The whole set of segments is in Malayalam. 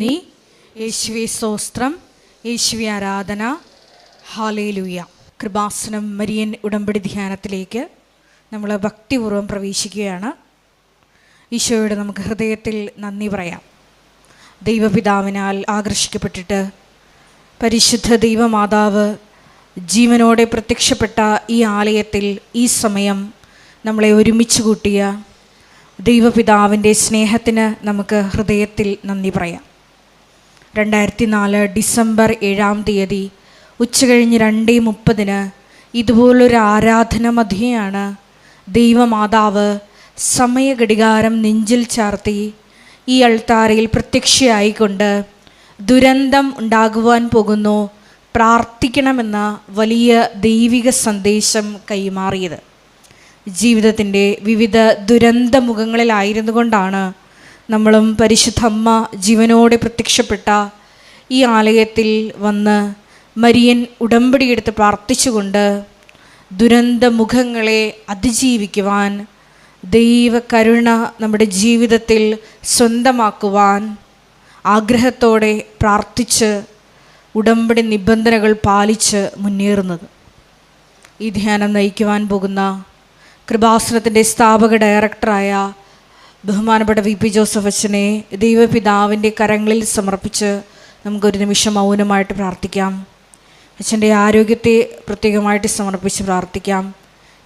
നീ യേശുവേ സ്തോത്രം, യേശുവേ ആരാധന, ഹല്ലേലൂയ. കൃപാസനം മരിയൻ ഉടമ്പടി ധ്യാനത്തിലേക്ക് നമ്മൾ ഭക്തിപൂർവ്വം പ്രവേശിക്കുകയാണ്. ഈശോയോട് നമുക്ക് ഹൃദയത്തിൽ നന്ദി പറയാം. ദൈവപിതാവിനാൽ ആകർഷിക്കപ്പെട്ടിട്ട് പരിശുദ്ധ ദൈവമാതാവ് ജീവനോടെ പ്രത്യക്ഷപ്പെട്ട ഈ ആലയത്തിൽ ഈ സമയം നമ്മളെ ഒരുമിച്ച് കൂട്ടിയ ദൈവപിതാവിൻ്റെ സ്നേഹത്തിന് നമുക്ക് ഹൃദയത്തിൽ നന്ദി പറയാം. 2004 ഡിസംബർ 7 ഉച്ചകഴിഞ്ഞ് 2:30 ഇതുപോലൊരു ആരാധന മധ്യയാണ് ദൈവമാതാവ് സമയഘടികാരം നെഞ്ചിൽ ചാർത്തി ഈ അൾത്താരയിൽ പ്രത്യക്ഷയായിക്കൊണ്ട് ദുരന്തം ഉണ്ടാകുവാൻ പോകുന്നു, പ്രാർത്ഥിക്കണമെന്ന വലിയ ദൈവിക സന്ദേശം കൈമാറിയത്. ജീവിതത്തിൻ്റെ വിവിധ ദുരന്ത മുഖങ്ങളിലായിരുന്നു കൊണ്ടാണ് നമ്മളും പരിശുദ്ധ അമ്മ ജീവനോടെ പ്രത്യക്ഷപ്പെട്ട ഈ ആലയത്തിൽ വന്ന് മരിയൻ ഉടമ്പടിയെടുത്ത് പ്രാർത്ഥിച്ചുകൊണ്ട് ദുരന്ത മുഖങ്ങളെ അതിജീവിക്കുവാൻ, ദൈവകരുണ നമ്മുടെ ജീവിതത്തിൽ സ്വന്തമാക്കുവാൻ ആഗ്രഹത്തോടെ പ്രാർത്ഥിച്ച് ഉടമ്പടി നിബന്ധനകൾ പാലിച്ച് മുന്നേറുന്നത്. ഈ ധ്യാനം നയിക്കുവാൻ പോകുന്ന കൃപാസനത്തിൻ്റെ സ്ഥാപക ഡയറക്ടറായ ബഹുമാനപ്പെട്ട VP ജോസഫ് അച്ഛനെ ദൈവപിതാവിൻ്റെ കരങ്ങളിൽ സമർപ്പിച്ച് നമുക്കൊരു നിമിഷം മൗനമായിട്ട് പ്രാർത്ഥിക്കാം. അച്ഛൻ്റെ ആരോഗ്യത്തെ പ്രത്യേകമായിട്ട് സമർപ്പിച്ച് പ്രാർത്ഥിക്കാം.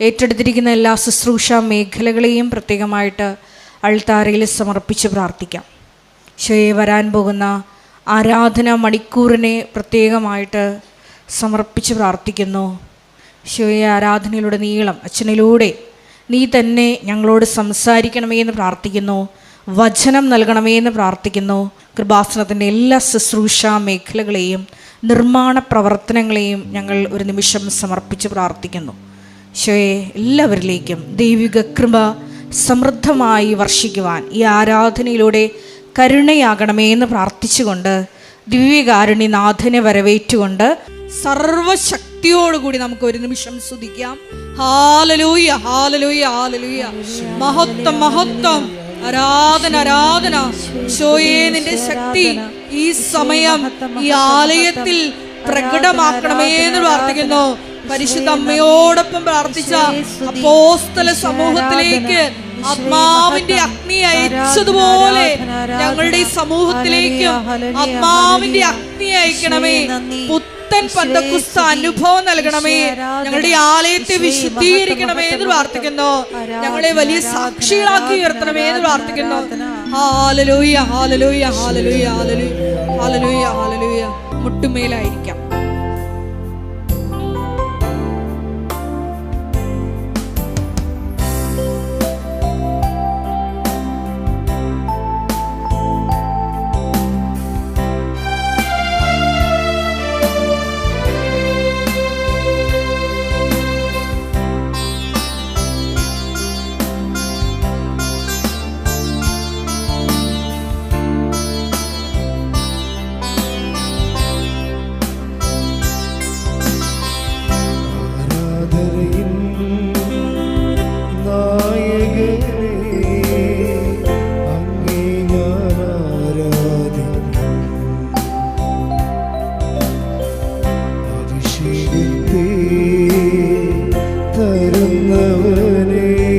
ഏറ്റെടുത്തിരിക്കുന്ന എല്ലാ ശുശ്രൂഷ മേഖലകളെയും പ്രത്യേകമായിട്ട് അൾത്താരയിൽ സമർപ്പിച്ച് പ്രാർത്ഥിക്കാം. ഈശോയെ വരാൻ പോകുന്ന ആരാധന മണിക്കൂറിനെ പ്രത്യേകമായിട്ട് സമർപ്പിച്ച് പ്രാർത്ഥിക്കുന്നു. ഈശോയെ ആരാധനയിലൂടെ നീളം അച്ഛനിലൂടെ നീ തന്നെ ഞങ്ങളോട് സംസാരിക്കണമേ എന്ന് പ്രാർത്ഥിക്കുന്നു. വചനം നൽകണമേ എന്ന് പ്രാർത്ഥിക്കുന്നു. കൃപാസനത്തിൻ്റെ എല്ലാ ശുശ്രൂഷ മേഖലകളെയും നിർമ്മാണ പ്രവർത്തനങ്ങളെയും ഞങ്ങൾ ഒരു നിമിഷം സമർപ്പിച്ച് പ്രാർത്ഥിക്കുന്നു. ഈശോയെ എല്ലാവരിലേക്കും ദൈവിക കൃപ സമൃദ്ധമായി വർഷിക്കുവാൻ ഈ ആരാധനയിലൂടെ കരുണയാകണമേ എന്ന് പ്രാർത്ഥിച്ചുകൊണ്ട് ദിവ്യകാരുണ്യനാഥനെ വരവേറ്റുകൊണ്ട് സർവശക്തിയോടുകൂടി നമുക്ക് ഒരു നിമിഷം സ്തുതിക്കാം. ഹല്ലേലൂയ, ഹല്ലേലൂയ, ഹല്ലേലൂയ. മഹത്വം, മഹത്വം, ആരാധന, ആരാധന. ഈശോയേ, നിന്റെ ശക്തി ഈ സമയം ഈ ആലയത്തിൽ പ്രകടമാക്കണമേ എന്ന് പ്രാർത്ഥിക്കുന്നു. പരിശുദ്ധ അമ്മയോടൊപ്പം പ്രാർത്ഥിച്ച അപ്പോസ്തല സമൂഹത്തിലേക്ക് ആത്മാവിന്റെ അഗ്നി അയച്ചതുപോലെ ഞങ്ങളുടെ ഈ സമൂഹത്തിലേക്കും ആത്മാവിന്റെ അഗ്നി അയക്കണമേ. പുത്തൻ പെന്തക്കോസ്ത് അനുഭവം നൽകണമേ. ഞങ്ങളുടെ ആലയത്തെ വിശുദ്ധീകരിക്കണമേ എന്ന് പ്രാർത്ഥിക്കുന്നു. ഞങ്ങളെ വലിയ സാക്ഷികളാക്കി ഉയർത്തണമേ എന്ന് പ്രാർത്ഥിക്കുന്നു. ഹല്ലേലൂയ, ഹല്ലേലൂയ, ഹല്ലേലൂയ, ഹല്ലേലൂയ, ഹല്ലേലൂയ. മുട്ടുമേലായിരിക്കാം.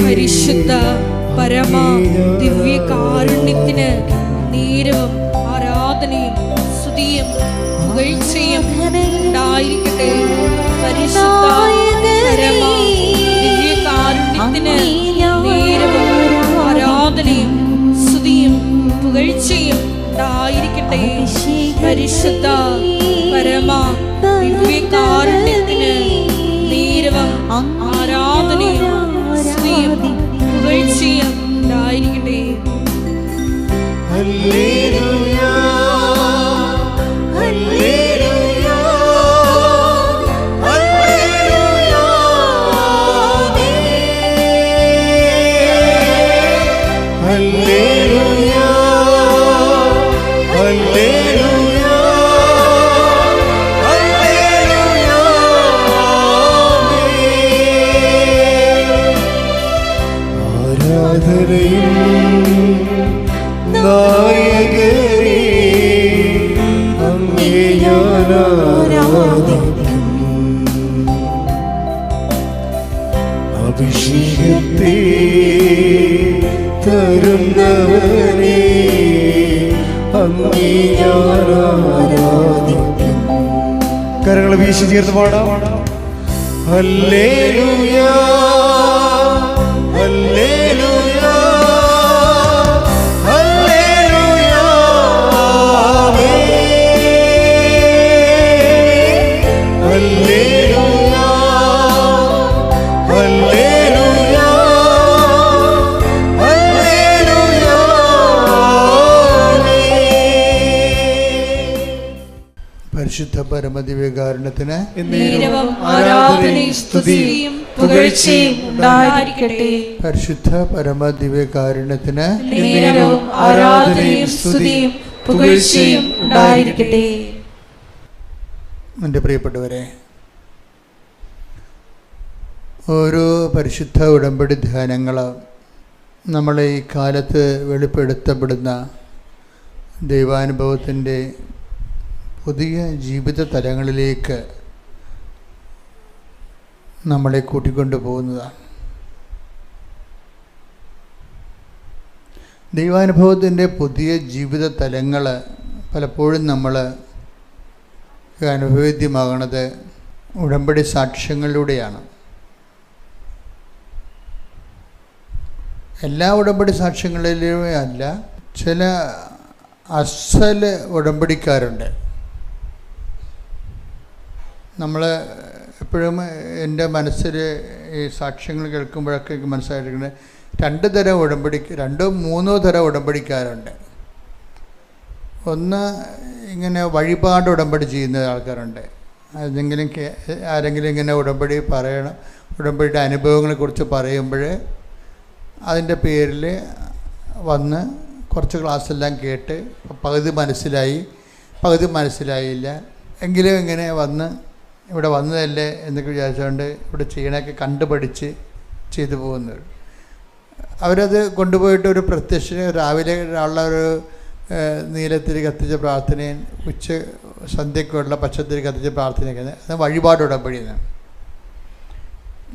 പരിശുദ്ധ പരമ ദിവ്യകാരുണ്യത്തിന് നീരവും ആരാധനയും സ്തുതിയും പുകഴ്ചയും ഉണ്ടായിരിക്കട്ടെ. പരിശുദ്ധ പരമ ദിവ്യകാരുണ്യത്തിന് നീരവും ആരാധനയും സ്തുതിയും പുകഴ്ചയും ഉണ്ടായിരിക്കട്ടെ. പരിശുദ്ധ പരമ ദിവ്യകാരുണ്യത്തിന് നീരവും ആരാധനയും സ്തുതിയും പുകഴ്ചയും ഉണ്ടായിരിക്കട്ടെ. ഹല്ലേലൂയ, ഹല്ലേലൂയ, ഹല്ലേലൂയ, ഹല്ലേലൂയ, ഹല്ലേലൂയ, ആരാധനയും നായകൻ അഭിഷേകത്തെ തരുന്നവനെ അങ്ങേ ഞാൻ ആരാധിക്കുന്നു. കരങ്ങൾ വീശി ചേർന്ന് പാടാം. ഹല്ലേലൂയ ഹല്ലേലൂയ ഹല്ലേലൂയ ഹല്ലേലൂയ ഹല്ലേലൂയ ഹല്ലേലൂയ. പരിശുദ്ധ പരമദിവ്യകാരുണ്യത്തിന് നേരവും ആരാധനയും സ്തുതിയും പുകഴ്ചയും ഉണ്ടായിരിക്കട്ടെ. പരിശുദ്ധ പരമദിവ്യകാരുണ്യത്തിന് നേരവും ആരാധനയും സ്തുതിയും പുകഴ്ചയും ഉണ്ടായിരിക്കട്ടെ. എൻ്റെ പ്രിയപ്പെട്ടവരെ, ഓരോ പരിശുദ്ധ ഉടമ്പടി ധ്യാനങ്ങൾ നമ്മളെ ഈ കാലത്ത് വെളിപ്പെടുത്തപ്പെടുന്ന ദൈവാനുഭവത്തിൻ്റെ പുതിയ ജീവിത തലങ്ങളിലേക്ക് നമ്മളെ കൂട്ടിക്കൊണ്ടു പോകുന്നതാണ്. ദൈവാനുഭവത്തിൻ്റെ പുതിയ ജീവിത തലങ്ങൾ പലപ്പോഴും നമ്മൾ അനുഭവേദ്യമാകണത് ഉടമ്പടി സാക്ഷ്യങ്ങളിലൂടെയാണ്. എല്ലാ ഉടമ്പടി സാക്ഷ്യങ്ങളിലും അല്ല, ചില അസൽ ഉടമ്പടിക്കാരുണ്ട്. നമ്മൾ എപ്പോഴും എൻ്റെ മനസ്സിൽ ഈ സാക്ഷ്യങ്ങൾ കേൾക്കുമ്പോഴൊക്കെ എനിക്ക് മനസ്സിലായിരിക്കുന്നത് രണ്ടോ മൂന്നോ തരം ഉടമ്പടിക്കാരുണ്ട്. ഒന്ന് ഇങ്ങനെ വഴിപാട് ഉടമ്പടി ചെയ്യുന്ന ആൾക്കാരുണ്ട്. ആരെങ്കിലും ഇങ്ങനെ ഉടമ്പടി പറയണം, ഉടമ്പടിയുടെ അനുഭവങ്ങളെക്കുറിച്ച് പറയുമ്പോൾ അതിൻ്റെ പേരിൽ വന്ന് കുറച്ച് ക്ലാസ്സെല്ലാം കേട്ട് പകുതി മനസ്സിലായില്ല എങ്കിലും ഇങ്ങനെ വന്ന് ഇവിടെ വന്നതല്ലേ എന്നൊക്കെ വിചാരിച്ചുകൊണ്ട് ഇവിടെ ചെയ്യണമൊക്കെ കണ്ടുപഠിച്ച് ചെയ്തു പോകുന്നത്. അവരത് കൊണ്ടുപോയിട്ട് ഒരു പ്രത്യക്ഷ രാവിലെ ഉള്ള ഒരു നീലത്തിരി കത്തിച്ച പ്രാർത്ഥനയും സന്ധ്യക്കുള്ള പച്ചത്തിരി കത്തിച്ച പ്രാർത്ഥനയൊക്കെ അത് വഴിപാട് ഉടമ്പടിയാണ്.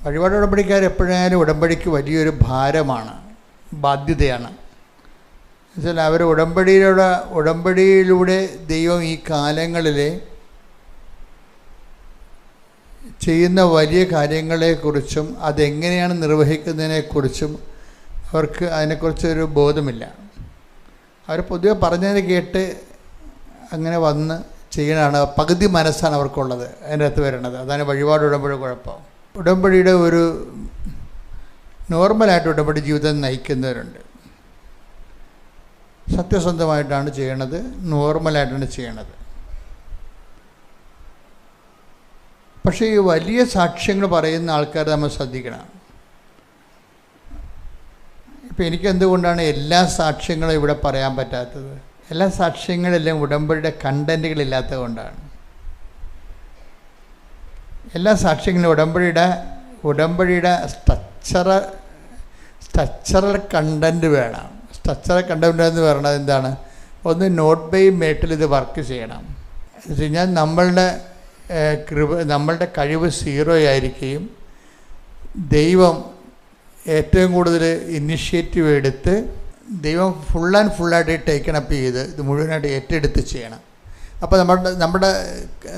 വഴിപാട് ഉടമ്പടിക്കാർ എപ്പോഴായാലും ഉടമ്പടിക്ക് വലിയൊരു ഭാരമാണ്, ബാധ്യതയാണ്. എന്നുവെച്ചാൽ അവർ ഉടമ്പടിയിലൂടെ ദൈവം ഈ കാലങ്ങളിൽ ചെയ്യുന്ന വലിയ കാര്യങ്ങളെക്കുറിച്ചും അതെങ്ങനെയാണ് നിർവഹിക്കുന്നതിനെക്കുറിച്ചും അവർക്ക് അതിനെക്കുറിച്ചൊരു ബോധമില്ല. അവർ പൊതുവെ പറഞ്ഞതിന് കേട്ട് അങ്ങനെ വന്ന് ചെയ്യണതാണ്. പകുതി മനസ്സാണ് അവർക്കുള്ളത് അതിൻ്റെ അകത്ത് വരണത്. അതാണ് വഴിപാട് ഉടമ്പടി കുഴപ്പം. ഉടമ്പടിയുടെ ഒരു നോർമലായിട്ട് ഉടമ്പടി ജീവിതം നയിക്കുന്നവരുണ്ട്. സത്യസന്ധമായിട്ടാണ് ചെയ്യണത്, നോർമലായിട്ടാണ് ചെയ്യണത്. പക്ഷേ ഈ വലിയ സാക്ഷ്യങ്ങൾ പറയുന്ന ആൾക്കാർ നമ്മൾ ശ്രദ്ധിക്കണം. ഇപ്പം എനിക്കെന്തുകൊണ്ടാണ് എല്ലാ സാക്ഷ്യങ്ങളും ഇവിടെ പറയാൻ പറ്റാത്തത്? എല്ലാ സാക്ഷ്യങ്ങളെല്ലാം ഉടമ്പടിയുടെ കണ്ടൻറ്റുകളില്ലാത്തത് കൊണ്ടാണ്. എല്ലാ സാക്ഷ്യങ്ങളും ഉടമ്പടിയുടെ സ്ട്രക്ചറൽ കണ്ടൻറ്റ് വേണം. സ്ട്രക്ചറൽ കണ്ടൻറ്റ് എന്ന് പറയുന്നത് എന്താണ്? ഒന്ന് നോട്ട് ബൈ മേട്ടിൽ ഇത് വർക്ക് ചെയ്യണം. എന്ന് വെച്ച് കഴിഞ്ഞാൽ നമ്മളുടെ കഴിവ് 0 ആയിരിക്കുകയും ദൈവം ഏറ്റവും കൂടുതൽ ഇനിഷ്യേറ്റീവ് എടുത്ത് ദൈവം ഫുള്ളായിട്ട് ടേക്കണപ്പ് ചെയ്ത് ഇത് മുഴുവനായിട്ട് ഏറ്റെടുത്ത് ചെയ്യണം. അപ്പോൾ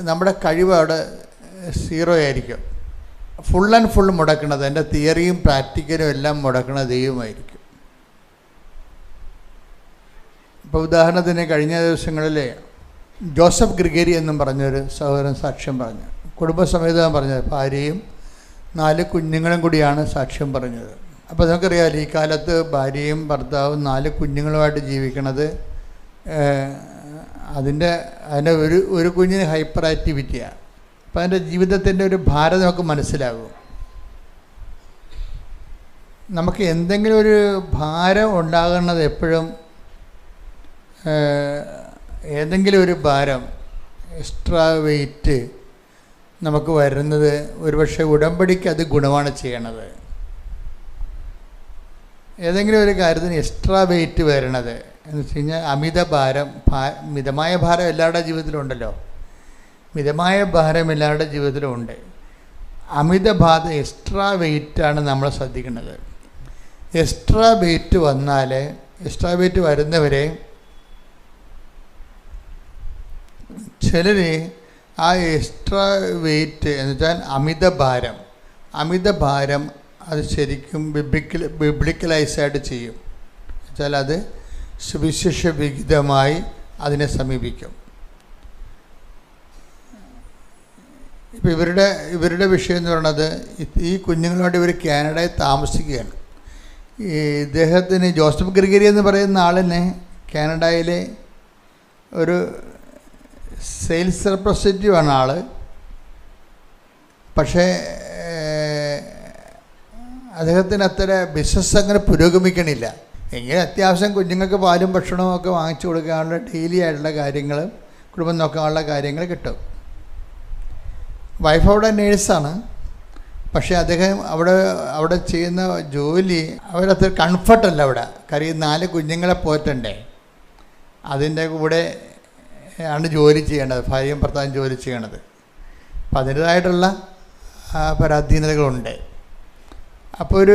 നമ്മുടെ കഴിവ് അവിടെ 0 ആയിരിക്കും. ഫുൾ മുടക്കണത്, എൻ്റെ തിയറിയും പ്രാക്ടിക്കലും എല്ലാം മുടക്കണത് ദൈവമായിരിക്കും. ഇപ്പോൾ ഉദാഹരണത്തിന് കഴിഞ്ഞ ദിവസങ്ങളിൽ ജോസഫ് ഗ്രിഗരി എന്നും പറഞ്ഞൊരു സഹോദരൻ സാക്ഷ്യം പറഞ്ഞു. കുടുംബസമേതം പറഞ്ഞത്, ഭാര്യയും 4 കുഞ്ഞുങ്ങളും കൂടിയാണ് സാക്ഷ്യം പറഞ്ഞത്. അപ്പോൾ നമുക്കറിയാമല്ലോ ഈ കാലത്ത് ഭാര്യയും ഭർത്താവും 4 കുഞ്ഞുങ്ങളുമായിട്ട് ജീവിക്കണത് അതിൻ്റെ ഒരു കുഞ്ഞിന് ഹൈപ്പർ ആക്ടിവിറ്റിയാണ്. അപ്പോൾ അതിൻ്റെ ജീവിതത്തിൻ്റെ ഒരു ഭാരം നമുക്ക് മനസ്സിലാകും. നമുക്ക് എന്തെങ്കിലും ഒരു ഭാരം ഉണ്ടാകുന്നത് എപ്പോഴും ഏതെങ്കിലും ഒരു ഭാരം, എക്സ്ട്രാ വെയിറ്റ് നമുക്ക് വരുന്നത് ഒരുപക്ഷെ ഉടമ്പടിക്ക് അത് ഗുണമാണ് ചെയ്യണത്. ഏതെങ്കിലും ഒരു കാര്യത്തിന് എക്സ്ട്രാ വെയിറ്റ് വരണത് എന്ന് വെച്ച് കഴിഞ്ഞാൽ അമിത ഭാരം, മിതമായ ഭാരം എല്ലാവരുടെ ജീവിതത്തിലും ഉണ്ടല്ലോ. മിതമായ ഭാരം എല്ലാവരുടെ ജീവിതത്തിലും ഉണ്ട്. അമിതബാധ എക്സ്ട്രാ വെയിറ്റാണ് നമ്മൾ ശ്രദ്ധിക്കുന്നത്. എക്സ്ട്രാ വെയിറ്റ് വന്നാൽ, എക്സ്ട്രാ വെയിറ്റ് വരുന്നവരെ ചിലർ ആ എക്സ്ട്രാ വെയിറ്റ് എന്ന് വെച്ചാൽ അമിതഭാരം അത് ശരിക്കും ബിബ്ലിക്കലൈസായിട്ട് ചെയ്യും. വെച്ചാൽ അത് സുവിശേഷ വിഹിതമായി അതിനെ സമീപിക്കും. ഇപ്പോൾ ഇവരുടെ വിഷയം എന്ന് പറയുന്നത്, ഈ കുഞ്ഞുങ്ങളോട് ഇവർ കാനഡയിൽ താമസിക്കുകയാണ്. ഇദ്ദേഹത്തിന് ജോസഫ് ഗ്രിഗറി എന്ന് പറയുന്ന ആളിനെ കാനഡയിലെ ഒരു സെയിൽസ് റെപ്രസെൻറ്റേറ്റീവാണ് ആൾ. പക്ഷേ അദ്ദേഹത്തിന് അത്ര ബിസിനസ് അങ്ങനെ പുരോഗമിക്കണില്ല. എങ്കിലും അത്യാവശ്യം കുഞ്ഞുങ്ങൾക്ക് പാലും ഭക്ഷണവും ഒക്കെ വാങ്ങിച്ചു കൊടുക്കാനുള്ള ഡെയിലി ആയിട്ടുള്ള കാര്യങ്ങൾ, കുടുംബം നോക്കാനുള്ള കാര്യങ്ങൾ കിട്ടും. വൈഫ് അവിടെ നേഴ്സാണ്. പക്ഷേ അദ്ദേഹം അവിടെ ചെയ്യുന്ന ജോലി അവരത്ര കംഫർട്ടല്ല. അവിടെ കാര്യം 4 കുഞ്ഞുങ്ങളെ പോറ്റണ്ടേ, അതിൻ്റെ കൂടെ ആണ് ജോലി ചെയ്യേണ്ടത്, ഭാര്യയും ഭർത്താവും ജോലി ചെയ്യണത്. അപ്പം അതിൻ്റേതായിട്ടുള്ള പരാധീനതകളുണ്ട്. അപ്പോൾ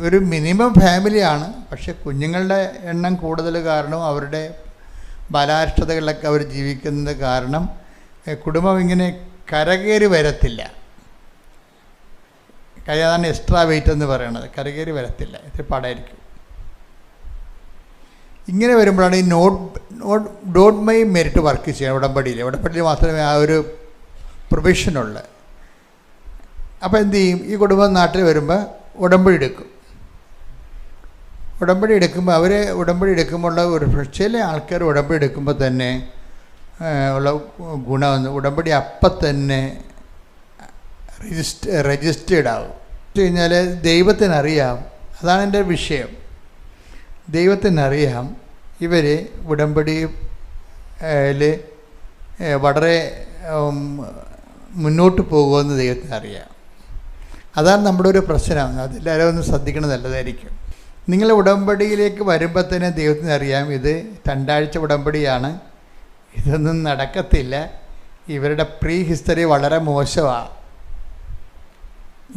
ഒരു മിനിമം ഫാമിലിയാണ്. പക്ഷെ കുഞ്ഞുങ്ങളുടെ എണ്ണം കൂടുതൽ കാരണം, അവരുടെ ബാലാരിഷ്ടതകളിലൊക്കെ അവർ ജീവിക്കുന്നത് കാരണം കുടുംബം ഇങ്ങനെ കരകയറി വരത്തില്ല. അതാണ് എക്സ്ട്രാ വെയിറ്റ് എന്ന് പറയുന്നത്. കരകയറി വരത്തില്ല, ഇത്തിരി പാടായിരിക്കും. ഇങ്ങനെ വരുമ്പോഴാണ് ഈ ഡോട്ട് മൈ മെരിറ്റ് വർക്ക് ചെയ്യുക. ഉടമ്പടിയിൽ മാത്രമേ ആ ഒരു പ്രൊവിഷനുള്ളൂ. അപ്പോൾ എന്തു ചെയ്യും, ഈ കുടുംബം നാട്ടിൽ വരുമ്പോൾ ഉടമ്പടി എടുക്കുമ്പോൾ ഉള്ള ഒരു ചില ആൾക്കാർ ഉടമ്പടി എടുക്കുമ്പോൾ തന്നെ ഉള്ള ഗുണമെന്ന്, ഉടമ്പടി അപ്പം തന്നെ രജിസ്റ്റേർഡ് ആവും. കഴിഞ്ഞാൽ ദൈവത്തിനറിയാം, അതാണ് എൻ്റെ വിഷയം. ദൈവത്തിനറിയാം ഇവർ ഉടമ്പടിയിൽ വളരെ മുന്നോട്ട് പോകുമെന്ന് ദൈവത്തിനറിയാം. അതാണ് നമ്മുടെ ഒരു പ്രശ്നം. അതെല്ലാവരും ഒന്ന് ശ്രദ്ധിക്കണം, നല്ലതായിരിക്കും. നിങ്ങൾ ഉടമ്പടിയിലേക്ക് വരുമ്പോൾ തന്നെ ദൈവത്തിനറിയാം ഇത് 2 ആഴ്ച ഉടമ്പടിയാണ്, ഇതൊന്നും നടക്കത്തില്ല, ഇവരുടെ പ്രീ ഹിസ്റ്ററി വളരെ മോശമാണ്.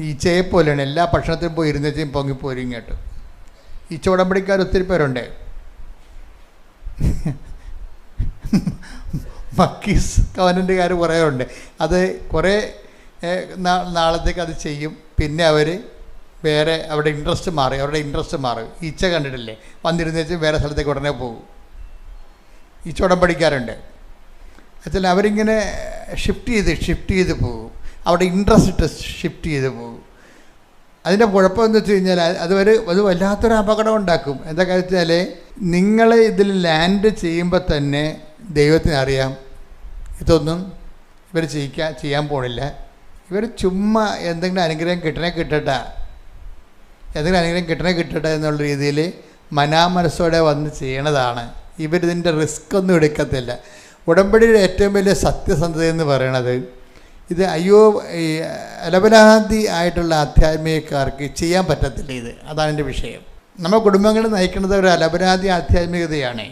ഈച്ചയെ പോലെയാണ്, എല്ലാ ഭക്ഷണത്തിലും പോയി ഇരുന്നേച്ചും പൊങ്ങിപ്പോരും ഇങ്ങോട്ട്. ഈച്ച ഉടമ്പടിക്കാർ ഒത്തിരി പേരുണ്ട്. മക്കീസ് കവനൻ്റുകാർ കുറേ ഉണ്ട്. അത് കുറേ നാളത്തേക്ക് അത് ചെയ്യും. പിന്നെ അവർ വേറെ അവരുടെ ഇൻട്രസ്റ്റ് മാറും. ഈച്ച കണ്ടിട്ടില്ലേ, വന്നിരുന്നേച്ച് വേറെ സ്ഥലത്തേക്ക് ഉടനെ പോകും. ഈച്ച ഉടമ്പടിക്കാരുണ്ട്. എന്നുവെച്ചാൽ അവരിങ്ങനെ ഷിഫ്റ്റ് ചെയ്ത് പോകും. അവിടെ ഇൻട്രസ്റ്റ് ഷിഫ്റ്റ് ചെയ്ത് പോകും. അതിൻ്റെ കുഴപ്പമെന്ന് വെച്ച് കഴിഞ്ഞാൽ അത് വല്ലാത്തൊരു അപകടം ഉണ്ടാക്കും. എന്താ വെച്ചാൽ നിങ്ങൾ ഇതിൽ ലാൻഡ് ചെയ്യുമ്പോൾ തന്നെ ദൈവത്തിനറിയാം ഇതൊന്നും ഇവർ ചെയ്യാൻ പോണില്ല. ഇവർ ചുമ്മാ എന്തെങ്കിലും അനുഗ്രഹം കിട്ടട്ടെ എന്നുള്ള രീതിയിൽ മനസ്സോടെ വന്ന് ചെയ്യണതാണ്. ഇവരിതിൻ്റെ റിസ്ക് ഒന്നും എടുക്കത്തില്ല. ഉടമ്പടിയുടെ ഏറ്റവും വലിയ സത്യസന്ധത എന്ന് പറയണത് ഇത് അലപരാധി ആയിട്ടുള്ള ആധ്യാത്മികക്കാർക്ക് ചെയ്യാൻ പറ്റത്തില്ല. അതാണ് എൻ്റെ വിഷയം. നമ്മൾ കുടുംബങ്ങൾ നയിക്കുന്നത് ഒരു അലപരാധി ആധ്യാത്മികതയാണ്.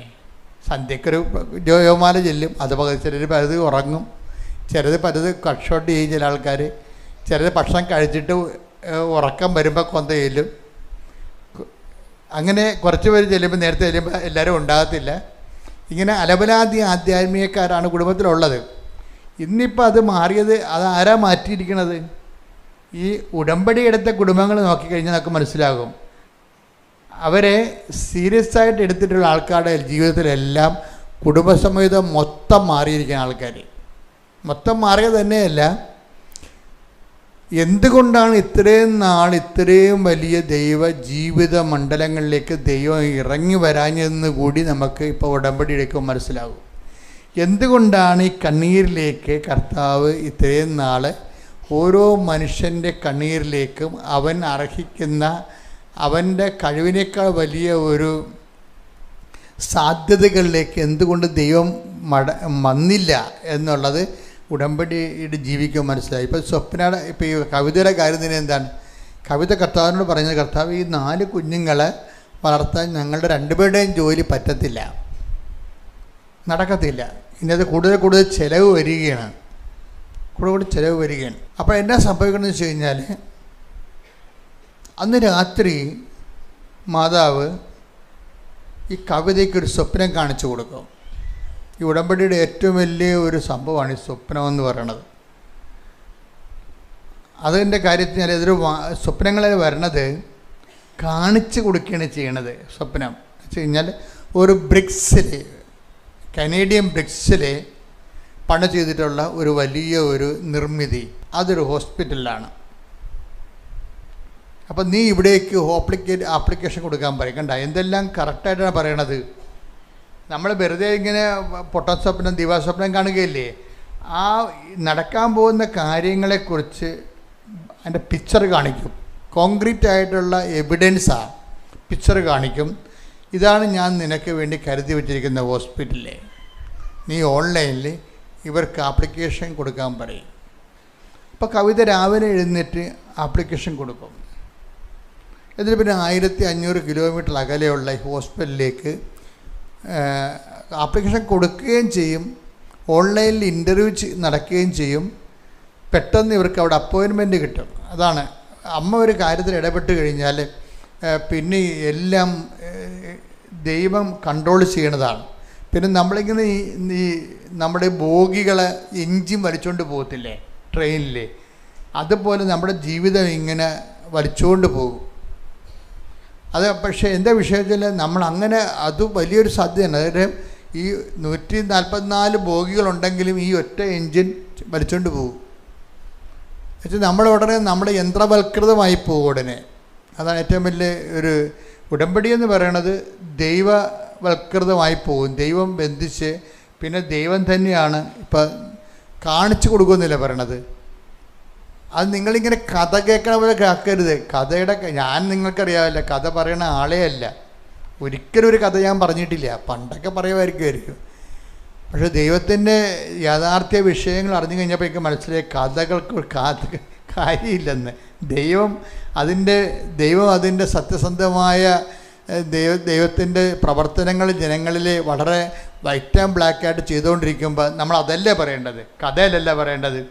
സന്ധ്യക്കൊരു ജോമാല ചെല്ലും, അത് ചിലർ പലത് ഉറങ്ങും, ചിലത് കട്ട്ഷോട്ട് ചെയ്യും. ചില ആൾക്കാർ ചിലത് ഭക്ഷണം കഴിച്ചിട്ട് ഉറക്കം വരുമ്പോൾ കൊന്ത ചെല്ലും. അങ്ങനെ കുറച്ച് പേര് ചെല്ലുമ്പോൾ നേരത്തെ ചെല്ലുമ്പോൾ എല്ലാവരും ഉണ്ടാകത്തില്ല. ഇങ്ങനെ അലപരാധി ആധ്യാത്മികക്കാരാണ് കുടുംബത്തിലുള്ളത്. ഇന്നിപ്പോൾ അത് മാറിയത്, അതാരാ മാറ്റിയിരിക്കണത്? ഈ ഉടമ്പടി എടുത്ത കുടുംബങ്ങൾ നോക്കിക്കഴിഞ്ഞാൽ നമുക്ക് മനസ്സിലാകും. അവരെ സീരിയസ് ആയിട്ട് എടുത്തിട്ടുള്ള ആൾക്കാരുടെ ജീവിതത്തിലെല്ലാം കുടുംബസമേതം മൊത്തം മാറിയിരിക്കുന്ന ആൾക്കാർ. മൊത്തം മാറിയത് തന്നെയല്ല, എന്തുകൊണ്ടാണ് ഇത്രയും വലിയ ദൈവ ജീവിത മണ്ഡലങ്ങളിലേക്ക് ദൈവം ഇറങ്ങി വരാഞ്ഞെന്ന് കൂടി നമുക്ക് ഇപ്പോൾ ഉടമ്പടി എടുക്കുമ്പോൾ മനസ്സിലാകും. എന്തുകൊണ്ടാണ് ഈ കണ്ണീരിലേക്ക് കർത്താവ് ഇത്രയും നാൾ ഓരോ മനുഷ്യൻ്റെ കണ്ണീരിലേക്കും അവൻ അർഹിക്കുന്ന അവൻ്റെ കഴിവിനേക്കാൾ വലിയ ഒരു സാധ്യതകളിലേക്ക് എന്തുകൊണ്ട് ദൈവം വന്നില്ല എന്നുള്ളത് ഉടമ്പടിയുടെ ജീവിക്കുമ്പോൾ മനസ്സിലായി. ഇപ്പോൾ ഇപ്പോൾ ഈ കവിതയുടെ കാര്യം തന്നെ എന്താണ്? കവിത കർത്താവിനോട് പറയുന്നത്, കർത്താവ് ഈ 4 കുഞ്ഞുങ്ങളെ വളർത്താൻ ഞങ്ങളുടെ 2 പേരുടെയും ജോലി പറ്റത്തില്ല, നടക്കത്തില്ല. ഇന്നത് കൂടുതൽ ചിലവ് വരികയാണ്. കൂടെ ചിലവ് വരികയാണ്. അപ്പോൾ എന്നാ സംഭവിക്കണമെന്ന് വെച്ച് കഴിഞ്ഞാൽ, അന്ന് രാത്രി മാതാവ് ഈ കവിതയ്ക്കൊരു സ്വപ്നം കാണിച്ചു കൊടുക്കും. ഈ ഉടമ്പടിയുടെ ഏറ്റവും വലിയ ഒരു സംഭവമാണ് ഈ സ്വപ്നം എന്ന് പറയുന്നത്. അതിൻ്റെ കാര്യത്തിൽ ഞാൻ ഇതൊരു സ്വപ്നങ്ങളിൽ വരണത് കാണിച്ചു കൊടുക്കുകയാണ് ചെയ്യണത്. സ്വപ്നം വെച്ച് കഴിഞ്ഞാൽ ഒരു ബ്രിക്സിൽ, കനേഡിയൻ ബ്രിക്സിൽ പണി ചെയ്തിട്ടുള്ള ഒരു വലിയ ഒരു നിർമ്മിതി, അതൊരു ഹോസ്പിറ്റലിലാണ്. അപ്പം നീ ഇവിടേക്ക് ആപ്ലിക്കേഷൻ കൊടുക്കാൻ പറയും. കണ്ട എന്തെല്ലാം കറക്റ്റായിട്ടാണ് പറയണത്. നമ്മൾ വെറുതെ ഇങ്ങനെ പൊട്ടസ്വപ്നം ദിവാസ്വപ്നം കാണുകയില്ലേ, ആ നടക്കാൻ പോകുന്ന കാര്യങ്ങളെക്കുറിച്ച് അതിൻ്റെ പിക്ചർ കാണിക്കും. കോൺക്രീറ്റ് ആയിട്ടുള്ള എവിഡൻസാണ്, പിക്ചർ കാണിക്കും. ഇതാണ് ഞാൻ നിനക്ക് വേണ്ടി കരുതി വച്ചിരിക്കുന്ന ഹോസ്പിറ്റലിലെ, നീ ഓൺലൈനിൽ ഇവർക്ക് ആപ്ലിക്കേഷൻ കൊടുക്കാൻ പറയും. അപ്പോൾ കവിത രാവിലെ എഴുന്നേറ്റ് ആപ്ലിക്കേഷൻ കൊടുക്കും. എന്നിട്ട് പിന്നെ 1500 കിലോമീറ്റർ അകലെയുള്ള ഈ ഹോസ്പിറ്റലിലേക്ക് ആപ്ലിക്കേഷൻ കൊടുക്കുകയും ചെയ്യും. ഓൺലൈനിൽ ഇൻ്റർവ്യൂ നടക്കുകയും ചെയ്യും. പെട്ടെന്ന് ഇവർക്ക് അവിടെ അപ്പോയിൻമെൻറ്റ് കിട്ടും. അതാണ് അമ്മ ഒരു കാര്യത്തിൽ ഇടപെട്ട് കഴിഞ്ഞാൽ പിന്നെ എല്ലാം ദൈവം കൺട്രോൾ ചെയ്യണതാണ്. പിന്നെ നമ്മളിങ്ങനെ ഈ നമ്മുടെ ബോഗികളെ എഞ്ചിൻ വലിച്ചുകൊണ്ട് പോകത്തില്ലേ ട്രെയിനിൽ, അതുപോലെ നമ്മുടെ ജീവിതം ഇങ്ങനെ വലിച്ചുകൊണ്ട് പോകും. അത് പക്ഷേ എന്താ വിഷയത്തിൽ നമ്മളങ്ങനെ അത് വലിയൊരു സാധ്യതയാണ്. അതായത് ഈ 144 ബോഗികളുണ്ടെങ്കിലും ഈ ഒറ്റ എൻജിൻ വലിച്ചുകൊണ്ട് പോകും. എന്നുവെച്ചാൽ നമ്മൾ ഉടനെ നമ്മുടെ യന്ത്രവൽകൃതമായി പോകും ഉടനെ. അതാണ് ഏറ്റവും വലിയ ഒരു ഉടമ്പടി എന്ന് പറയണത്. ദൈവവൽകൃതമായി പോകും, ദൈവം ബന്ധിച്ച് പിന്നെ ദൈവം തന്നെയാണ് ഇപ്പം കാണിച്ചു കൊടുക്കുമെന്നില്ല പറയണത്. അത് നിങ്ങളിങ്ങനെ കഥ കേൾക്കണ പോലെ കേൾക്കരുത്. കഥയുടെ ഞാൻ നിങ്ങൾക്കറിയാമല്ല, കഥ പറയണ ആളേ അല്ല, ഒരിക്കലും ഒരു കഥ ഞാൻ പറഞ്ഞിട്ടില്ല. പണ്ടൊക്കെ പറയുമായിരിക്കും. പക്ഷേ ദൈവത്തിൻ്റെ യാഥാർത്ഥ്യ വിഷയങ്ങൾ അറിഞ്ഞു കഴിഞ്ഞപ്പോൾ എനിക്ക് മനസ്സിലായി കഥകൾക്ക് കാര്യമില്ലെന്ന്. ദൈവം അതിൻ്റെ സത്യസന്ധമായ ദൈവത്തിൻ്റെ പ്രവർത്തനങ്ങൾ ജനങ്ങളിൽ വളരെ വൈറ്റ് ആൻഡ് ബ്ലാക്കായിട്ട് ചെയ്തുകൊണ്ടിരിക്കുമ്പോൾ നമ്മൾ അതല്ലേ പറയേണ്ടത്, കഥയിലല്ല പറയേണ്ടത്.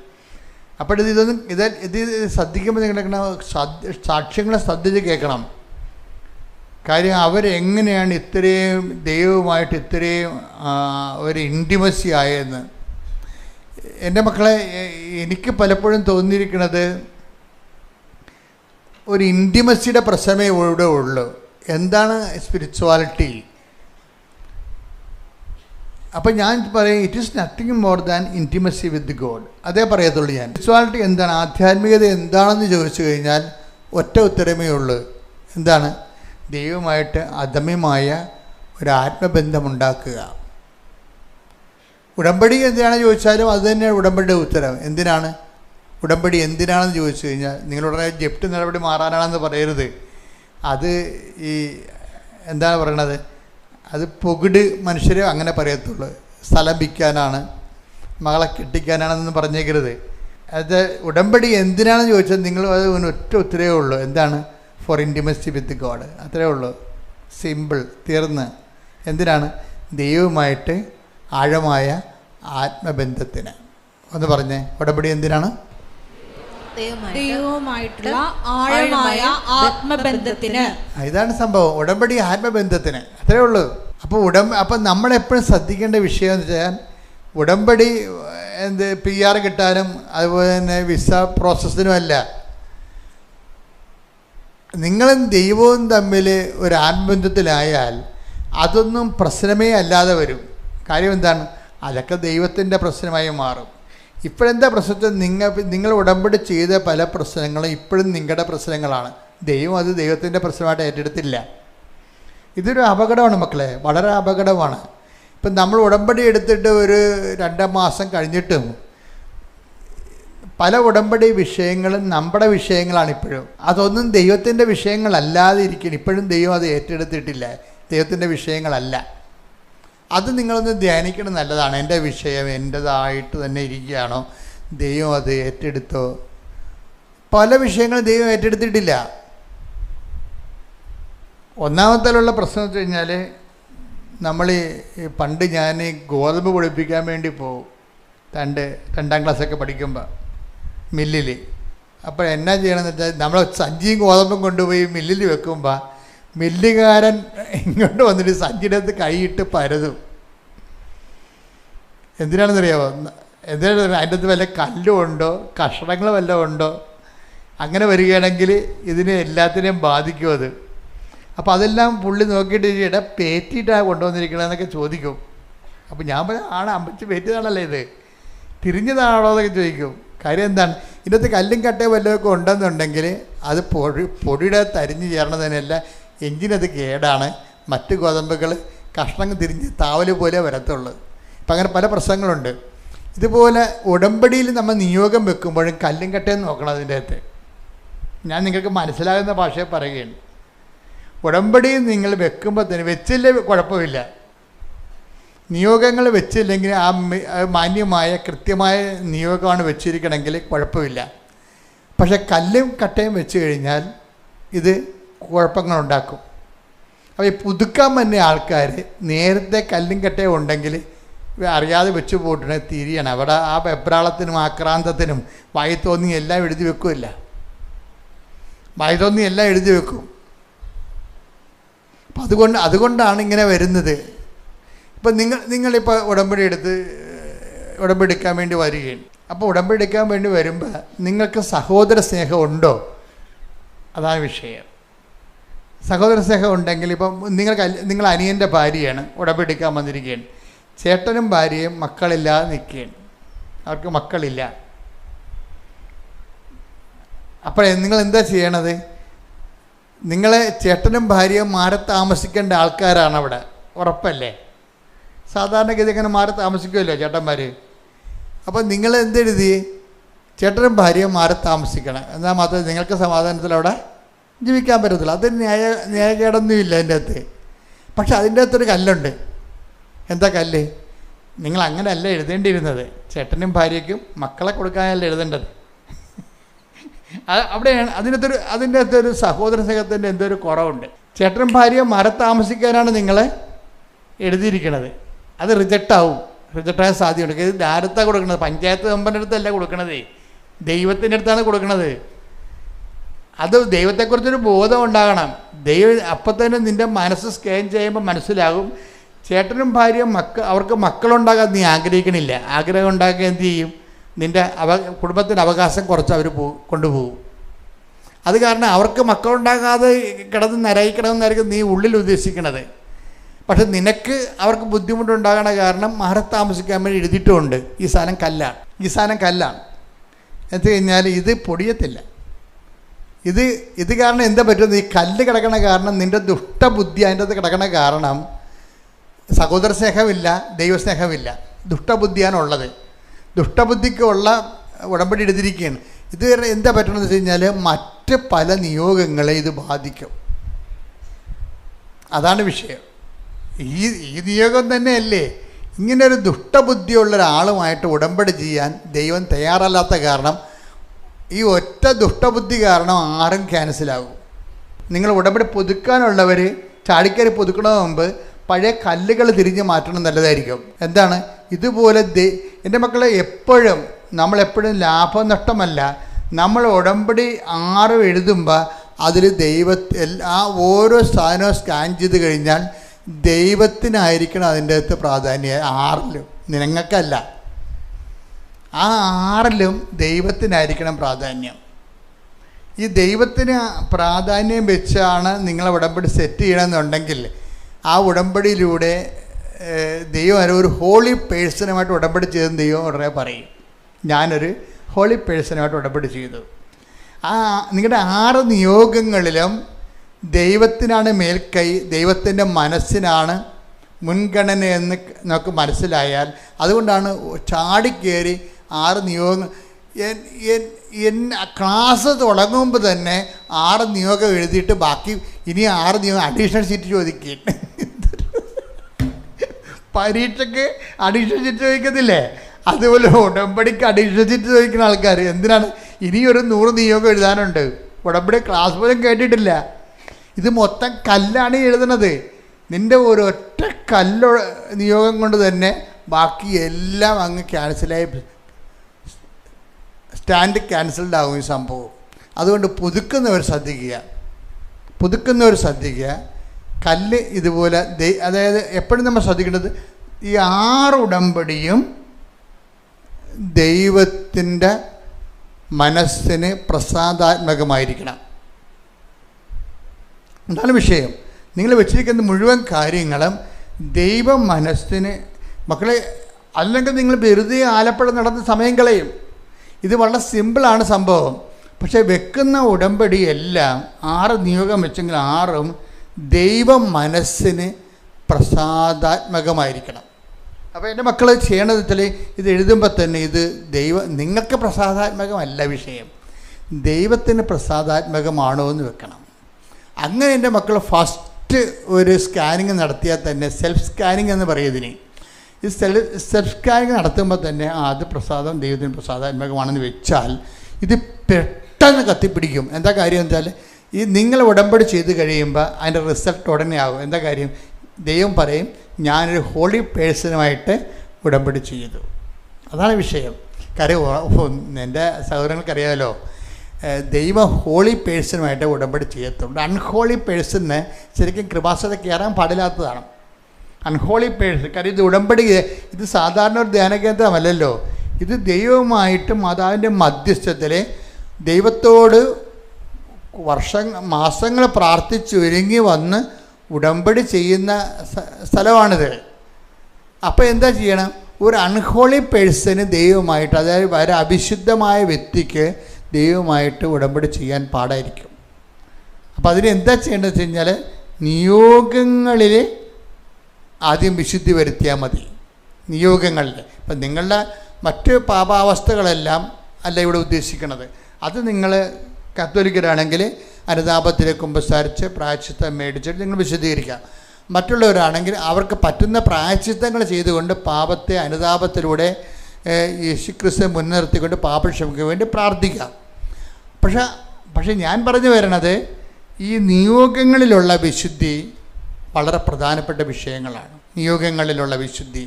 അപ്പോൾ ഇത് ശ്രദ്ധിക്കുമ്പോൾ നിങ്ങൾ സാക്ഷ്യങ്ങളെ ശ്രദ്ധിച്ച് കേൾക്കണം. കാര്യം അവരെങ്ങനെയാണ് ഇത്രയും ദൈവവുമായിട്ട് ഇത്രയും ഒരു ഇൻറ്റിമസി ആയതെന്ന്. എൻ്റെ മക്കളെ, എനിക്ക് പലപ്പോഴും തോന്നിയിരിക്കുന്നത് ഒരു ഇൻറ്റിമസിയുടെ പ്രശ്നമേ ഇവിടെ ഉള്ളൂ. എന്താണ് സ്പിരിച്വാലിറ്റി? അപ്പം ഞാൻ പറയും it is nothing more than intimacy with God. അതേ പറയത്തുള്ളൂ ഞാൻ. സ്പിരിച്വാലിറ്റി എന്താണ്, ആധ്യാത്മികത എന്താണെന്ന് ചോദിച്ചു കഴിഞ്ഞാൽ ഒറ്റ ഉത്തരമേ ഉള്ളൂ. എന്താണ്? ദൈവമായിട്ട് അദമ്യമായ ഒരു ആത്മബന്ധമുണ്ടാക്കുക. ഉടമ്പടി എന്തിനാണെന്ന് ചോദിച്ചാലും അത് തന്നെയാണ് ഉടമ്പടിയുടെ ഉത്തരം. എന്തിനാണ് ഉടമ്പടി, എന്തിനാണെന്ന് ചോദിച്ചു കഴിഞ്ഞാൽ നിങ്ങളുടനെ ജപ്തി നടപടി മാറാനാണെന്ന് പറയരുത്. അത് ഈ എന്താണ് പറയണത്, അത് പുകിട് മനുഷ്യർ അങ്ങനെ പറയത്തുള്ളൂ. സ്ഥലം വിൽക്കാനാണ്, മകളെ കെട്ടിക്കാനാണെന്ന് പറഞ്ഞേക്കരുത്. അത് ഉടമ്പടി എന്തിനാണെന്ന് ചോദിച്ചാൽ നിങ്ങൾ അത് ഒറ്റ ഉത്തരവേ ഉള്ളൂ. എന്താണ്? For intimacy with God. അത്രേ ഉള്ളൂ. സിമ്പിൾ, തീർന്ന്. എന്തിനാണ്? ദൈവവുമായിട്ട് ആഴമായ ആത്മബന്ധത്തിന്. ഒന്ന് പറഞ്ഞേ, ഉടമ്പടി എന്തിനാണ്? ദൈവവുമായിട്ടുള്ള ആഴമായ ആത്മബന്ധത്തിന്. ഇതാണ് സംഭവം. ഉടമ്പടി ആത്മബന്ധത്തിന്, അത്രേ ഉള്ളൂ. അപ്പോൾ നമ്മളെപ്പോഴും ശ്രദ്ധിക്കേണ്ട വിഷയം എന്ന് വെച്ചാൽ ഉടമ്പടി PR കിട്ടാനും അതുപോലെ തന്നെ വിസ പ്രോസസ്സിനുമല്ല. നിങ്ങളും ദൈവവും തമ്മിൽ ഒരു ആത്മബന്ധത്തിലായാൽ അതൊന്നും പ്രശ്നമേ അല്ലാതെ വരും. കാര്യം എന്താണ്? അതൊക്കെ ദൈവത്തിൻ്റെ പ്രശ്നമായി മാറും. ഇപ്പോഴെന്താ പ്രശ്നത്തിൽ നിങ്ങൾ ഉടമ്പടി ചെയ്ത പല പ്രശ്നങ്ങളും ഇപ്പോഴും നിങ്ങളുടെ പ്രശ്നങ്ങളാണ്. ദൈവം അത് ദൈവത്തിൻ്റെ പ്രശ്നമായിട്ട് ഏറ്റെടുത്തില്ല. ഇതൊരു അപകടമാണ് മക്കളെ, വളരെ അപകടമാണ്. ഇപ്പം നമ്മൾ ഉടമ്പടി എടുത്തിട്ട് ഒരു 2 മാസം കഴിഞ്ഞിട്ടും പല ഉടമ്പടി വിഷയങ്ങളും നമ്മുടെ വിഷയങ്ങളാണ് ഇപ്പോഴും. അതൊന്നും ദൈവത്തിൻ്റെ വിഷയങ്ങളല്ലാതെ ഇരിക്കണം. ഇപ്പോഴും ദൈവം അത് ഏറ്റെടുത്തിട്ടില്ല, ദൈവത്തിൻ്റെ വിഷയങ്ങളല്ല. അത് നിങ്ങളൊന്ന് ധ്യാനിക്കണം, നല്ലതാണ്. എൻ്റെ വിഷയം എൻ്റേതായിട്ട് തന്നെ ഇരിക്കുകയാണോ, ദൈവം അത് ഏറ്റെടുത്തോ? പല വിഷയങ്ങളും ദൈവം ഏറ്റെടുത്തിട്ടില്ല. ഒന്നാമത്തേലുള്ള പ്രശ്നം വെച്ച് കഴിഞ്ഞാൽ നമ്മൾ പണ്ട് ഞാൻ ഗോതമ്പ് പൊടിപ്പിക്കാൻ വേണ്ടി പോകും. 2ാം ക്ലാസ്സൊക്കെ പഠിക്കുമ്പോൾ മില്ലിൽ. അപ്പോൾ എന്നാ ചെയ്യണമെന്ന് വെച്ചാൽ നമ്മൾ സഞ്ചിയും ഗോതമ്പും കൊണ്ടുപോയി മില്ലിൽ വെക്കുമ്പോൾ മില്ലുകാരൻ ഇങ്ങോട്ട് വന്നിട്ട് സഞ്ചിയുടെ അടുത്ത് കൈയിട്ട് പരതും. എന്തിനാണെന്നറിയാമോ? എന്തിനാണ് അതിൻ്റെ അടുത്ത് വല്ല കല്ലും ഉണ്ടോ, കഷണങ്ങൾ വല്ലതും ഉണ്ടോ? അങ്ങനെ വരികയാണെങ്കിൽ ഇതിനെ എല്ലാത്തിനെയും ബാധിക്കും അത്. അപ്പോൾ അതെല്ലാം പുള്ളി നോക്കിയിട്ട് ഇട പേറ്റിയിട്ടാണ് കൊണ്ടുവന്നിരിക്കണമെന്നൊക്കെ ചോദിക്കും. അപ്പോൾ ഞാൻ പറയാം, ആണ് അമ്മച്ച് പേറ്റിയതാണല്ലേ ഇത്, തിരിഞ്ഞതാണോ എന്നൊക്കെ ചോദിക്കും. കാര്യം എന്താണ്, ഇതിനകത്ത് കല്ലും കട്ടയും വല്ലതൊക്കെ ഉണ്ടെന്നുണ്ടെങ്കിൽ അത് പൊടിയുടെ തരിഞ്ഞ് ചേർന്നതിനല്ല, എഞ്ചിനത് കേടാണ്, മറ്റ് ഗോതമ്പുകൾ കഷ്ണങ്ങൾ തിരിഞ്ഞ് താവൽ പോലെ വരത്തുള്ളൂ. അപ്പം അങ്ങനെ പല പ്രശ്നങ്ങളുണ്ട്. ഇതുപോലെ ഉടമ്പടിയിൽ നമ്മൾ നിയോഗം വെക്കുമ്പോഴും കല്ലും കട്ടയും നോക്കണം. അതിൻ്റെ അകത്ത് ഞാൻ നിങ്ങൾക്ക് മനസ്സിലാകുന്ന ഭാഷയെ പറയുകയാണ്. ഉടമ്പടിയിൽ നിങ്ങൾ വെക്കുമ്പോൾ തന്നെ വെച്ചില്ലേ കുഴപ്പമില്ല, നിയോഗങ്ങൾ വെച്ചില്ലെങ്കിൽ ആ മാന്യമായ കൃത്യമായ നിയോഗമാണ് വെച്ചിരിക്കണമെങ്കിൽ കുഴപ്പമില്ല. പക്ഷെ കല്ലും കട്ടയും വെച്ച് കഴിഞ്ഞാൽ ഇത് കുഴപ്പങ്ങളുണ്ടാക്കും. അപ്പോൾ ഈ പുതുക്കാൻ തന്നെ ആൾക്കാർ നേരത്തെ കല്ലും കട്ടയും ഉണ്ടെങ്കിൽ അറിയാതെ വെച്ച് പോയിട്ടുണ്ടെങ്കിൽ തിരിയണം. അവിടെ ആ വെപ്രാളത്തിനും ആക്രാന്തത്തിനും വായി തോന്നി എല്ലാം എഴുതി വെക്കുമില്ല, വായി തോന്നി എല്ലാം എഴുതി വെക്കും. അപ്പം അതുകൊണ്ടാണ് ഇങ്ങനെ വരുന്നത്. ഇപ്പം നിങ്ങളിപ്പോൾ ഉടമ്പടി എടുക്കാൻ വേണ്ടി വരികയാണ്. അപ്പോൾ ഉടമ്പടി എടുക്കാൻ വേണ്ടി വരുമ്പോൾ നിങ്ങൾക്ക് സഹോദര സ്നേഹം ഉണ്ടോ? അതാണ് വിഷയം. സഹോദര സ്നേഹം ഉണ്ടെങ്കിൽ ഇപ്പം നിങ്ങൾ അനിയൻ്റെ ഭാര്യയാണ്, ഉടമ്പടി എടുക്കാൻ വന്നിരിക്കുകയാണ്. ചേട്ടനും ഭാര്യയും മക്കളില്ലാതെ നിൽക്കുകയാണ്, അവർക്ക് മക്കളില്ല. അപ്പോൾ നിങ്ങൾ എന്താ ചെയ്യണത്? നിങ്ങളെ ചേട്ടനും ഭാര്യയും മാറി താമസിക്കേണ്ട ആൾക്കാരാണ് അവിടെ, ഉറപ്പല്ലേ? സാധാരണഗതി അങ്ങനെ മാറി താമസിക്കുമല്ലോ ചേട്ടന്മാർ. അപ്പോൾ നിങ്ങൾ എന്തെഴുതി? ചേട്ടനും ഭാര്യയും മാറി താമസിക്കണം, എന്നാൽ മാത്രമേ നിങ്ങൾക്ക് സമാധാനത്തിൽ അവിടെ ജീവിക്കാൻ പറ്റത്തുള്ളൂ. അത് ന്യായകേടൊന്നുമില്ല അതിൻ്റെ അകത്ത്. പക്ഷെ അതിൻ്റെ അകത്തൊരു കല്ലുണ്ട്. എന്താ കല്ല്? നിങ്ങൾ അങ്ങനെയല്ല എഴുതേണ്ടിയിരുന്നത്. ചേട്ടനും ഭാര്യയ്ക്കും മക്കളെ കൊടുക്കാനല്ല എഴുതേണ്ടത്. അവിടെയാണ് അതിൻ്റെ അകത്തൊരു സഹോദര സ്നേഹത്തിൻ്റെ എന്തോ ഒരു കുറവുണ്ട്. ചേട്ടനും ഭാര്യയും മാറി താമസിക്കാനാണ് നിങ്ങളെ എഴുതിയിരിക്കുന്നത്. അത് റിജക്റ്റാകാൻ സാധ്യതയുണ്ട്. ഇത് ആരത്താണ് കൊടുക്കുന്നത്? പഞ്ചായത്ത് മെമ്പറിൻ്റെ അടുത്തല്ല കൊടുക്കണത്, ദൈവത്തിൻ്റെ അടുത്താണ് കൊടുക്കുന്നത്. അത് ദൈവത്തെക്കുറിച്ചൊരു ബോധം ഉണ്ടാകണം. അപ്പം തന്നെ നിൻ്റെ മനസ്സ് സ്കാൻ ചെയ്യുമ്പോൾ മനസ്സിലാകും ചേട്ടനും ഭാര്യയും അവർക്ക് മക്കളുണ്ടാകാൻ നീ ആഗ്രഹിക്കണില്ല. ആഗ്രഹം ഉണ്ടാക്കുക എന്ത് ചെയ്യും? നിൻ്റെ കുടുംബത്തിൻ്റെ അവകാശം കുറച്ച് അവർ കൊണ്ടുപോകും. അത് കാരണം അവർക്ക് മക്കളുണ്ടാകാതെ നരയിക്കണമെന്നായിരിക്കും നീ ഉള്ളിൽ ഉദ്ദേശിക്കണത്. പക്ഷെ നിനക്ക് അവർക്ക് ബുദ്ധിമുട്ടുണ്ടാകണ കാരണം മാറി താമസിക്കാൻ വേണ്ടി എഴുതിയിട്ടുമുണ്ട്. ഈ സാധനം കല്ലാണ്. എന്ന് കഴിഞ്ഞാൽ ഇത് പൊടിയത്തില്ല. ഇത് കാരണം എന്താ പറ്റുന്നത്? ഈ കല്ല് കിടക്കണ കാരണം നിൻ്റെ ദുഷ്ടബുദ്ധി അതിൻ്റെ അകത്ത് കിടക്കണ കാരണം സഹോദര സ്നേഹമില്ല, ദൈവസ്നേഹമില്ല, ദുഷ്ടബുദ്ധിയാണുള്ളത്. ദുഷ്ടബുദ്ധിക്കുള്ള ഉടമ്പടി എടുത്തിരിക്കുകയാണ്. ഇത് എന്താ പറ്റണമെന്ന് വെച്ച് കഴിഞ്ഞാൽ മറ്റ് പല നിയോഗങ്ങളെ ഇത് ബാധിക്കും. അതാണ് വിഷയം. ഈ നിയോഗം തന്നെയല്ലേ ഇങ്ങനൊരു ദുഷ്ടബുദ്ധിയുള്ള ഒരാളുമായിട്ട് ഉടമ്പടി ചെയ്യാൻ ദൈവം തയ്യാറല്ലാത്ത കാരണം ഈ ഒറ്റ ദുഷ്ടബുദ്ധി കാരണം ആരും ക്യാൻസലാകും. നിങ്ങൾ ഉടമ്പടി പുതുക്കാനുള്ളവർ ചാടിക്കറി പുതുക്കണതിന് മുമ്പ് പഴയ കല്ലുകൾ തിരിഞ്ഞ് മാറ്റണം നല്ലതായിരിക്കും. എന്താണ് ഇതുപോലെ എൻ്റെ മക്കളെ, നമ്മളെപ്പോഴും ലാഭനഷ്ടമല്ല. നമ്മൾ ഉടമ്പടി 6 എഴുതുമ്പോൾ അതിൽ ആ ഓരോ സാധനവും സ്കാൻ ചെയ്ത് കഴിഞ്ഞാൽ ദൈവത്തിനായിരിക്കണം അതിൻ്റെ അകത്ത് പ്രാധാന്യം. 6ലും നിങ്ങൾക്കല്ല, ആ 6ലും ദൈവത്തിനായിരിക്കണം പ്രാധാന്യം. ഈ ദൈവത്തിന് പ്രാധാന്യം വെച്ചാണ് നിങ്ങൾ ഉടമ്പടി സെറ്റ് ചെയ്യണമെന്നുണ്ടെങ്കിൽ ആ ഉടമ്പടിയിലൂടെ ദൈവം ഒരു ഹോളി പേഴ്സണുമായിട്ട് ഉടമ്പടി ചെയ്തെന്ന് ദൈവം ഉടനെ പറയും. ഞാനൊരു ഹോളി പേഴ്സണുമായിട്ട് ഉടമ്പടി ചെയ്തു. നിങ്ങളുടെ 6 നിയോഗങ്ങളിലും ദൈവത്തിനാണ് മേൽക്കൈ, ദൈവത്തിൻ്റെ മനസ്സിനാണ് മുൻഗണനയെന്ന് നമുക്ക് മനസ്സിലായാൽ, അതുകൊണ്ടാണ് ചാടിക്കയറി 6 നിയോഗങ്ങൾ. ക്ലാസ് തുടങ്ങുമ്പോൾ തന്നെ 6 നിയോഗം എഴുതിയിട്ട് ബാക്കി ഇനി 6 നിയോഗം അഡീഷണൽ സീറ്റ് ചോദിക്കും. പരീക്ഷയ്ക്ക് അഡീഷണൽ സീറ്റ് ചോദിക്കത്തില്ലേ? അതുപോലെ ഉടമ്പടിക്ക് അഡീഷണൽ സീറ്റ് ചോദിക്കുന്ന ആൾക്കാർ എന്തിനാണ്? ഇനിയൊരു 100 നിയോഗം എഴുതാനുണ്ട്. ഉടമ്പടി ക്ലാസ് പോലും കേട്ടിട്ടില്ല. ഇത് മൊത്തം കല്ലാണ് എഴുതണത്. നിൻ്റെ ഒരൊറ്റ നിയോഗം കൊണ്ട് തന്നെ ബാക്കി എല്ലാം അങ്ങ് ക്യാൻസലായി സ്റ്റാൻഡ് ക്യാൻസൽഡ് ആകും ഈ സംഭവം. അതുകൊണ്ട് പുതുക്കുന്നവർ ശ്രദ്ധിക്കുക. കല്ല് ഇതുപോലെ അതായത് എപ്പോഴും നമ്മൾ ശ്രദ്ധിക്കേണ്ടത് ഈ 6 ഉടമ്പടിയും ദൈവത്തിൻ്റെ മനസ്സിന് പ്രസാദാത്മകമായിരിക്കണം. എന്താണ് വിഷയം? നിങ്ങൾ വെച്ചിരിക്കുന്ന മുഴുവൻ കാര്യങ്ങളും ദൈവ മനസ്സിന് മക്കളെ, അല്ലെങ്കിൽ നിങ്ങൾ വെറുതെ ആലപ്പുഴ നടന്ന് സമയം കളയും. ഇത് വളരെ സിമ്പിളാണ് സംഭവം. പക്ഷേ വെക്കുന്ന ഉടമ്പടി എല്ലാം 6 നിയോഗം വെച്ചെങ്കിൽ 6ഉം ദൈവ മനസ്സിന് പ്രസാദാത്മകമായിരിക്കണം. അപ്പോൾ എൻ്റെ മക്കൾ ചെയ്യേണ്ടത് വെച്ചാൽ ഇത് എഴുതുമ്പോൾ തന്നെ ഇത് നിങ്ങൾക്ക് പ്രസാദാത്മകമല്ല വിഷയം, ദൈവത്തിന് പ്രസാദാത്മകമാണോ എന്ന് വെക്കണം. അങ്ങനെ എൻ്റെ മക്കൾ ഫസ്റ്റ് ഒരു സ്കാനിങ് നടത്തിയാൽ തന്നെ, സെൽഫ് സ്കാനിങ് എന്ന് പറയുന്നതിന്, ഈ സെൽഫ് സ്കാനിങ് നടത്തുമ്പോൾ തന്നെ അത് ദൈവത്തിന് പ്രസാദാത്മകമാണെന്ന് വെച്ചാൽ ഇത് പെട്ടെന്ന് കത്തിപ്പിടിക്കും. എന്താ കാര്യം എന്ന് വെച്ചാൽ ഈ നിങ്ങൾ ഉടമ്പടി ചെയ്ത് കഴിയുമ്പോൾ അതിൻ്റെ റിസൾട്ട് ഉടനെ ആകും. എന്താ കാര്യം? ദൈവം പറയും, ഞാനൊരു ഹോളി പേഴ്സണുമായിട്ട് ഉടമ്പടി ചെയ്തു. അതാണ് വിഷയം. കാര്യം എൻ്റെ സഹോദരങ്ങൾക്കറിയാമല്ലോ, ദൈവം ഹോളി പേഴ്സണുമായിട്ട് ഉടമ്പടി ചെയ്യത്തുള്ളൂ. അൺഹോളി പേഴ്സണിന് ശരിക്കും കൃപാസന കയറാൻ പാടില്ലാത്തതാണ്. അൺഹോളി പേഴ്സൺ, കാര്യം ഇത് ഉടമ്പടി, ഇത് സാധാരണ ഒരു ധ്യാനകേന്ദ്രമല്ലല്ലോ. ഇത് ദൈവവുമായിട്ടും മാതാവിൻ്റെ മധ്യസ്ഥത്തിൽ ദൈവത്തോട് മാസങ്ങൾ പ്രാർത്ഥിച്ച് ഒരുങ്ങി വന്ന് ഉടമ്പടി ചെയ്യുന്ന സ്ഥലമാണിത്. അപ്പോൾ എന്താ ചെയ്യണം? ഒരു അൺഹോളി പേഴ്സന് ദൈവമായിട്ട്, അതായത് വളരെ അവിശുദ്ധമായ വ്യക്തിക്ക് ദൈവമായിട്ട് ഉടമ്പടി ചെയ്യാൻ പാടായിരിക്കും. അപ്പോൾ അതിന് എന്താ ചെയ്യേണ്ടതെന്ന് വെച്ച് കഴിഞ്ഞാൽ നിയോഗങ്ങളിൽ ആദ്യം വിശുദ്ധി വരുത്തിയാൽ മതി. നിയോഗങ്ങളിൽ ഇപ്പം നിങ്ങളുടെ മറ്റ് പാപാവസ്ഥകളെല്ലാം അല്ല ഇവിടെ ഉദ്ദേശിക്കുന്നത്. അത് നിങ്ങൾ കത്തോലിക്കരാണെങ്കിൽ അനുതാപത്തിൽ കുമ്പസാരിച്ച് പ്രായശ്ചിത്തം മേടിച്ചിട്ട് നിങ്ങൾ വിശദീകരിക്കുക. മറ്റുള്ളവരാണെങ്കിൽ അവർക്ക് പറ്റുന്ന പ്രായശ്ചിത്തങ്ങൾ ചെയ്തുകൊണ്ട് പാപത്തെ അനുതാപത്തിലൂടെ യേശുക്രിസ്തുവിനെ മുൻനിർത്തിക്കൊണ്ട് പാപക്ഷമയ്ക്ക് വേണ്ടി പ്രാർത്ഥിക്കാം. പക്ഷേ ഞാൻ പറഞ്ഞു വരണത് ഈ നിയോഗങ്ങളിലുള്ള വിശുദ്ധി വളരെ പ്രധാനപ്പെട്ട വിഷയങ്ങളാണ്. നിയോഗങ്ങളിലുള്ള വിശുദ്ധി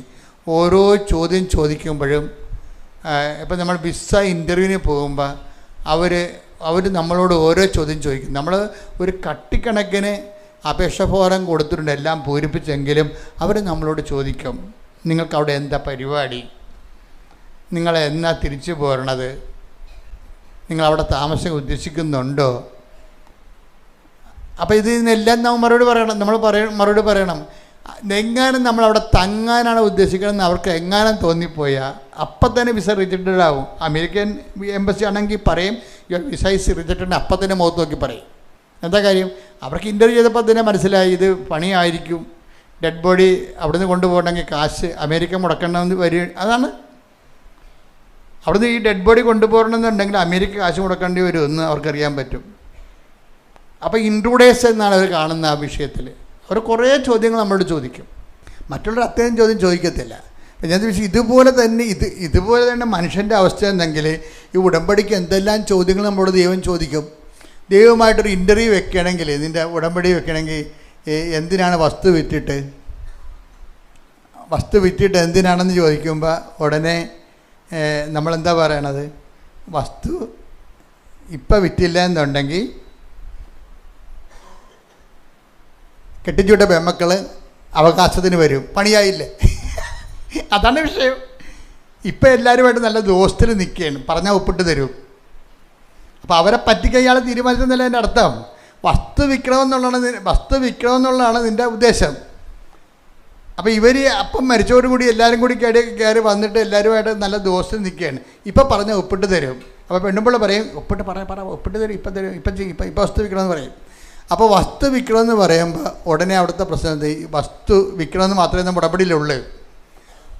ഓരോ ചോദ്യം ചോദിക്കുമ്പോഴും, ഇപ്പം നമ്മൾ വിസ ഇൻ്റർവ്യൂവിന് പോകുമ്പോൾ അവർ നമ്മളോട് ഓരോ ചോദ്യം ചോദിക്കും. നമ്മൾ ഒരു കട്ടിക്കണക്കിന് അപേക്ഷ ഫോറം കൊടുത്തിട്ടുണ്ട്, എല്ലാം പൂരിപ്പിച്ചെങ്കിലും അവർ നമ്മളോട് ചോദിക്കും, നിങ്ങൾക്ക് അവിടെ എന്താ പരിപാടി, നിങ്ങൾ എന്നാ തിരിച്ചു പോരണത്, നിങ്ങളവിടെ താമസം ഉദ്ദേശിക്കുന്നുണ്ടോ? അപ്പോൾ ഇതിനെല്ലാം നമ്മൾ മറുപടി പറയണം. എങ്ങാനും നമ്മളവിടെ തങ്ങാനാണ് ഉദ്ദേശിക്കണമെന്ന് അവർക്ക് എങ്ങാനും തോന്നിപ്പോയാൽ അപ്പം തന്നെ വിസ റിജക്റ്റഡ് ആവും. അമേരിക്കൻ എംബസി ആണെങ്കിൽ പറയും വിസ ഈസ് റിജക്റ്റഡ്, അപ്പം തന്നെ മുഖത്ത് നോക്കി പറയും. എന്താ കാര്യം? അവർക്ക് ഇൻ്റർവ്യൂ ചെയ്തപ്പോൾ തന്നെ മനസ്സിലായി ഇത് പണിയായിരിക്കും. ഡെഡ് ബോഡി അവിടുന്ന് കൊണ്ടുപോകണമെങ്കിൽ കാശ് അമേരിക്ക മുടക്കണമെന്ന് വരും. അതാണ് അവിടുന്ന് ഈ ഡെഡ് ബോഡി കൊണ്ടുപോകണമെന്നുണ്ടെങ്കിൽ അമേരിക്ക കാശ് മുടക്കേണ്ടി വരും എന്ന് അവർക്കറിയാൻ പറ്റും. അപ്പോൾ ഇൻട്രൂഡേഴ്സ് എന്നാണ് അവർ കാണുന്ന ആ വിഷയത്തിൽ. അവർ കുറേ ചോദ്യങ്ങൾ നമ്മളോട് ചോദിക്കും, മറ്റുള്ളവർ അത്രയും ചോദ്യം ചോദിക്കത്തില്ല. ഞാൻ ചോദിച്ചു ഇതുപോലെ തന്നെ മനുഷ്യൻ്റെ അവസ്ഥ എന്നെങ്കിൽ ഈ ഉടമ്പടിക്ക് എന്തെല്ലാം ചോദ്യങ്ങൾ നമ്മളോട് ദൈവം ചോദിക്കും. ദൈവമായിട്ടൊരു ഇൻ്റർവ്യൂ വെക്കണമെങ്കിൽ, ഇതിൻ്റെ ഉടമ്പടി വെക്കണമെങ്കിൽ എന്തിനാണ് വസ്തു വിറ്റിട്ട് എന്തിനാണെന്ന് ചോദിക്കുമ്പോൾ ഉടനെ നമ്മളെന്താ പറയണത്? വസ്തു ഇപ്പം വിറ്റില്ല എന്നുണ്ടെങ്കിൽ കെട്ടിച്ചുവിട്ട പെമ്മക്കൾ അവകാശത്തിന് വരും, പണിയായില്ലേ? അതാണ് വിഷയം. ഇപ്പം എല്ലാവരുമായിട്ട് നല്ല ദോസ്തിൽ നിൽക്കുകയാണ്, പറഞ്ഞാൽ ഒപ്പിട്ട് തരും. അപ്പോൾ അവരെ പറ്റിക്കാൻ ഇയാൾ തീരുമാനിച്ചെന്നല്ല എൻ്റെ അർത്ഥം. വസ്തു വിൽക്കണമെന്നുള്ളതാണ് നിൻ്റെ ഉദ്ദേശം. അപ്പോൾ ഇവർ അപ്പം മരിച്ചവരോടുകൂടി എല്ലാവരും കൂടി കയറി വന്നിട്ട് എല്ലാവരുമായിട്ട് നല്ല ദോസ്തിൽ നിൽക്കുകയാണ്. ഇപ്പം പറഞ്ഞാൽ ഒപ്പിട്ട് തരും. അപ്പോൾ പെണ്ണുമ്പോൾ പറയും ഒപ്പിട്ട് ഒപ്പിട്ട് തരും, ഇപ്പം തരും, ഇപ്പം വസ്തു വിൽക്കണമെന്ന് പറയും. അപ്പോൾ വസ്തു വിൽക്കണമെന്ന് പറയുമ്പോൾ ഉടനെ അവിടുത്തെ പ്രശ്നം വസ്തു വിൽക്കണമെന്ന് മാത്രമേ നമ്മുടെ ഉടമ്പടിയിലുള്ളൂ.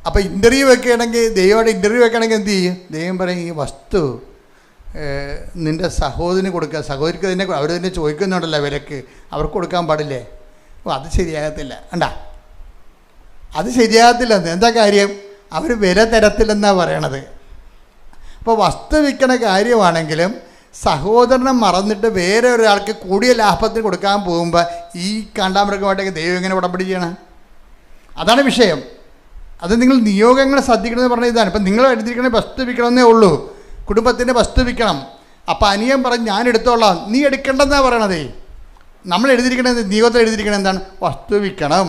അപ്പോൾ ഇൻ്റർവ്യൂ വെക്കുകയാണെങ്കിൽ, ദൈവമായിട്ട് ഇൻ്റർവ്യൂ വെക്കുകയാണെങ്കിൽ എന്ത് ചെയ്യും? ദൈവം പറയും ഈ വസ്തു നിൻ്റെ സഹോദരന് കൊടുക്കുക. സഹോദരിക്ക് തന്നെ അവർ തന്നെ ചോദിക്കുന്നുണ്ടല്ലോ വിലക്ക്, അവർക്ക് കൊടുക്കാൻ പാടില്ലേ? അപ്പോൾ അത് ശരിയാകത്തില്ല. അത് ശരിയാകത്തില്ലെന്ന്. എന്താ കാര്യം? അവർ വില തരത്തില്ലെന്നാണ് പറയണത്. അപ്പോൾ വസ്തു വിൽക്കണ കാര്യമാണെങ്കിലും സഹോദരനെ മറന്നിട്ട് വേറെ ഒരാൾക്ക് കൂടിയ ലാഭത്തിന് കൊടുക്കാൻ പോകുമ്പോൾ ഈ കാണ്ടാമൃഗമായിട്ടൊക്കെ ദൈവം എങ്ങനെ ഉടമ്പടി ചെയ്യണം? അതാണ് വിഷയം. അത് നിങ്ങൾ നിയോഗങ്ങൾ ശ്രദ്ധിക്കണമെന്ന് പറഞ്ഞാൽ ഇതാണ്. ഇപ്പം നിങ്ങൾ എഴുതിയിരിക്കണേ വസ്തു വിൽക്കണമെന്നേ ഉള്ളൂ. കുടുംബത്തിൻ്റെ വസ്തു വിൽക്കണം. അപ്പം അനിയൻ പറഞ്ഞ് ഞാൻ എടുത്തോളാം, നീ എടുക്കേണ്ടെന്നാണ് പറയണതേ. നമ്മൾ എഴുതിയിരിക്കണത്, നിയമത്തിൽ എഴുതിയിരിക്കണത് എന്താണ്? വസ്തു വിൽക്കണം.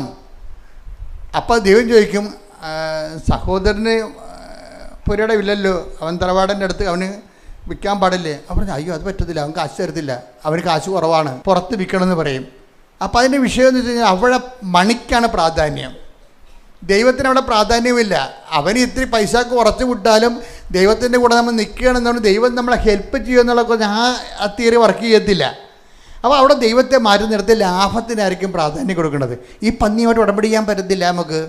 അപ്പോൾ ദൈവം ചോദിക്കും, സഹോദരന് പുരയുടെ ഇല്ലല്ലോ, അവൻ തറവാടിൻ്റെ അടുത്ത് അവന് വിൽക്കാൻ പാടില്ലേ? അവർ അയ്യോ അത് പറ്റത്തില്ല, അവൻ കാശ് തരത്തില്ല, അവന് കാശ് കുറവാണ്, പുറത്ത് വിൽക്കണമെന്ന് പറയും. അപ്പോൾ അതിൻ്റെ വിഷയം എന്ന് വെച്ച് കഴിഞ്ഞാൽ അവിടെ മണിക്കാണ് പ്രാധാന്യം, ദൈവത്തിന് അവിടെ പ്രാധാന്യമില്ല. അവന് ഇത്തിരി പൈസ കുറച്ച് വിട്ടാലും ദൈവത്തിൻ്റെ കൂടെ നമ്മൾ നിൽക്കുകയാണെന്നുകൊണ്ട് ദൈവം നമ്മളെ ഹെൽപ്പ് ചെയ്യുമെന്നുള്ള ആ തിയറി വർക്ക് ചെയ്യത്തില്ല. അപ്പോൾ അവിടെ ദൈവത്തെ മാറ്റി നിർത്തി ലാഭത്തിനായിരിക്കും പ്രാധാന്യം കൊടുക്കുന്നത്. ഈ പന്നിയുമായിട്ട് ഉടമ്പടി ചെയ്യാൻ പറ്റത്തില്ല, നമുക്ക്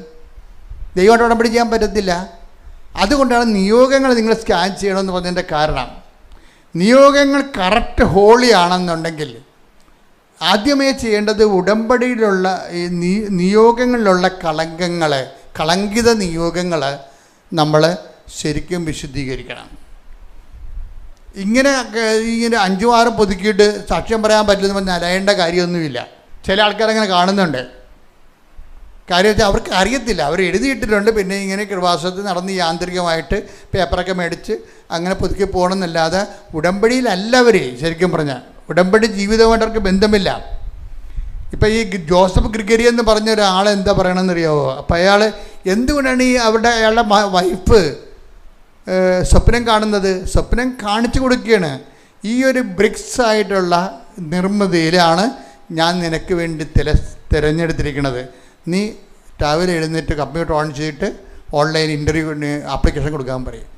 ദൈവമായിട്ട് ഉടമ്പടി ചെയ്യാൻ പറ്റത്തില്ല. അതുകൊണ്ടാണ് നിയോഗങ്ങൾ നിങ്ങൾ സ്കാൻ ചെയ്യണമെന്ന് പറഞ്ഞതിൻ്റെ കാരണം. നിയോഗങ്ങൾ കറക്റ്റ് ഹോളി ആണെന്നുണ്ടെങ്കിൽ ആദ്യമേ ചെയ്യേണ്ടത് ഉടമ്പടിയിലുള്ള ഈ നിയോഗങ്ങളിലുള്ള കളങ്കിത നിയോഗങ്ങൾ നമ്മൾ ശരിക്കും വിശുദ്ധീകരിക്കണം. ഇങ്ങനെ 5-6 പുതുക്കിയിട്ട് സാക്ഷ്യം പറയാൻ പറ്റില്ലെന്ന് പറഞ്ഞാൽ അലയേണ്ട കാര്യമൊന്നുമില്ല. ചില ആൾക്കാരങ്ങനെ കാണുന്നുണ്ട്. കാര്യം വെച്ചാൽ അവർക്ക് അറിയത്തില്ല, അവർ എഴുതിയിട്ടിട്ടുണ്ട്, പിന്നെ ഇങ്ങനെ കൃപാസനത്തിൽ നടന്ന് യാന്ത്രികമായിട്ട് പേപ്പറൊക്കെ മേടിച്ച് അങ്ങനെ പുതുക്കി പോകണമെന്നല്ലാതെ ഉടമ്പടിയിലല്ല അവർ. ശരിക്കും പറഞ്ഞാൽ ഉടമ്പടി ജീവിതവുമായിട്ട് അവർക്ക് ബന്ധമില്ല. ഇപ്പം ഈ ജോസഫ് ഗ്രിഗറി എന്ന് പറഞ്ഞ ഒരാൾ എന്താ പറയണമെന്നറിയാമോ? അപ്പം അയാൾ എന്തുകൊണ്ടാണ് അയാളുടെ വൈഫ് സ്വപ്നം കാണുന്നത്? സ്വപ്നം കാണിച്ചു കൊടുക്കുകയാണ്, ഈ ഒരു ബ്രിക്സ് ആയിട്ടുള്ള നിർമ്മിതിയിലാണ് ഞാൻ നിനക്ക് വേണ്ടി തിരഞ്ഞെടുത്തിരിക്കുന്നത്. നീ രാവിലെ എഴുന്നേറ്റ് കമ്പ്യൂട്ടർ ഓൺ ചെയ്തിട്ട് ഓൺലൈൻ ഇൻ്റർവ്യൂവിന് ആപ്ലിക്കേഷൻ കൊടുക്കാൻ പറയും.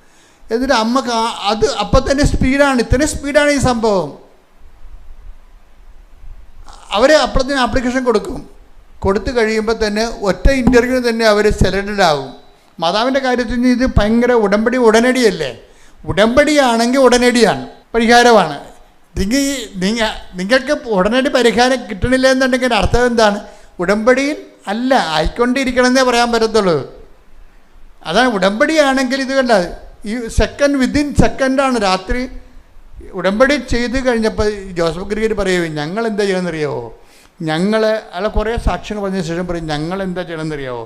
എന്നിട്ട് അമ്മ അത് അപ്പം തന്നെ സ്പീഡാണ്, ഇത്രയും സ്പീഡാണ് ഈ സംഭവം. അവർ അപ്പോഴത്തേന് ആപ്ലിക്കേഷൻ കൊടുത്തു കഴിയുമ്പോൾ തന്നെ ഒറ്റ ഇൻ്റർവ്യൂ തന്നെ അവർ സെലക്റ്റഡ് ആകും. മാതാവിൻ്റെ കാര്യത്തിൽ ഇത് ഭയങ്കര ഉടമ്പടി ഉടനടിയല്ലേ? ഉടമ്പടിയാണെങ്കിൽ ഉടനടിയാണ്, പരിഹാരമാണ്. നിങ്ങൾക്ക് ഉടനടി പരിഹാരം കിട്ടണില്ല എന്നുണ്ടെങ്കിൽ അർത്ഥം എന്താണ്? ഉടമ്പടിയിൽ അല്ല, ആയിക്കൊണ്ടിരിക്കണമെന്നേ പറയാൻ പറ്റത്തുള്ളൂ. അതാണ് ഉടമ്പടിയാണെങ്കിൽ. ഇത് കണ്ട, ഈ വിതിൻ സെക്കൻഡാണ്. രാത്രി ഉടമ്പടി ചെയ്ത് കഴിഞ്ഞപ്പോൾ ജോസഫ് ഗ്രിഗറി പറയുമോ, ഞങ്ങൾ എന്താ ചെയ്യണമെന്നറിയാവോ? അയാളെ കുറേ സാക്ഷ്യങ്ങൾ പറഞ്ഞ ശേഷം പറയും, ഞങ്ങൾ എന്താ ചെയ്യണമെന്നറിയാവോ?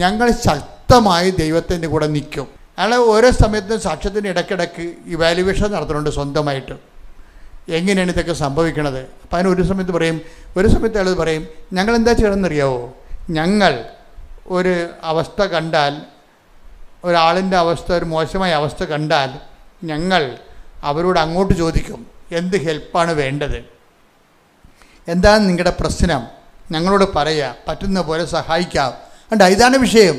ഞങ്ങൾ ശക്തമായി ദൈവത്തിൻ്റെ കൂടെ നിൽക്കും. അയാൾ ഓരോ സമയത്തും സാക്ഷ്യത്തിൻ്റെ ഇടയ്ക്കിടയ്ക്ക് ഇവാലുവേഷൻ നടത്തുന്നുണ്ട് സ്വന്തമായിട്ട്, എങ്ങനെയാണ് ഇതൊക്കെ സംഭവിക്കണത്. അപ്പം അതിന് ഒരു സമയത്ത് അയാൾ പറയും, ഞങ്ങൾ എന്താ ചെയ്യണമെന്നറിയാവോ? ഞങ്ങൾ ഒരു അവസ്ഥ കണ്ടാൽ, ഒരാളിൻ്റെ അവസ്ഥ, ഒരു മോശമായ അവസ്ഥ കണ്ടാൽ ഞങ്ങൾ അവരോട് അങ്ങോട്ട് ചോദിക്കും, എന്ത് ഹെൽപ്പാണ് വേണ്ടത്, എന്താണ് നിങ്ങളുടെ പ്രശ്നം, ഞങ്ങളോട് പറയുക, പറ്റുന്ന പോലെ സഹായിക്കാം. ഇതാണ് വിഷയം.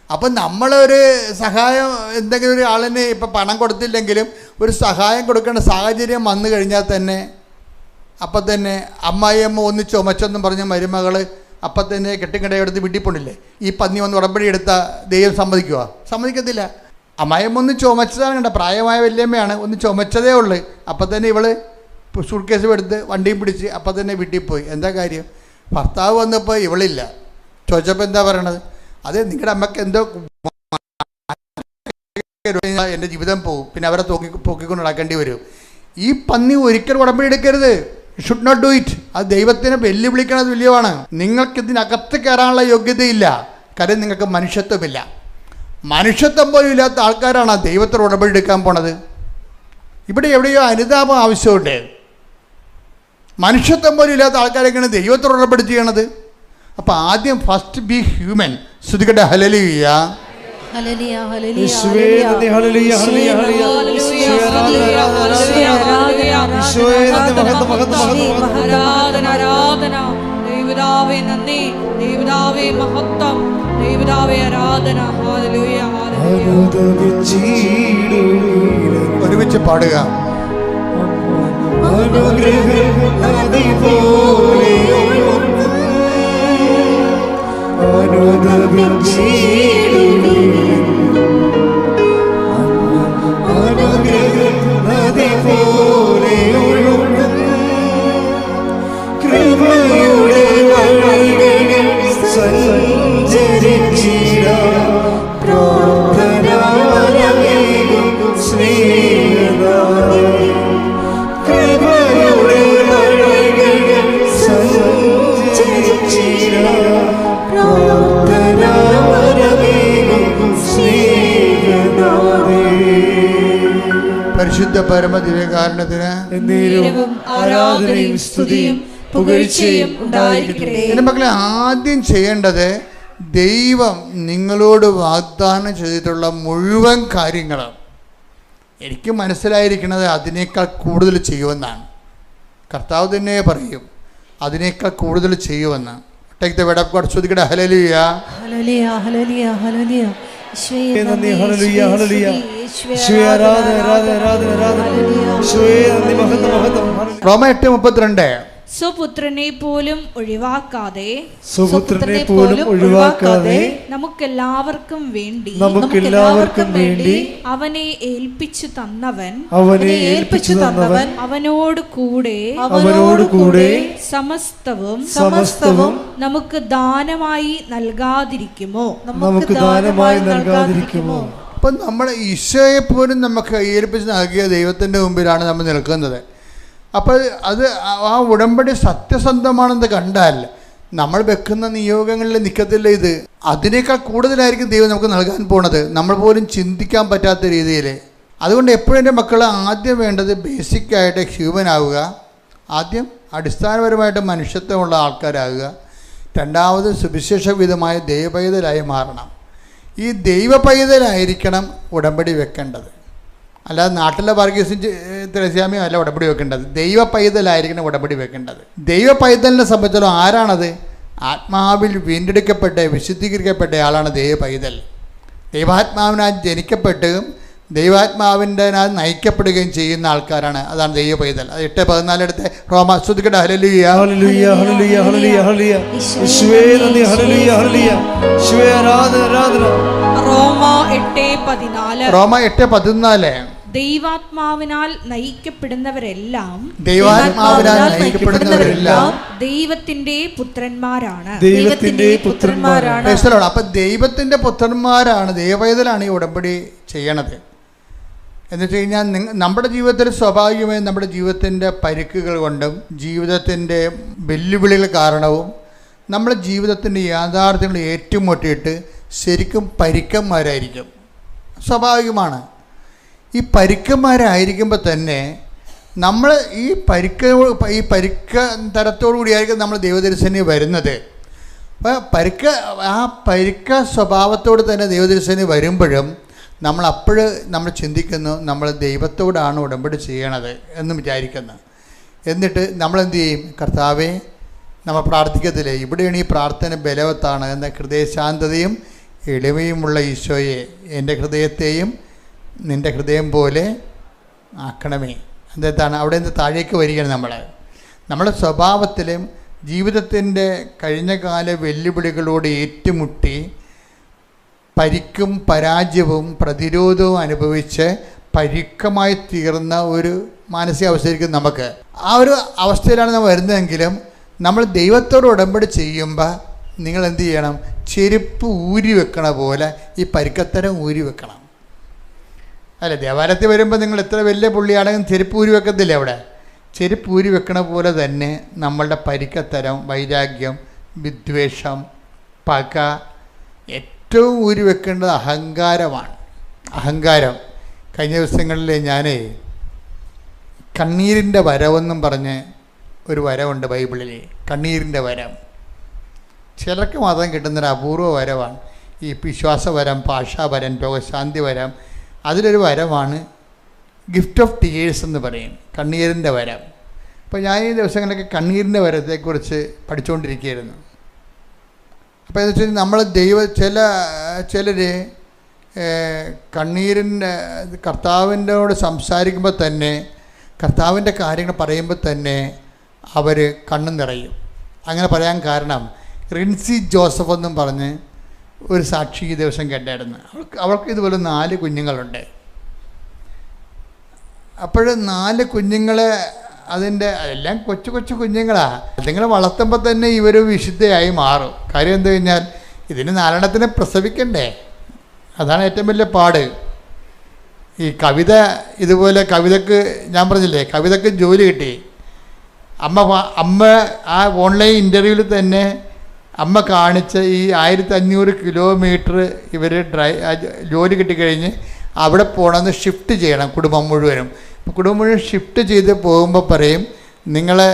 അപ്പം നമ്മളൊരു സഹായം, എന്തെങ്കിലും ഒരു ആളിന് ഇപ്പം പണം കൊടുത്തില്ലെങ്കിലും ഒരു സഹായം കൊടുക്കേണ്ട സാഹചര്യം വന്നു കഴിഞ്ഞാൽ തന്നെ അപ്പം തന്നെ അമ്മായിയമ്മ ഒന്ന് ചുമച്ചെന്നും പറഞ്ഞ മരുമകൾ അപ്പം തന്നെ കെട്ടിക്കിടയെടുത്ത് വീട്ടിൽ പോണില്ലേ? ഈ പന്നി വന്ന് ഉടമ്പടി എടുത്ത ദൈവം സമ്മതിക്കത്തില്ല. അമ്മായിയമ്മ ഒന്ന് ചുമച്ചതാണ്, കണ്ട പ്രായമായ വല്യമ്മയാണ്, ഒന്ന് ചുമച്ചതേ ഉള്ളൂ. അപ്പം തന്നെ ഇവള് സൂട്ട് കേസ് എടുത്ത് വണ്ടിയും പിടിച്ച് അപ്പം തന്നെ വീട്ടിൽ പോയി. എന്താ കാര്യം? ഭർത്താവ് വന്നപ്പോൾ ഇവളില്ല. ചോദിച്ചപ്പോൾ എന്താ പറയണത്? അതെ, നിങ്ങളുടെ അമ്മയ്ക്ക് എന്തോ എൻ്റെ ജീവിതം പോകും, പിന്നെ അവരെ പൊക്കിക്കൊണ്ട് നടക്കേണ്ടി വരും. ഈ പന്നി ഒരിക്കലും ഉടമ്പടി എടുക്കരുത്. Should not do it. അത് ദൈവത്തിനെ വെല്ലുവിളിക്കണത് വലിയതാണ്. നിങ്ങൾക്ക് ഇതിനകത്ത് കയറാനുള്ള യോഗ്യതയില്ല. കാര്യം നിങ്ങൾക്ക് മനുഷ്യത്വമില്ല. മനുഷ്യത്വം പോലും ഇല്ലാത്ത ആൾക്കാരാണ് ദൈവത്തോട് ഉടമ്പടി എടുക്കാൻ പോണത്. ഇവിടെ എവിടെയോ അനുതാപം ആവശ്യമുണ്ട്. മനുഷ്യത്വം പോലും ഇല്ലാത്ത ആൾക്കാരൊക്കെയാണ് ദൈവത്തോട് ഉടമ്പടി ചെയ്യണത്. അപ്പം ആദ്യം ഫസ്റ്റ് ബി ഹ്യൂമൻ. ശ്രുതികട്ടെ ഹല്ലേലൂയ. ഒരുമിച്ച് പാടുക. പരിശുദ്ധ പരമ ദിവ്യകാരുണ്യത്തിന് എന്നേരവും ആരാധനയും സ്തുതിയും പുകഴ്ചയും ഉണ്ടായിരിക്കട്ടെ. എൻ്റെ മക്കളെ, ആദ്യം ചെയ്യേണ്ടത് ദൈവം നിങ്ങളോട് വാഗ്ദാനം ചെയ്തിട്ടുള്ള മുഴുവൻ കാര്യങ്ങളും എനിക്ക് മനസ്സിലായിരിക്കുന്നത് അതിനേക്കാൾ കൂടുതൽ ചെയ്യുമെന്നാണ്. കർത്താവ് തന്നെ പറയും അതിനേക്കാൾ കൂടുതൽ ചെയ്യുമെന്ന്. Take the word of God. ശ്രദ്ധിക്കട്ടെ. ഹല്ലേലൂയ, ഹല്ലേലൂയ, ഹല്ലേലൂയ, ഹല്ലേലൂയ. ഈശോയെ നന്ദി, ഹല്ലേലൂയ, ഹല്ലേലൂയ. ഈശോയെ ആരാധന, ആരാധന, ആരാധന, ആരാധന. ഈശോയെ നന്ദി, മഹത്വം, മഹത്വം. റോമ 8:32. സ്വപുത്രനെ പോലും ഒഴിവാക്കാതെ നമുക്കെല്ലാവർക്കും വേണ്ടി അവനെ ഏൽപ്പിച്ചു തന്നവൻ അവനോട് കൂടെ സമസ്തവും നമുക്ക് ദാനമായി നൽകാതിരിക്കുമോ? അപ്പം നമ്മൾ ഈശോയെ പോലും നമുക്ക് ഏൽപ്പിച്ച് നൽകിയ ദൈവത്തിൻ്റെ മുമ്പിലാണ് നമ്മൾ നിൽക്കുന്നത്. അപ്പോൾ അത് ആ ഉടമ്പടി സത്യസന്ധമാണെന്ന് കണ്ടാൽ നമ്മൾ വെക്കുന്ന നിയോഗങ്ങളിൽ നിൽക്കത്തില്ല. ഇത് അതിനേക്കാൾ കൂടുതലായിരിക്കും ദൈവം നമുക്ക് നൽകാൻ പോണത്, നമ്മൾ പോലും ചിന്തിക്കാൻ പറ്റാത്ത രീതിയിൽ. അതുകൊണ്ട് എപ്പോഴും എൻ്റെ മക്കൾ ആദ്യം വേണ്ടത് ബേസിക്കായിട്ട് ഹ്യൂമൻ ആവുക, ആദ്യം അടിസ്ഥാനപരമായിട്ട് മനുഷ്യത്വമുള്ള ആൾക്കാരാകുക. രണ്ടാമത് സുവിശേഷവിധമായ ദൈവപൈതലായി മാറണം. ഈ ദൈവപൈതലായിരിക്കണം ഉടമ്പടി വെക്കേണ്ടത്, അല്ലാതെ നാട്ടിലെ വർഗീസും തെരേസ്യാമിയും അല്ല ഉടമ്പടി വെക്കേണ്ടത്. ദൈവ പൈതലായിരിക്കണം ഉടമ്പടി വെക്കേണ്ടത്. ദൈവ പൈതലിനെ സംബന്ധിച്ചിടത്തോളം ആരാണത്? ആത്മാവിൽ വീണ്ടെടുക്കപ്പെട്ട വിശുദ്ധീകരിക്കപ്പെട്ട ആളാണ് ദൈവ പൈതൽ. ദൈവാത്മാവിനാൽ ജനിക്കപ്പെടുകയും ദൈവാത്മാവിൻ്റെ നയിക്കപ്പെടുകയും ചെയ്യുന്ന ആൾക്കാരാണ്. അതാണ് ദൈവ പൈതൽ. അത് 8:14 എടുത്ത് റോമ. ശ്രദ്ധിക്കട്ടെ. ഹല്ലേലൂയ, ഹല്ലേലൂയ, ഹല്ലേലൂയ, ഹല്ലേലൂയ, ഹല്ലേലൂയ. ഈശോയെ നന്ദി, ഹല്ലേലൂയ, ഹല്ലേലൂയ. ഈശോയെ ആരാധന, ആരാധന. റോമ 8:14. റോമ 8:14. ദൈവാത്മാവിനാൽ നയിക്കപ്പെടുന്നവരെല്ലാം ദൈവത്തിന്റെ പുത്രന്മാരാണ്. അപ്പൊ ദൈവത്തിന്റെ പുത്രന്മാരാണ്, ദൈവപൈതലാണ് ഈ ഉടമ്പടി ചെയ്യണത്. എന്ന് വെച്ച് കഴിഞ്ഞാൽ നമ്മുടെ ജീവിതത്തിൽ സ്വാഭാവികമായും നമ്മുടെ ജീവിതത്തിൻ്റെ പരിക്കുകൾ കൊണ്ടും ജീവിതത്തിൻ്റെ വെല്ലുവിളികൾ കാരണവും നമ്മുടെ ജീവിതത്തിൻ്റെ യാഥാർത്ഥ്യങ്ങൾ ഏറ്റുമുട്ടിയിട്ട് ശരിക്കും പരിക്കന്മാരായിരിക്കും. സ്വാഭാവികമാണ്. ഈ പരിക്കന്മാരായിരിക്കുമ്പോൾ തന്നെ നമ്മൾ ഈ പരിക്ക തരത്തോടു കൂടിയായിരിക്കും നമ്മൾ ദൈവദർശനി വരുന്നത്. അപ്പോൾ ആ പരിക്ക സ്വഭാവത്തോട് തന്നെ ദൈവദർശനി വരുമ്പോഴും നമ്മൾ ചിന്തിക്കുന്നു നമ്മൾ ദൈവത്തോടാണ് ഉടമ്പടി ചെയ്യണത് എന്ന് വിചാരിക്കുന്നു. എന്നിട്ട് നമ്മളെന്ത് ചെയ്യും? കർത്താവേ, നമ്മൾ പ്രാർത്ഥിക്കത്തില്ലേ, ഇവിടെയാണ് ഈ പ്രാർത്ഥന ബലവത്താണ് എന്ന ഹൃദയശാന്തതയും എളിമയുമുള്ള ഈശോയെ എൻ്റെ ഹൃദയത്തെയും നിൻ്റെ ഹൃദയം പോലെ ആക്കണമേ. എന്താണ് അവിടെ നിന്ന് താഴേക്ക് വരികയാണ്. നമ്മുടെ സ്വഭാവത്തിലും ജീവിതത്തിൻ്റെ കഴിഞ്ഞകാല വെല്ലുവിളികളോട് ഏറ്റുമുട്ടി പരിക്കും പരാജയവും പ്രതിരോധവും അനുഭവിച്ച് പരുക്കമായി തീർന്ന ഒരു മാനസികാവസ്ഥയായിരിക്കും നമുക്ക്. ആ ഒരു അവസ്ഥയിലാണ് നമ്മൾ വരുന്നതെങ്കിലും നമ്മൾ ദൈവത്തോട് ഉടമ്പടി ചെയ്യുമ്പോൾ നിങ്ങൾ എന്ത് ചെയ്യണം? ചെരുപ്പ് ഊരി വെക്കണ പോലെ ഈ പരിക്കത്തരം ഊരി വെക്കണം. അല്ല, ദേവാലയത്തിൽ വരുമ്പോൾ നിങ്ങൾ എത്ര വലിയ പുള്ളിയാണെങ്കിലും ചെരുപ്പ് ഊരി വെക്കത്തില്ലേ? അവിടെ ചെരുപ്പ് ഊരി വെക്കണ പോലെ തന്നെ നമ്മളുടെ പരിക്കത്തരം, വൈരാഗ്യം, വിദ്വേഷം, പക, ഏറ്റവും ഊരി വെക്കേണ്ടത് അഹങ്കാരമാണ്. അഹങ്കാരം. കഴിഞ്ഞ ദിവസങ്ങളിൽ ഞാൻ കണ്ണീരിൻ്റെ വരവെന്നും പറഞ്ഞ് ഒരു വരവുണ്ട് ബൈബിളിൽ. കണ്ണീരിൻ്റെ വരം ചിലർക്ക് മാത്രം കിട്ടുന്നൊരു അപൂർവ വരവാണ്. ഈ വിശ്വാസവരം, ഭാഷാവരം, രോഗശാന്തി വരം, അതിലൊരു വരമാണ് ഗിഫ്റ്റ് ഓഫ് ടീയേഴ്സ് എന്ന് പറയും, കണ്ണീരിൻ്റെ വരം. അപ്പോൾ ഞാൻ ഈ ദിവസങ്ങളിലൊക്കെ കണ്ണീരിൻ്റെ വരത്തെക്കുറിച്ച് പഠിച്ചുകൊണ്ടിരിക്കുകയായിരുന്നു. അപ്പോൾ എന്ന് വെച്ചാൽ നമ്മൾ ചിലർ കണ്ണീരിൻ്റെ കർത്താവിൻ്റെയോട് സംസാരിക്കുമ്പോൾ തന്നെ, കർത്താവിൻ്റെ കാര്യങ്ങൾ പറയുമ്പോൾ തന്നെ അവർ കണ്ണു നിറയും. അങ്ങനെ പറയാൻ കാരണം റിൻസി ജോസഫ് എന്നും പറഞ്ഞ് ഒരു സാക്ഷി ഈ ദിവസം കേട്ടായിരുന്നു. അവൾക്ക് ഇതുപോലെ 4 കുഞ്ഞുങ്ങളുണ്ട്. അപ്പോൾ 4 കുഞ്ഞുങ്ങളെ അതിൻ്റെ എല്ലാം കൊച്ചു കൊച്ചു കുഞ്ഞുങ്ങളാണ്. അതുങ്ങളെ വളർത്തുമ്പോൾ തന്നെ ഇവർ വിശുദ്ധയായി മാറും. കാര്യം എന്താ കഴിഞ്ഞാൽ ഇതിന് 4 പ്രസവിക്കണ്ടേ? അതാണ് ഏറ്റവും വലിയ പാട്. ഈ കവിത ഇതുപോലെ കവിതക്ക് ഞാൻ പറഞ്ഞില്ലേ, കവിതക്ക് ജോലി കിട്ടി. അമ്മ ആ ഓൺലൈൻ ഇൻ്റർവ്യൂവിൽ തന്നെ അമ്മ കാണിച്ച ഈ 1500 കിലോമീറ്റർ ഇവർ ജോലി കിട്ടിക്കഴിഞ്ഞ് അവിടെ പോകണമെന്ന് ഷിഫ്റ്റ് ചെയ്യണം കുടുംബം മുഴുവനും. അപ്പോൾ കുടുംബം മുഴുവൻ ഷിഫ്റ്റ് ചെയ്ത് പോകുമ്പോൾ പറയും നിങ്ങളെ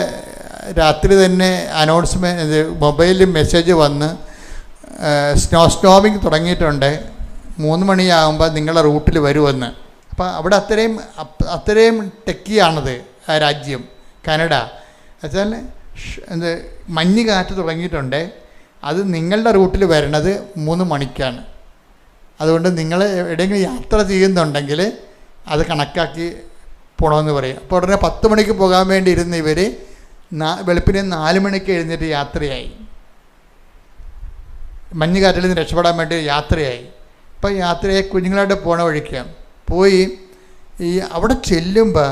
രാത്രി തന്നെ അനൗൺസ്മെൻറ്റ് മൊബൈലിൽ മെസ്സേജ് വന്ന് സ്നോവിങ് തുടങ്ങിയിട്ടുണ്ട്, 3 മണിയാകുമ്പോൾ നിങ്ങളുടെ റൂട്ടിൽ വരുമെന്ന്. അപ്പോൾ അവിടെ അത്രയും ടെക്കിയാണത് ആ രാജ്യം കാനഡ. വെച്ചാൽ മഞ്ഞ് കാറ്റ് തുടങ്ങിയിട്ടുണ്ട്, അത് നിങ്ങളുടെ റൂട്ടിൽ വരണത് 3 മണിക്കാണ്. അതുകൊണ്ട് നിങ്ങൾ എവിടെയെങ്കിലും യാത്ര ചെയ്യുന്നുണ്ടെങ്കിൽ അത് കണക്കാക്കി പോകണമെന്ന് പറയും. അപ്പോൾ ഉടനെ 10 മണിക്ക് പോകാൻ വേണ്ടി ഇരുന്ന ഇവർ വെളുപ്പിനെ 4 മണിക്ക് എഴുന്നേറ്റ് യാത്രയായി, മഞ്ഞുകാറ്റിൽ നിന്ന് രക്ഷപ്പെടാൻ വേണ്ടി യാത്രയായി. അപ്പോൾ യാത്രയായി കുഞ്ഞുങ്ങളായിട്ട് പോണ വഴിക്ക് പോയി അവിടെ ചെല്ലുമ്പോൾ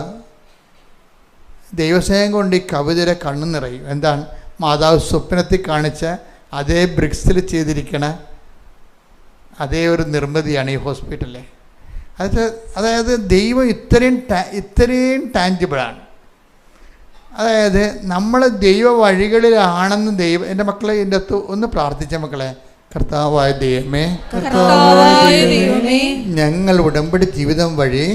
ദൈവസ്നേഹം കൊണ്ട് ഈ കവിതരെ കണ്ണു നിറയും. എന്താണ്? മാതാവ് സ്വപ്നത്തിൽ കാണിച്ച അതേ ബ്രിക്സിൽ ചെയ്തിരിക്കണ അതേ ഒരു നിർമ്മിതിയാണ് ഈ ഹോസ്പിറ്റലിലെ. അതായത് ദൈവം ഇത്രയും ടാഞ്ചിബിളാണ്. അതായത് നമ്മൾ ദൈവ വഴികളിലാണെന്ന് എൻ്റെ മക്കളെ എൻ്റെ അടുത്ത് ഒന്ന് പ്രാർത്ഥിച്ച മക്കളെ, കർത്താവായ ദൈവമേ, ഞങ്ങൾ ഉടമ്പടി ജീവിതം വഴി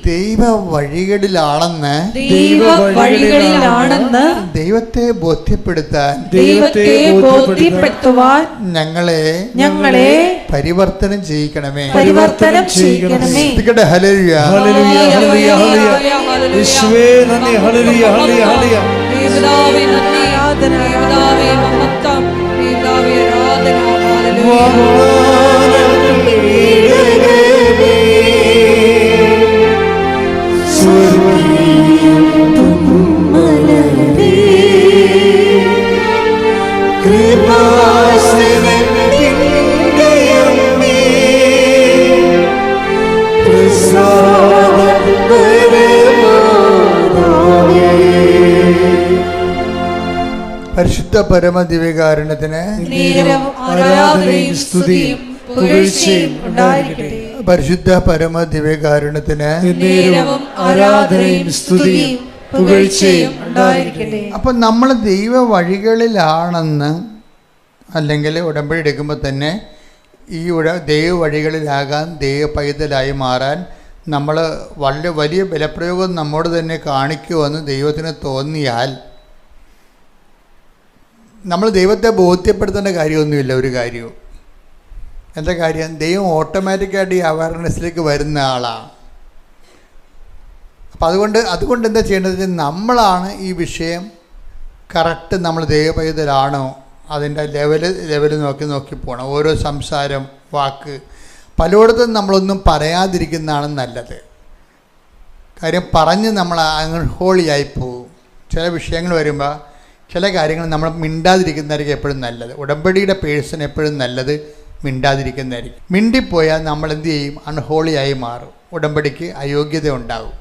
ദൈവ വഴികളിലാണെന്ന് ദൈവത്തെ ബോധ്യപ്പെടുത്താൻ ഞങ്ങളെ പരിവർത്തനം ചെയ്യിക്കണമേ. ഹല്ലേലൂയ, ഹല്ലേലൂയ, ഹല്ലേലൂയ, ഹല്ലേലൂയ. യേശുവേ നന്ദി, ഹല്ലേലൂയ, ഹല്ലേലൂയ, ഹല്ലേലൂയ. യേശുവേ നന്ദി, യേശുവേ മഹത്വം, യേശുവേ ആരാധന, പരിശുദ്ധ പരമ ദിവ്യകാരുണ്യത്തിന് ആരാധനയും സ്തുതിയും പുകഴ്ചയും ഉണ്ടായിരിക്കട്ടെ. പരിശുദ്ധ പരമ ദിവ്യകാരുണ്യത്തിന് ആരാധനയും സ്തുതിയും പുകഴ്ചയും ഉണ്ടായിരിക്കട്ടെ. അപ്പം നമ്മൾ ദൈവ വഴികളിലാണെന്ന് അല്ലെങ്കിൽ ഉടമ്പടി എടുക്കുമ്പോൾ തന്നെ ഈ ദൈവ വഴികളിലാകാൻ, ദൈവ പൈതലായി മാറാൻ നമ്മൾ വളരെ വലിയ ബലപ്രയോഗം നമ്മോട് തന്നെ കാണിക്കുമെന്ന് ദൈവത്തിന് തോന്നിയാൽ നമ്മൾ ദൈവത്തെ ബോധ്യപ്പെടുത്തേണ്ട കാര്യമൊന്നുമില്ല. ഒരു കാര്യവും എന്താ കാര്യം? ദൈവം ഓട്ടോമാറ്റിക്കായിട്ട് ഈ അവയർനെസ്സിലേക്ക് വരുന്ന ആളാണ്. അപ്പം അതുകൊണ്ട് എന്താ ചെയ്യേണ്ടത്? നമ്മളാണ് ഈ വിഷയം കറക്റ്റ് നമ്മൾ ദൈവപൈതലാണോ അതിൻ്റെ ലെവൽ നോക്കി പോകണം. ഓരോ സംസാരം, വാക്ക് പലയിടത്തും നമ്മളൊന്നും പറയാതിരിക്കുന്നതാണ് നല്ലത്. കാര്യം പറഞ്ഞ് നമ്മൾ അൺഹോളിയായി പോകും. ചില വിഷയങ്ങൾ വരുമ്പോൾ ചില കാര്യങ്ങൾ നമ്മൾ മിണ്ടാതിരിക്കുന്നതായിരിക്കും എപ്പോഴും നല്ലത്. ഉടമ്പടിയുടെ പേഴ്സൺ എപ്പോഴും നല്ലത് മിണ്ടാതിരിക്കുന്നതായിരിക്കും. മിണ്ടിപ്പോയാൽ നമ്മൾ എന്ത് ചെയ്യും? അൺഹോളിയായി മാറും. ഉടമ്പടിക്ക് അയോഗ്യത ഉണ്ടാകും.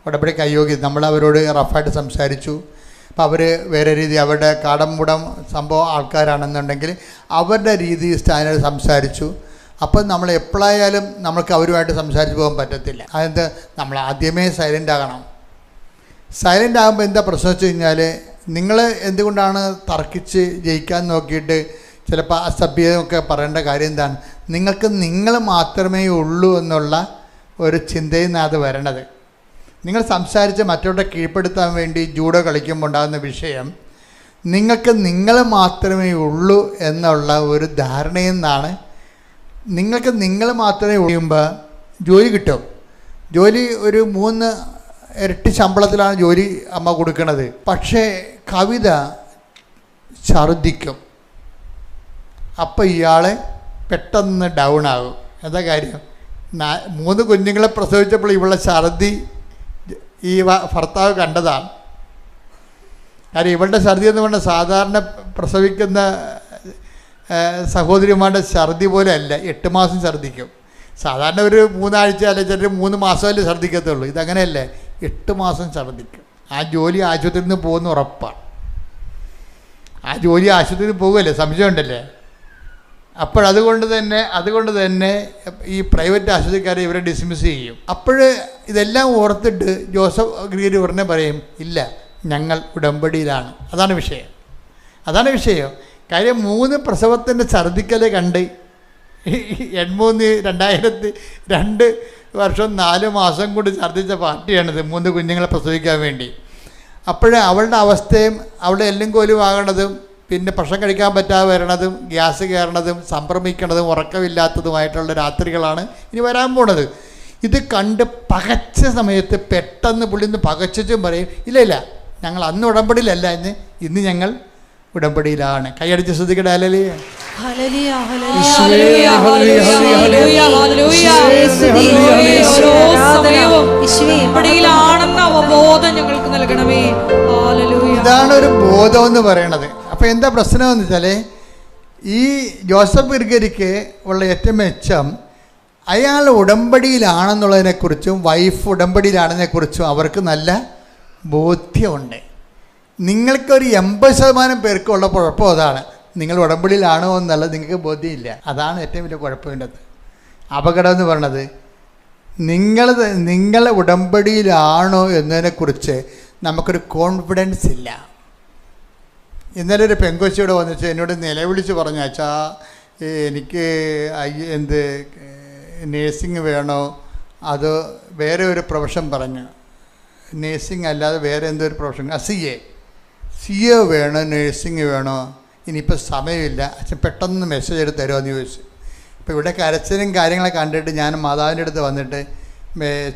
ഉടമ്പടിക്ക് അയോഗ്യത, നമ്മൾ അവരോട് റഫായിട്ട് സംസാരിച്ചു, അപ്പോൾ അവർ വേറെ രീതി, അവരുടെ കാടംമുടം സംഭവം ആൾക്കാരാണെന്നുണ്ടെങ്കിൽ അവരുടെ രീതി സ്റ്റാൻഡേർഡ് സംസാരിച്ചു. അപ്പം നമ്മൾ എപ്പോഴായാലും നമ്മൾക്ക് അവരുമായിട്ട് സംസാരിച്ച് പോകാൻ പറ്റത്തില്ല. അതെന്ത്? നമ്മൾ ആദ്യമേ സൈലൻ്റ് ആകണം. സൈലൻ്റ് ആകുമ്പോൾ എന്താ പ്രശ്നം വെച്ച് കഴിഞ്ഞാൽ, നിങ്ങൾ എന്തുകൊണ്ടാണ് തർക്കിച്ച് ജയിക്കാൻ നോക്കിയിട്ട് ചിലപ്പോൾ അസഭ്യമൊക്കെ പറയേണ്ട കാര്യം എന്താണ്? നിങ്ങൾക്ക് നിങ്ങൾ മാത്രമേ ഉള്ളൂ എന്നുള്ള ഒരു ചിന്തയിൽ നിന്നാണ് അത് വരണത്. നിങ്ങൾ സംസാരിച്ച് മറ്റവരുടെ കീഴ്പ്പെടുത്താൻ വേണ്ടി ജൂഡോ കളിക്കുമ്പോൾ ഉണ്ടാകുന്ന വിഷയം നിങ്ങൾക്ക് നിങ്ങൾ മാത്രമേ ഉള്ളൂ എന്നുള്ള ഒരു ധാരണയിൽ നിന്നാണ്. നിങ്ങൾക്ക് നിങ്ങൾ മാത്രമേ ഉള്ളുമ്പോൾ ജോലി കിട്ടും. ജോലി ഒരു 3 ഇരട്ടി ശമ്പളത്തിലാണ് ജോലി അമ്മ കൊടുക്കുന്നത്. പക്ഷേ കവിത ഛർദ്ദിക്കും. അപ്പം ഇയാൾ പെട്ടെന്ന് ഡൗൺ ആകും. എന്താ കാര്യം? 3 കുഞ്ഞുങ്ങളെ പ്രസവിച്ചപ്പോൾ ഇവളെ ഛർദ്ദി ഈ ഭർത്താവ് കണ്ടതാണ്. കാര്യം ഇവളുടെ ഛർദ്ദി എന്ന് പറഞ്ഞാൽ സാധാരണ പ്രസവിക്കുന്ന സഹോദരിമാരുടെ ഛർദ്ദി പോലെ അല്ല. 8 മാസം ഛർദ്ദിക്കും. സാധാരണ ഒരു 3 ആഴ്ച അല്ലെങ്കിൽ ചിലർ 3 മാസമല്ലേ ഛർദ്ദിക്കത്തുള്ളൂ. ഇതങ്ങനെയല്ലേ, 8 മാസം ഛർദ്ദിക്കും. ആ ജോലി ആശുപത്രിയിൽ നിന്ന് പോകുന്ന ഉറപ്പാണ്. ആ ജോലി ആശുപത്രിയിൽ പോകുമല്ലേ, സംശയമുണ്ടല്ലേ. അതുകൊണ്ട് തന്നെ ഈ പ്രൈവറ്റ് ആശുപത്രിക്കാരെ ഇവരെ ഡിസ്മിസ് ചെയ്യും. ഇതെല്ലാം ഓർത്തിട്ട് ജോസഫ് ഗ്രീരി ഉടനെ പറയും, ഇല്ല ഞങ്ങൾ ഉടമ്പടിയിലാണ്. അതാണ് വിഷയം. കാര്യം 3 പ്രസവത്തിൻ്റെ ഛർദ്ദിക്കൽ കണ്ട് 2002 വർഷം 4 മാസം കൊണ്ട് ഛർദ്ദിച്ച പാർട്ടിയാണിത് 3 കുഞ്ഞുങ്ങളെ പ്രസവിക്കാൻ വേണ്ടി. അപ്പോഴേ അവളുടെ അവസ്ഥയും അവളുടെ എല്ലും കോലും ആകണതും പിന്നെ ഭക്ഷണം കഴിക്കാൻ പറ്റാതെ വരണതും ഗ്യാസ് കയറണതും സംഭ്രമിക്കണതും ഉറക്കമില്ലാത്തതുമായിട്ടുള്ള രാത്രികളാണ് ഇനി വരാൻ പോണത്. ഇത് കണ്ട് പകച്ച സമയത്ത് പെട്ടെന്ന് പുള്ളിന്ന് പകച്ചും പറയും, ഇല്ല ഞങ്ങൾ അന്ന് ഉടമ്പടിയിലല്ല, ഇന്ന് ഞങ്ങൾ ഉടമ്പടിയിലാണ്. കൈയടിച്ച് ശ്രദ്ധിക്കട്ടെ. ഹല്ലേലൂയ. ഇതാണ് ഒരു ബോധം എന്ന് പറയണത്. അപ്പോൾ എന്താ പ്രശ്നം എന്ന് വെച്ചാൽ, ഈ ജോസഫ് ഗിർഗരിക്ക് ഉള്ള ഏറ്റവും മെച്ചം അയാൾ ഉടമ്പടിയിലാണെന്നുള്ളതിനെക്കുറിച്ചും വൈഫ് ഉടമ്പടിയിലാണെന്നതിനെക്കുറിച്ചും അവർക്ക് നല്ല ബോധ്യമുണ്ട്. നിങ്ങൾക്കൊരു 80% പേർക്കുള്ള കുഴപ്പം അതാണ്. നിങ്ങൾ ഉടമ്പടിയിലാണോ എന്നുള്ളത് നിങ്ങൾക്ക് ബോധ്യമില്ല. അതാണ് ഏറ്റവും വലിയ കുഴപ്പമില്ലത്. അപകടം എന്ന് പറയണത് നിങ്ങൾ ഉടമ്പടിയിലാണോ എന്നതിനെക്കുറിച്ച് നമുക്കൊരു കോൺഫിഡൻസ് ഇല്ല. ഇന്നലെ ഒരു പെങ്കൊച്ചിയോട് വന്നിച്ച് എന്നോട് നിലവിളിച്ച് പറഞ്ഞു, അച്ഛാ എനിക്ക് നേഴ്സിംഗ് വേണോ അതോ വേറെ ഒരു പ്രൊഫഷൻ പറഞ്ഞു. നേഴ്സിംഗ് അല്ലാതെ വേറെ എന്തോ ഒരു പ്രൊഫഷൻ, സി എ വേണോ നേഴ്സിംഗ് വേണോ, ഇനിയിപ്പോൾ സമയമില്ല, അച്ഛൻ പെട്ടെന്ന് മെസ്സേജ് എടുത്ത് തരുമോ എന്ന് ചോദിച്ചു. ഇപ്പോൾ ഇവിടെ കരച്ചിലും കാര്യങ്ങളൊക്കെ കണ്ടിട്ട് ഞാൻ മാതാവിൻ്റെ അടുത്ത് വന്നിട്ട്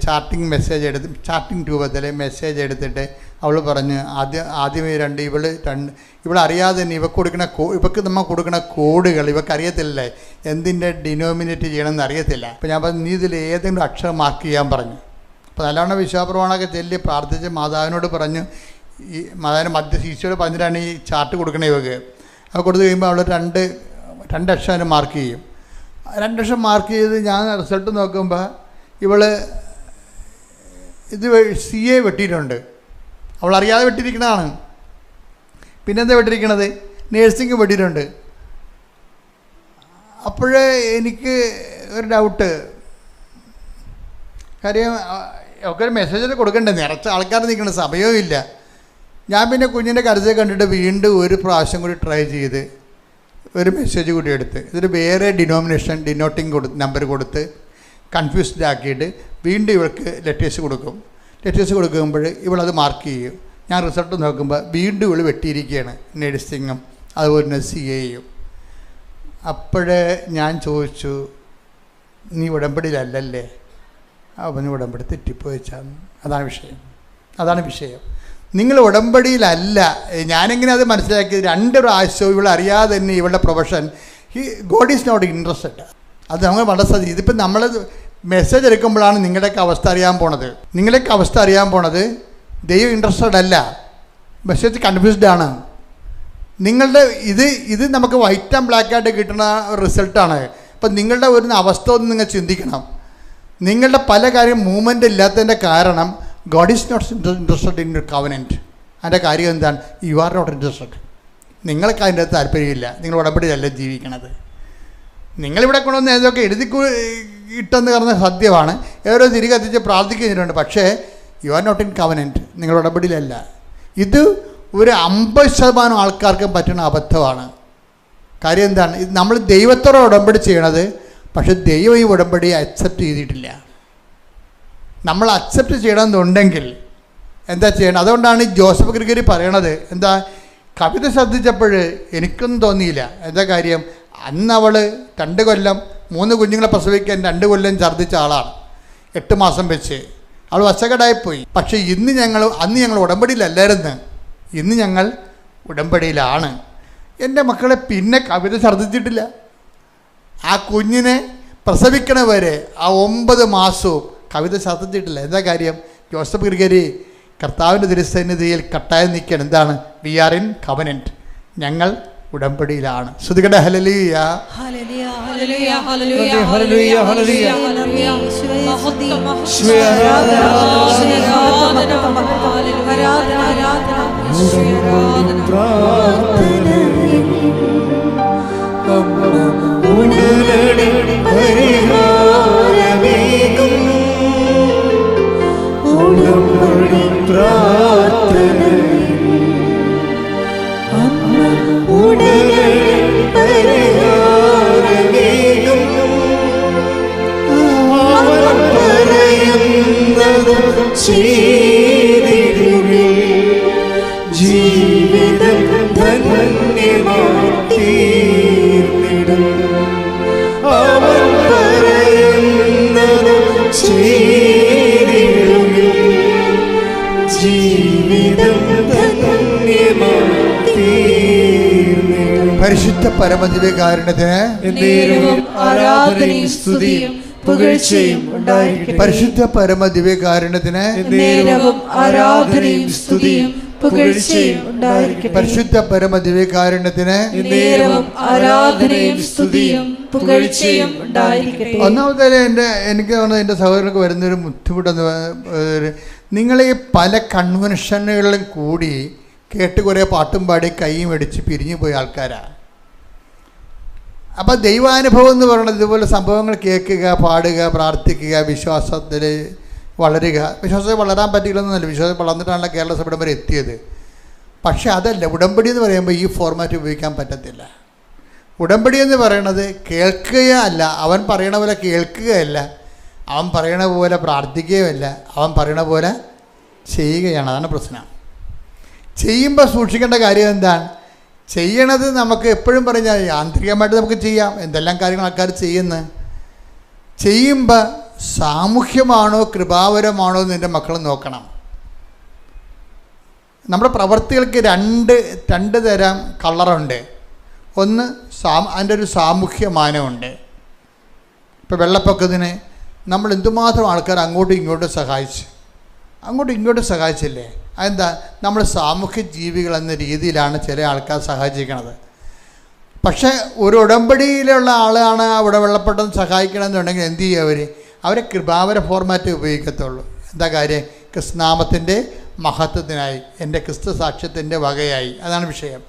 ചാർട്ടിങ് രൂപത്തിൽ മെസ്സേജ് എടുത്തിട്ട് അവൾ പറഞ്ഞ് ആദ്യമേ ഇവൾ അറിയാതെ തന്നെ ഇവക്ക് നമ്മൾ കൊടുക്കുന്ന കോഡുകൾ ഇവക്കറിയത്തില്ലേ, എന്തിൻ്റെ ഡിനോമിനേറ്റ് ചെയ്യണമെന്ന് അറിയത്തില്ല. അപ്പോൾ ഞാൻ പറഞ്ഞു, നീ ഇതിൽ ഏതെങ്കിലും അക്ഷരം മാർക്ക് ചെയ്യാൻ പറഞ്ഞു. അപ്പോൾ നല്ലവണ്ണം വിശ്വാസപ്രമാണമൊക്കെ ചൊല്ലി പ്രാർത്ഥിച്ച് മാതാവിനോട് പറഞ്ഞു, ഈ മാതാവിൻ്റെ ശിശുവോട് പറഞ്ഞിട്ടാണ് ഈ ചാർട്ട് കൊടുക്കണേ ഇവക്ക്. അത് കൊടുത്തു കഴിയുമ്പോൾ അവൾ രണ്ട് അക്ഷരം മാർക്ക് ചെയ്യും. 2 അക്ഷരം മാർക്ക് ചെയ്ത് ഞാൻ റിസൾട്ട് നോക്കുമ്പോൾ ഇവൾ CA വെട്ടിയിട്ടുണ്ട്. അവൾ അറിയാതെ വെട്ടിയിരിക്കണതാണ്. പിന്നെന്താ വെട്ടിയിരിക്കണത്? നേഴ്സിംഗ് വെട്ടിയിട്ടുണ്ട്. അപ്പോഴേ എനിക്ക് ഒരു ഡൗട്ട്, കാര്യം ഒക്കെ ഒരു മെസ്സേജ് കൊടുക്കണ്ടേ, നിറച്ച ആൾക്കാർ നിൽക്കുന്ന സമയവും ഇല്ല. ഞാൻ പിന്നെ കുഞ്ഞിൻ്റെ കരുതൽ കണ്ടിട്ട് വീണ്ടും ഒരു പ്രാവശ്യം കൂടി ട്രൈ ചെയ്ത് ഒരു മെസ്സേജ് കൂടി എടുത്ത് ഇതൊരു വേറെ ഡിനോട്ടിങ് നമ്പർ കൊടുത്ത് കൺഫ്യൂസ്ഡ് ആക്കിയിട്ട് വീണ്ടും ഇവൾക്ക് ലെറ്റേഴ്സ് കൊടുക്കും. ലെറ്റേഴ്സ് കൊടുക്കുമ്പോൾ ഇവളത് മാർക്ക് ചെയ്യും. ഞാൻ റിസൾട്ട് നോക്കുമ്പോൾ വീണ്ടും ഇവൾ വെട്ടിയിരിക്കുകയാണ്, നഴ്സിങ്ങും അതുപോലെ തന്നെ CAയും. അപ്പോഴേ ഞാൻ ചോദിച്ചു, നീ ഉടമ്പടിയിലല്ലേ? അവന് ഉടമ്പടി തെറ്റിപ്പോയിച്ചാന്ന്. അതാണ് വിഷയം. നിങ്ങൾ ഉടമ്പടിയിലല്ല. ഞാനെങ്ങനെ അത് മനസ്സിലാക്കി? 2 പ്രാവശ്യവും ഇവൾ അറിയാതെ തന്നെ ഇവളുടെ profession God is not interested. അത് നമ്മൾ വളരെ ശ്രദ്ധിക്കും. ഇതിപ്പോൾ നമ്മൾ മെസ്സേജ് എടുക്കുമ്പോഴാണ് നിങ്ങളുടെയൊക്കെ അവസ്ഥ അറിയാൻ പോണത്. ദൈവം ഇൻട്രസ്റ്റഡ് അല്ല, മെസ്സേജ് കൺഫ്യൂസ്ഡ് ആണ്. നിങ്ങളുടെ ഇത് നമുക്ക് വൈറ്റ് ആൻഡ് ബ്ലാക്ക് ആയിട്ട് കിട്ടുന്ന റിസൾട്ടാണ്. അപ്പം നിങ്ങളുടെ ഒരു അവസ്ഥ ഒന്ന് നിങ്ങൾ ചിന്തിക്കണം. നിങ്ങളുടെ പല കാര്യം മൂവ്മെൻ്റ് ഇല്ലാത്തതിൻ്റെ കാരണം God is not interested in your covenant. അതിൻ്റെ കാര്യം എന്താണ്? You are not interested. നിങ്ങൾക്ക് അതിൻ്റെ അകത്ത് താല്പര്യമില്ല. നിങ്ങൾ ഉടമ്പടിയല്ല ജീവിക്കണത്. നിങ്ങളിവിടെ കൊണ്ടുവന്ന് ഏതൊക്കെ ഇട്ടെന്ന് പറഞ്ഞ സത്യമാണ്. ഓരോ തിരി കത്തിച്ച് പ്രാർത്ഥിക്കുന്നുണ്ട്. പക്ഷേ you are not in covenant. നിങ്ങൾ ഉടമ്പടിയിലല്ല. ഇത് ഒരു 50% ആൾക്കാർക്കും പറ്റുന്ന അബദ്ധമാണ്. കാര്യം എന്താണ്? ഇത് നമ്മൾ ദൈവത്തോടെ ഉടമ്പടി ചെയ്യണത്, പക്ഷെ ദൈവം ഈ ഉടമ്പടി അക്സെപ്റ്റ് ചെയ്തിട്ടില്ല. നമ്മൾ അക്സെപ്റ്റ് ചെയ്യണമെന്നുണ്ടെങ്കിൽ എന്താ ചെയ്യണം? അതുകൊണ്ടാണ് ജോസഫ് ഗിർഗരി പറയണത്. എന്താ, കവിത ശ്രദ്ധിച്ചപ്പോൾ എനിക്കൊന്നും തോന്നിയില്ല. എന്താ കാര്യം? അന്ന് അവൾ 2 കൊല്ലം 3 കുഞ്ഞുങ്ങളെ പ്രസവിക്കാൻ 2 കൊല്ലം ഛർദ്ദിച്ച ആളാണ്. 8 മാസം വെച്ച് അവൾ വശകേടായിപ്പോയി. പക്ഷേ അന്ന് ഞങ്ങൾ ഉടമ്പടിയിലല്ലായിരുന്നു. ഇന്ന് ഞങ്ങൾ ഉടമ്പടിയിലാണ്. എൻ്റെ മക്കളെ പിന്നെ കവിത ഛർദ്ദിച്ചിട്ടില്ല. ആ കുഞ്ഞിനെ പ്രസവിക്കണ വരെ ആ 9 മാസവും കവിത ഛർദ്ദിച്ചിട്ടില്ല. എന്താ കാര്യം? ജോസഫ് ഗിർഗരി കർത്താവിൻ്റെ തിരുസന്നിധിയിൽ കട്ടായം നിൽക്കുകയാണ്. എന്താണ്? We are in covenant. ഞങ്ങൾ ഉടമ്പടിയിലാണ്. ശ്രുതികട ഹല്ലേലൂയ. പരിഹാരമേകും പരിശുദ്ധ പരമദിവ്യകാരുണ്യത്തിന് എന്നേരവും ആരാധനയും സ്തുതിയും പുകഴ്ചയും ഉണ്ടായിരിക്കട്ടെ. പരിശുദ്ധ പരമദിവ്യകാരുണ്യത്തിന് എന്നേരവും ആരാധനയും സ്തുതിയും പുകഴ്ചയും ഉണ്ടായിരിക്കട്ടെ. പരിശുദ്ധ പരമദിവ്യകാരുണ്യത്തിന് എന്നേരവും ആരാധനയും സ്തുതിയും പുകഴ്ചയും ഉണ്ടായിരിക്കട്ടെ. ഒന്നാമത്തെ എനിക്ക് തോന്നുന്നത് എൻ്റെ സഹോദരങ്ങൾക്ക് വരുന്നൊരു ബുദ്ധിമുട്ടെന്ന് നിങ്ങൾ ഈ പല കൺവെൻഷനുകളിലും കൂടി കേട്ട് കുറേ പാട്ടും പാടി കൈയും അടിച്ച് പിരിഞ്ഞു പോയ ആൾക്കാരാണ്. അപ്പോൾ ദൈവാനുഭവം എന്ന് പറയുന്നത് ഇതുപോലെ സംഭവങ്ങൾ കേൾക്കുക, പാടുക, പ്രാർത്ഥിക്കുക, വിശ്വാസത്തിൽ വളരുക. വിശ്വാസത്തിൽ വളരാൻ പറ്റില്ലെന്നല്ല, വിശ്വാസത്തിൽ വളർന്നിട്ടാണല്ലോ കേരള സഭ വരെ എത്തിയത്. പക്ഷെ അതല്ല, ഉടമ്പടി എന്ന് പറയുമ്പോൾ ഈ ഫോർമാറ്റ് ഉപയോഗിക്കാൻ പറ്റത്തില്ല. ഉടമ്പടി എന്ന് പറയണത് കേൾക്കുകയല്ല, അവൻ പറയണ പോലെ കേൾക്കുകയല്ല, അവൻ പറയണ പോലെ പ്രാർത്ഥിക്കുകയുമല്ല, അവൻ പറയണ പോലെ ചെയ്യുകയാണ്. അതാണ് പ്രശ്നം. ചെയ്യുമ്പോൾ സൂക്ഷിക്കേണ്ട കാര്യം എന്താണ്? ചെയ്യണത് നമുക്ക് എപ്പോഴും പറഞ്ഞാൽ യാന്ത്രികമായിട്ട് നമുക്ക് ചെയ്യാം, എന്തെല്ലാം കാര്യങ്ങൾ ആൾക്കാർ ചെയ്യുമ്പോൾ സാമൂഹ്യമാണോ കൃപാവരമാണോ എന്ന് എൻ്റെ മക്കൾ നോക്കണം. നമ്മുടെ പ്രവർത്തികൾക്ക് രണ്ട് തരം കളറുണ്ട്. ഒന്ന് അതിൻ്റെ ഒരു സാമൂഹ്യ മാനമുണ്ട്. ഇപ്പോൾ വെള്ളപ്പൊക്കത്തിന് നമ്മൾ എന്തുമാത്രം ആൾക്കാർ അങ്ങോട്ടും ഇങ്ങോട്ടും സഹായിച്ചില്ലേ? അതെന്താ? നമ്മൾ സാമൂഹ്യ ജീവികൾ എന്ന രീതിയിലാണ് ചില ആൾക്കാർ സഹായിച്ചിരിക്കുന്നത്. പക്ഷേ ഒരു ഉടമ്പടിയിലുള്ള ആളാണ് അവിടെ വെള്ളപ്പൊക്കം സഹായിക്കണമെന്നുണ്ടെങ്കിൽ എന്ത് ചെയ്യും? അവരെ കൃപാവര ഫോർമാറ്റ് ഉപയോഗിക്കത്തുള്ളൂ. എന്താ കാര്യം? ക്രിസ്തുനാമത്തിൻ്റെ മഹത്വത്തിനായി, എൻ്റെ ക്രിസ്തു സാക്ഷ്യത്തിൻ്റെ വകയായി. അതാണ് വിഷയം.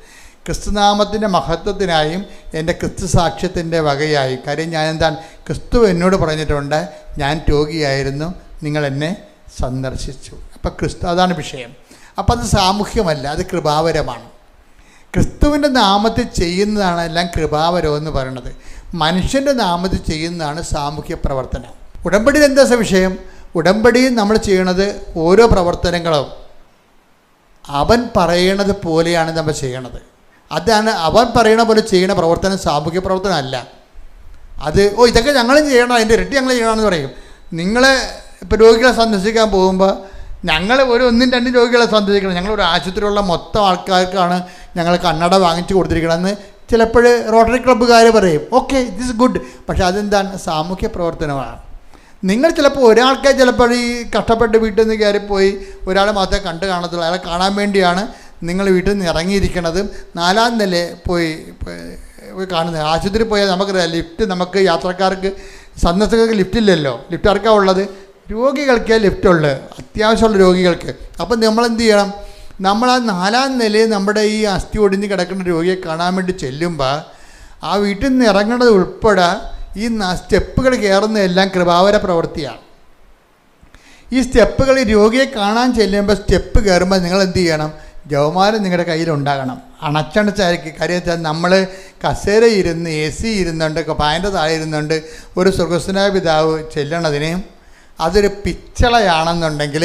ക്രിസ്തുനാമത്തിൻ്റെ മഹത്വത്തിനായും എൻ്റെ ക്രിസ്തു സാക്ഷ്യത്തിൻ്റെ വകയായി. കാര്യം ഞാൻ എന്താണ്? ക്രിസ്തു എന്നോട് പറഞ്ഞിട്ടുണ്ട്, ഞാൻ രോഗിയായിരുന്നു, നിങ്ങൾ എന്നെ സന്ദർശിച്ചു. അപ്പം ക്രിസ്തു, അതാണ് വിഷയം. അപ്പം അത് സാമൂഹ്യമല്ല, അത് കൃപാവരമാണ്. ക്രിസ്തുവിൻ്റെ നാമത്തിൽ ചെയ്യുന്നതാണ് എല്ലാം കൃപാവരം എന്ന് പറയുന്നത്. മനുഷ്യൻ്റെ നാമത്തിൽ ചെയ്യുന്നതാണ് സാമൂഹ്യ പ്രവർത്തനം. ഉടമ്പടിയിൽ എന്താ വിഷയം? ഉടമ്പടിയിൽ നമ്മൾ ചെയ്യണത് ഓരോ പ്രവർത്തനങ്ങളും അവൻ പറയണത് പോലെയാണ് നമ്മൾ ചെയ്യണത്. അതാണ് അവൻ പറയണ പോലെ ചെയ്യുന്ന പ്രവർത്തനം സാമൂഹ്യ പ്രവർത്തനം അല്ല. അത് ഇതൊക്കെ ഞങ്ങളും ചെയ്യണം, അതിൻ്റെ ഇരട്ടി ഞങ്ങൾ ചെയ്യണമെന്ന് പറയും. നിങ്ങൾ ഇപ്പോൾ രോഗികളെ സന്ദർശിക്കാൻ പോകുമ്പോൾ ഞങ്ങൾ ഒന്നും രണ്ടും രോഗികളെ സന്ദർശിക്കണം, ഞങ്ങളൊരു ആശുപത്രിയിലുള്ള മൊത്തം ആൾക്കാർക്കാണ് ഞങ്ങൾ കണ്ണട വാങ്ങിച്ചു കൊടുത്തിരിക്കണമെന്ന് ചിലപ്പോൾ റോട്ടറി ക്ലബ്ബുകാർ പറയും. Okay, this good. പക്ഷേ അതെന്താണ്? സാമൂഹ്യ പ്രവർത്തനമാണ്. നിങ്ങൾ ചിലപ്പോൾ ഒരാൾക്കെ ചിലപ്പോൾ ഈ കഷ്ടപ്പെട്ട് വീട്ടിൽ നിന്ന് കയറിപ്പോയി ഒരാളെ മാത്രമേ കാണത്തുള്ളൂ. അയാളെ കാണാൻ വേണ്ടിയാണ് നിങ്ങൾ വീട്ടിൽ നിന്ന് ഇറങ്ങിയിരിക്കണതും 4ാം നിലയിൽ പോയി കാണുന്നത്. ആശുപത്രി പോയാൽ നമുക്കറിയാം, ലിഫ്റ്റ് നമുക്ക് യാത്രക്കാർക്ക് സന്ദർശകർക്ക് ലിഫ്റ്റില്ലല്ലോ, ലിഫ്റ്റാർക്കാണ് ഉള്ളത്? രോഗികൾക്കേ ലിഫ്റ്റുള്ളൂ, അത്യാവശ്യമുള്ള രോഗികൾക്ക്. അപ്പം നമ്മളെന്ത് ചെയ്യണം? നമ്മൾ ആ 4ാം നിലയിൽ നമ്മുടെ ഈ അസ്ഥി ഒടിഞ്ഞ് കിടക്കുന്ന രോഗിയെ കാണാൻ വേണ്ടി ചെല്ലുമ്പോൾ ആ വീട്ടിൽ നിന്ന് ഇറങ്ങേണ്ടത് ഉൾപ്പെടെ ഈ സ്റ്റെപ്പുകൾ കയറുന്നതെല്ലാം കൃപാവര പ്രവൃത്തിയാണ്. ഈ സ്റ്റെപ്പുകൾ രോഗിയെ കാണാൻ ചെല്ലുമ്പോൾ സ്റ്റെപ്പ് കയറുമ്പോൾ നിങ്ങൾ എന്ത് ചെയ്യണം? ജവമാരം നിങ്ങളുടെ കയ്യിലുണ്ടാകണം. അണച്ചണച്ചായിരിക്കും. കാര്യം വെച്ചാൽ നമ്മൾ കസേര ഇരുന്ന് AC ഇരുന്നുണ്ട്, പായൻ്റെ താഴെ ഇരുന്നുണ്ട് ഒരു സ്വർഗ്ഗസ്ഥനായ പിതാവ് ചെല്ലണതിന് അതൊരു പിച്ചളയാണെന്നുണ്ടെങ്കിൽ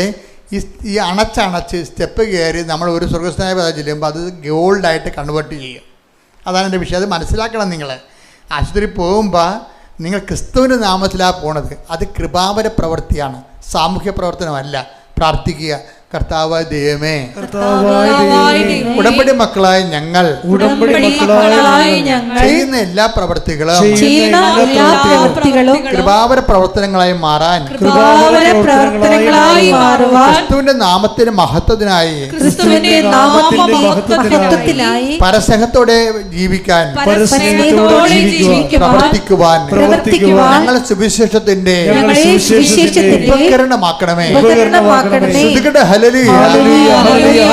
ഈ അണച്ചണച്ച് സ്റ്റെപ്പ് കയറി നമ്മൾ ഒരു സ്വർഗ്ഗസ്ഥനായ പിതാവ് ചെല്ലുമ്പോൾ അത് ഗോൾഡായിട്ട് കൺവേർട്ട് ചെയ്യും. അതാണ് എൻ്റെ വിഷയം. അത് മനസ്സിലാക്കണം. നിങ്ങൾ ആശുപത്രി പോകുമ്പോൾ നിങ്ങൾ ക്രിസ്തുവിൻ്റെ നാമത്തിലാണ് പോണത്. അത് കൃപാവര പ്രവൃത്തിയാണ്, സാമൂഹ്യ പ്രവർത്തനമല്ല. പ്രാർത്ഥിക്കുക, കർത്താവായ ദൈവമേ, ഉടമ്പടി മക്കളായ ഞങ്ങൾ ചെയ്യുന്ന എല്ലാ പ്രവൃത്തികളും കൃപാവര പ്രവർത്തനങ്ങളായി മാറാൻ ക്രിസ്തുവിന്റെ നാമത്തിന് മഹത്വത്തിനായി പരസ്നേഹത്തോടെ ജീവിക്കാൻ പ്രവർത്തിക്കുവാൻ ഞങ്ങളെ സുവിശേഷത്തിന്റെ ഉപകരണമാക്കണമേ. ഹല്ലേലൂയ, ഹല്ലേലൂയ, ഹല്ലേലൂയ,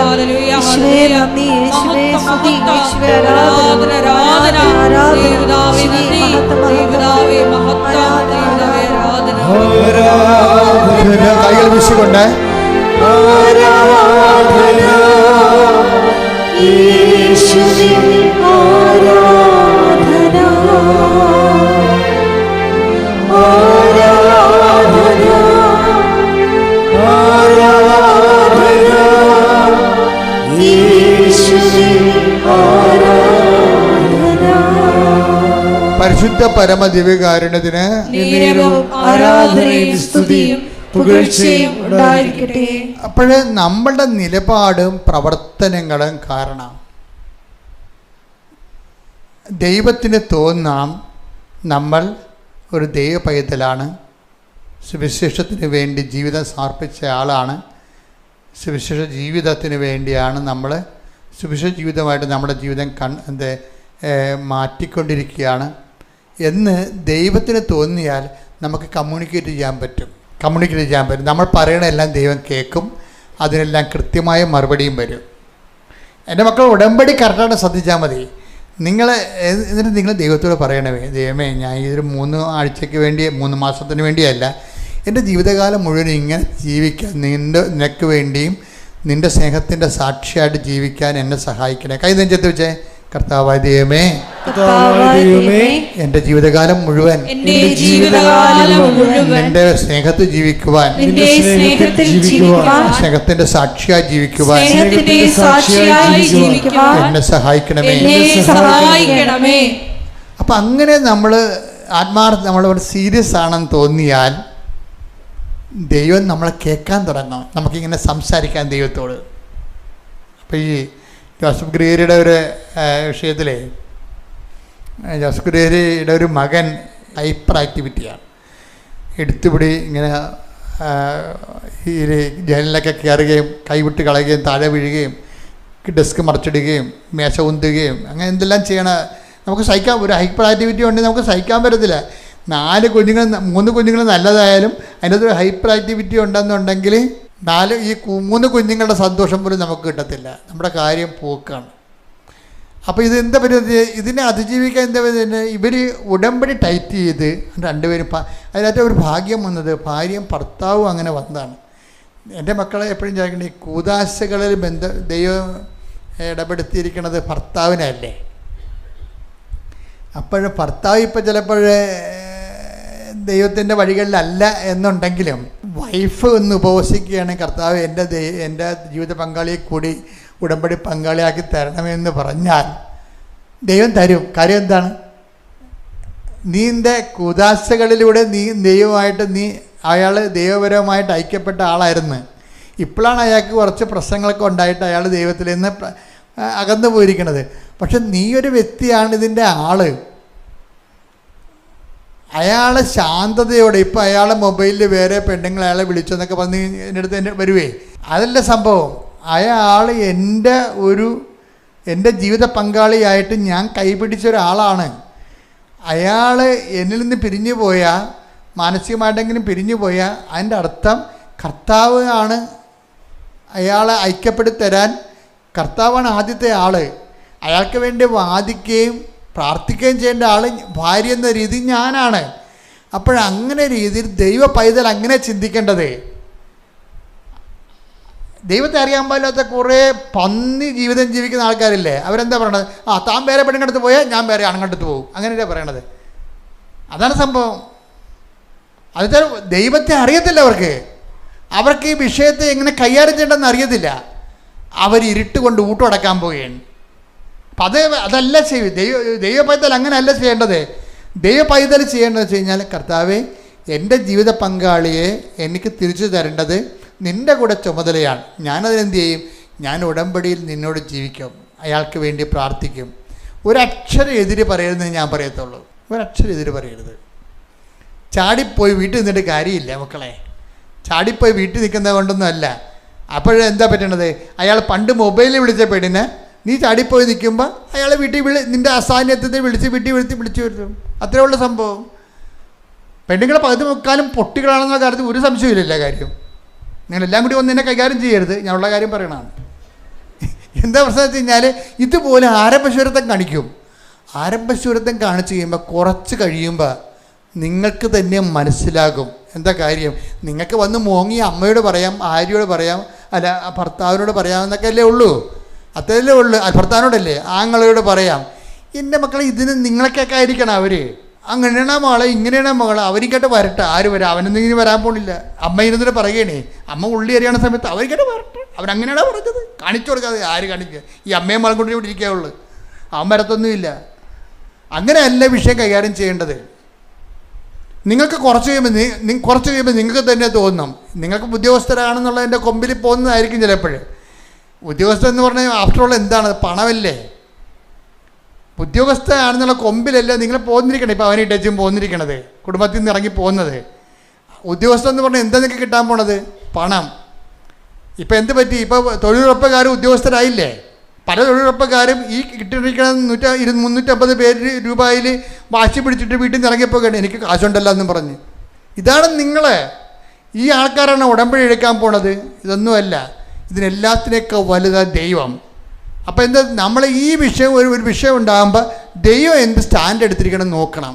ഹല്ലേലൂയ, യേശുവേ നന്ദി, യേശുവേ സ്തുതി, യേശുവേ ആരാധന, ആരാധന, യേശുവേ യേശുവേ മഹത്വം, യേശുവേ ആരാധന, ആരാധന. കൈകൾ വീശിക്കൊണ്ട് ആരാധന, യേശുവേ ആരാധന, ആരാധന, പരിശുദ്ധ പരമ ദിവ്യകാരുണ്യത്തിന് ആരാധനയും സ്തുതിയും പുകഴ്ചയും ഉണ്ടായിരിക്കട്ടെ. അപ്പോഴേ നമ്മളുടെ നിലപാടും പ്രവർത്തനങ്ങളും കാരണം ദൈവത്തിന് തോന്നാം നമ്മൾ ഒരു ദൈവ പൈതലാണ്, സുവിശേഷത്തിന് വേണ്ടി ജീവിതം സമർപ്പിച്ച ആളാണ്, സുവിശേഷ ജീവിതത്തിന് വേണ്ടിയാണ് നമ്മൾ സുവിശേഷ ജീവിതമായിട്ട് നമ്മുടെ ജീവിതം മാറ്റിക്കൊണ്ടിരിക്കുകയാണ് എന്ന് ദൈവത്തിന് തോന്നിയാൽ നമുക്ക് കമ്മ്യൂണിക്കേറ്റ് ചെയ്യാൻ പറ്റും. നമ്മൾ പറയണതെല്ലാം ദൈവം കേൾക്കും, അതിനെല്ലാം കൃത്യമായ മറുപടിയും വരും. എൻ്റെ മക്കൾ ഉടമ്പടി കറക്റ്റായിട്ട് ശ്രദ്ധിച്ചാൽ മതി. എന്നിട്ട് നിങ്ങൾ ദൈവത്തോട് പറയണമേ, ദൈവമേ ഞാൻ ഇതൊരു 3 ആഴ്ചയ്ക്ക് വേണ്ടി 3 മാസത്തിന് വേണ്ടിയല്ല, എൻ്റെ ജീവിതകാലം മുഴുവൻ ഇങ്ങനെ ജീവിക്കാൻ നിനക്ക് വേണ്ടിയും നിൻ്റെ സ്നേഹത്തിൻ്റെ സാക്ഷിയായിട്ട് ജീവിക്കാൻ എന്നെ സഹായിക്കണേ. കൈ നെഞ്ചത്ത് വെച്ചേ, കർത്താവായ ദൈവമേ എൻ്റെ ജീവിതകാലം മുഴുവൻ നിന്റെ സ്നേഹത്തിൽ ജീവിക്കുവാൻ, സ്നേഹത്തിന്റെ സാക്ഷിയായി ജീവിക്കുവാൻ എന്നെ സഹായിക്കണമേ. അപ്പം അങ്ങനെ നമ്മൾ നമ്മളിവിടെ സീരിയസ് ആണെന്ന് തോന്നിയാൽ ദൈവം നമ്മളെ കേൾക്കാൻ തുടങ്ങും, നമുക്കിങ്ങനെ സംസാരിക്കാൻ ദൈവത്തോട്. അപ്പം ഈ ജോസഫ് ഗ്രേരിയുടെ ഒരു വിഷയത്തിലെ ജോസഫ് ഗ്രേരിയുടെ ഒരു മകൻ ഹൈപ്പർ ആക്ടിവിറ്റിയാണ്. എടുത്തുപിടി ഇങ്ങനെ ഈ ജനലിലൊക്കെ കയറുകയും കൈവിട്ട് കളയുകയും താഴെ വീഴുകയും ഡെസ്ക് മറിച്ചിടുകയും മേശ ഉന്തുകയും അങ്ങനെ എന്തെല്ലാം ചെയ്യണം. നമുക്ക് സഹിക്കാൻ, ഒരു ഹൈപ്പർ ആക്ടിവിറ്റി ഉണ്ടെങ്കിൽ നമുക്ക് സഹിക്കാൻ പറ്റത്തില്ല. 3 കുഞ്ഞുങ്ങൾ നല്ലതായാലും അതിൻ്റെ ഒരു ഹൈപ്പർ ആക്ടിവിറ്റി ഉണ്ടെന്നുണ്ടെങ്കിൽ ഈ 3 കുഞ്ഞുങ്ങളുടെ സന്തോഷം പോലും നമുക്ക് കിട്ടത്തില്ല, നമ്മുടെ കാര്യം പോക്കാണ്. അപ്പോൾ ഇതെന്താ പറ്റുന്നത്? ഇതിനെ അതിജീവിക്കാൻ എന്താ പറ്റുന്നത്? ഇവർ ഉടമ്പടി ടൈറ്റ് ചെയ്ത് രണ്ടുപേരും അതിനകത്ത് ഒരു ഭാഗ്യം വന്നത് ഭാര്യയും ഭർത്താവും അങ്ങനെ വന്നതാണ്. എൻ്റെ മക്കളെ എപ്പോഴും ചോദിക്കേണ്ടത്, ഈ കൂദാശകളിൽ ദൈവം ഇടപെടുത്തിയിരിക്കുന്നത് ഭർത്താവിനല്ലേ? അപ്പോൾ ഭർത്താവ് ഇപ്പോൾ ചിലപ്പോൾ ദൈവത്തിൻ്റെ വഴികളിലല്ല എന്നുണ്ടെങ്കിലും വൈഫ് ഒന്ന് ഉപവസിക്കുകയാണ്, കർത്താവ് എൻ്റെ ജീവിത പങ്കാളിയെ കൂടി ഉടമ്പടി പങ്കാളിയാക്കി തരണമെന്ന് പറഞ്ഞാൽ ദൈവം തരും. കാര്യം എന്താണ്? നിൻ്റെ കൂദാശകളിലൂടെ ദൈവമായിട്ട് അയാൾ ദൈവപരമായിട്ട് ഐക്യപ്പെട്ട ആളായിരുന്നു. ഇപ്പോഴാണ് അയാൾക്ക് കുറച്ച് പ്രശ്നങ്ങളൊക്കെ ഉണ്ടായിട്ട് അയാൾ ദൈവത്തിൽ നിന്ന് അകന്നു പോയിരിക്കുന്നത്. പക്ഷെ നീ ഒരു വ്യക്തിയാണ് ഇതിൻ്റെ ആള്. അയാൾ ശാന്തതയോടെ, ഇപ്പോൾ അയാളെ മൊബൈലിൽ വേറെ പെണ്ണുങ്ങൾ അയാളെ വിളിച്ചെന്നൊക്കെ പറഞ്ഞ് എൻ്റെ അടുത്ത് വരുവേ, അതല്ല സംഭവം. അയാൾ എൻ്റെ ജീവിത പങ്കാളിയായിട്ട് ഞാൻ കൈപിടിച്ച ഒരാളാണ്. അയാൾ എന്നിൽ നിന്ന് പിരിഞ്ഞു പോയാൽ, മാനസികമായിട്ടെങ്കിലും പിരിഞ്ഞു പോയാൽ അതിൻ്റെ അർത്ഥം കർത്താവ് ആണ് അയാളെ ഐക്യപ്പെടുത്തി തരാൻ. കർത്താവാണ് ആദ്യത്തെ ആൾ. അയാൾക്ക് വേണ്ടി വാദിക്കുകയും പ്രാർത്ഥിക്കുകയും ചെയ്യേണ്ട ആൾ ഭാര്യ എന്ന രീതി ഞാനാണ്. അപ്പോഴങ്ങനെ രീതിയിൽ ദൈവ പൈതൽ അങ്ങനെ ചിന്തിക്കേണ്ടത്. ദൈവത്തെ അറിയാൻ പാടില്ലാത്ത കുറേ പന്നി ജീവിതം ജീവിക്കുന്ന ആൾക്കാരില്ലേ, അവരെന്താ പറയണത്? താൻ വേറെ പെണ്ണുങ്ങടുത്ത് പോയാൽ ഞാൻ വേറെ ആണുങ്ങടുത്ത് പോകും, അങ്ങനെയല്ലേ പറയണത്? അതാണ് സംഭവം. അത് ദൈവത്തെ അറിയത്തില്ല അവർക്ക് ഈ വിഷയത്തെ എങ്ങനെ കൈകാര്യം ചെയ്യേണ്ടെന്ന് അറിയത്തില്ല. അവർ ഇരുട്ട് കൊണ്ട് ഊട്ടടക്കാൻ പോവുകയാണ്. അപ്പം അതല്ല ദൈവ പൈതൽ അങ്ങനെയല്ല ചെയ്യേണ്ടത്. ദൈവ പൈതൽ ചെയ്യേണ്ടതെന്ന് വെച്ച് കഴിഞ്ഞാൽ, കർത്താവേ എൻ്റെ ജീവിത പങ്കാളിയെ എനിക്ക് തിരിച്ചു തരേണ്ടത് നിൻ്റെ കൂടെ ചുമതലയാണ്. ഞാനതിനെന്ത് ചെയ്യും? ഞാൻ ഉടമ്പടിയിൽ നിന്നോട് ജീവിക്കും, അയാൾക്ക് വേണ്ടി പ്രാർത്ഥിക്കും. ഒരക്ഷരം എതിര് പറയരുതെന്ന് ഞാൻ പറയത്തുള്ളൂ. ഒരക്ഷരം എതിര് പറയരുത്. ചാടിപ്പോയി വീട്ടിൽ നിന്നിട്ട് കാര്യമില്ല മക്കളെ. ചാടിപ്പോയി വീട്ടിൽ നിൽക്കുന്നത് കൊണ്ടൊന്നും അല്ല. അപ്പോഴെന്താ പറ്റണത്? അയാൾ പണ്ട് മൊബൈലിൽ വിളിച്ച പെണ്ണിനെ നീ ചാടിപ്പോയി നിൽക്കുമ്പോൾ അയാളെ വീട്ടിൽ നിൻ്റെ അസാന്നിധ്യത്തെ വിളിച്ച് വിളിച്ചു വരും. അത്രേ ഉള്ള സംഭവം. പെണ്ണുങ്ങളെ 10 പൊട്ടികളാണെന്ന കാര്യത്തിൽ ഒരു സംശയമില്ല. കാര്യം നിങ്ങളെല്ലാം കൂടി ഒന്നിനെ കൈകാര്യം ചെയ്യരുത്, ഞാനുള്ള കാര്യം പറയണതാണ്. എന്താ പ്രശ്നം വെച്ച് കഴിഞ്ഞാൽ, ഇതുപോലെ ആരംഭശൂരത്വം കാണിക്കും. ആരംഭശൂരത്വം കാണിച്ചു കഴിയുമ്പോൾ കുറച്ച് കഴിയുമ്പോൾ നിങ്ങൾക്ക് തന്നെ മനസ്സിലാകും എന്താ കാര്യം. നിങ്ങൾക്ക് വന്ന് മോങ്ങി അമ്മയോട് പറയാം, ആര്യയോട് പറയാം, അല്ല ഭർത്താവിനോട് പറയാമെന്നൊക്കെ അല്ലേ ഉള്ളൂ. അത്രയല്ലേ ഉള്ളൂ. ഭർത്താവിനോടല്ലേ, ആങ്ങളോട് പറയാം. എൻ്റെ മക്കളെ ഇതിന് നിങ്ങളൊക്കെ ആയിരിക്കണം അവർ. അങ്ങനെയാണ് മകളെ, ഇങ്ങനെയാണ് മകളെ, അവരിക്കട്ടെ വരട്ടെ. ആര് വരാം? അവനൊന്നും ഇങ്ങനെ വരാൻ പോണില്ല. അമ്മ ഇരുന്നിട്ട് പറയുകയാണേ, അമ്മ ഉള്ളി അറിയണ സമയത്ത് അവരിക്കട്ടെ വരട്ടെ. അവരങ്ങനെയാണ് പറഞ്ഞത്. കാണിച്ചു കൊടുക്കാതെ ആര് കാണിക്കുക? ഈ അമ്മയെ മകൾ കൊണ്ട് ഇവിടെ ഇരിക്കുകയുള്ളൂ. അവൻ വരത്തൊന്നുമില്ല. അങ്ങനെയല്ല വിഷയം കൈകാര്യം ചെയ്യേണ്ടത്. നിങ്ങൾക്ക് കുറച്ച് കഴിയുമ്പോൾ നിങ്ങൾക്ക് തന്നെ തോന്നും നിങ്ങൾക്ക് ഉദ്യോഗസ്ഥരാണെന്നുള്ളതിൻ്റെ കൊമ്പിൽ പോകുന്നതായിരിക്കും ചിലപ്പോൾ. ഉദ്യോഗസ്ഥൻ എന്ന് പറഞ്ഞാൽ ആഫ്റ്റർ ഓൾ എന്താണ്? പണമല്ലേ. ഉദ്യോഗസ്ഥനാണെന്നുള്ള കൊമ്പിലല്ല നിങ്ങൾ പോന്നിരിക്കണേ. ഇപ്പോൾ അവനെ ഇട്ടച്ചും പോന്നിരിക്കണത്, കുടുംബത്തിൽ നിന്ന് ഇറങ്ങി പോകുന്നത്. ഉദ്യോഗസ്ഥൻ എന്ന് പറഞ്ഞാൽ എന്താ നിങ്ങൾക്ക് കിട്ടാൻ പോണത്? പണം. ഇപ്പം എന്ത് പറ്റി? ഇപ്പോൾ തൊഴിലുറപ്പുകാർ ഉദ്യോഗസ്ഥരായില്ലേ? പല തൊഴിലുറപ്പുകാരും ഈ കിട്ടിയിരിക്കണ 350 രൂപയിൽ വാശി പിടിച്ചിട്ട് വീട്ടിൽ നിന്ന് ഇറങ്ങിയപ്പോൾ എനിക്ക് കാശുണ്ടല്ലോ എന്നും പറഞ്ഞ്. ഇതാണ് നിങ്ങൾ. ഈ ആൾക്കാരാണ് ഉടമ്പടി എടുക്കാൻ പോണത്. ഇതൊന്നുമല്ല, ഇതിനെല്ലാത്തിനേക്കാൾ വലുതാ ദൈവം. അപ്പോൾ എന്താ, നമ്മൾ ഈ വിഷയം ഒരു വിഷയം ഉണ്ടാകുമ്പോൾ ദൈവം എന്ത് സ്റ്റാൻഡ് എടുത്തിരിക്കണം നോക്കണം.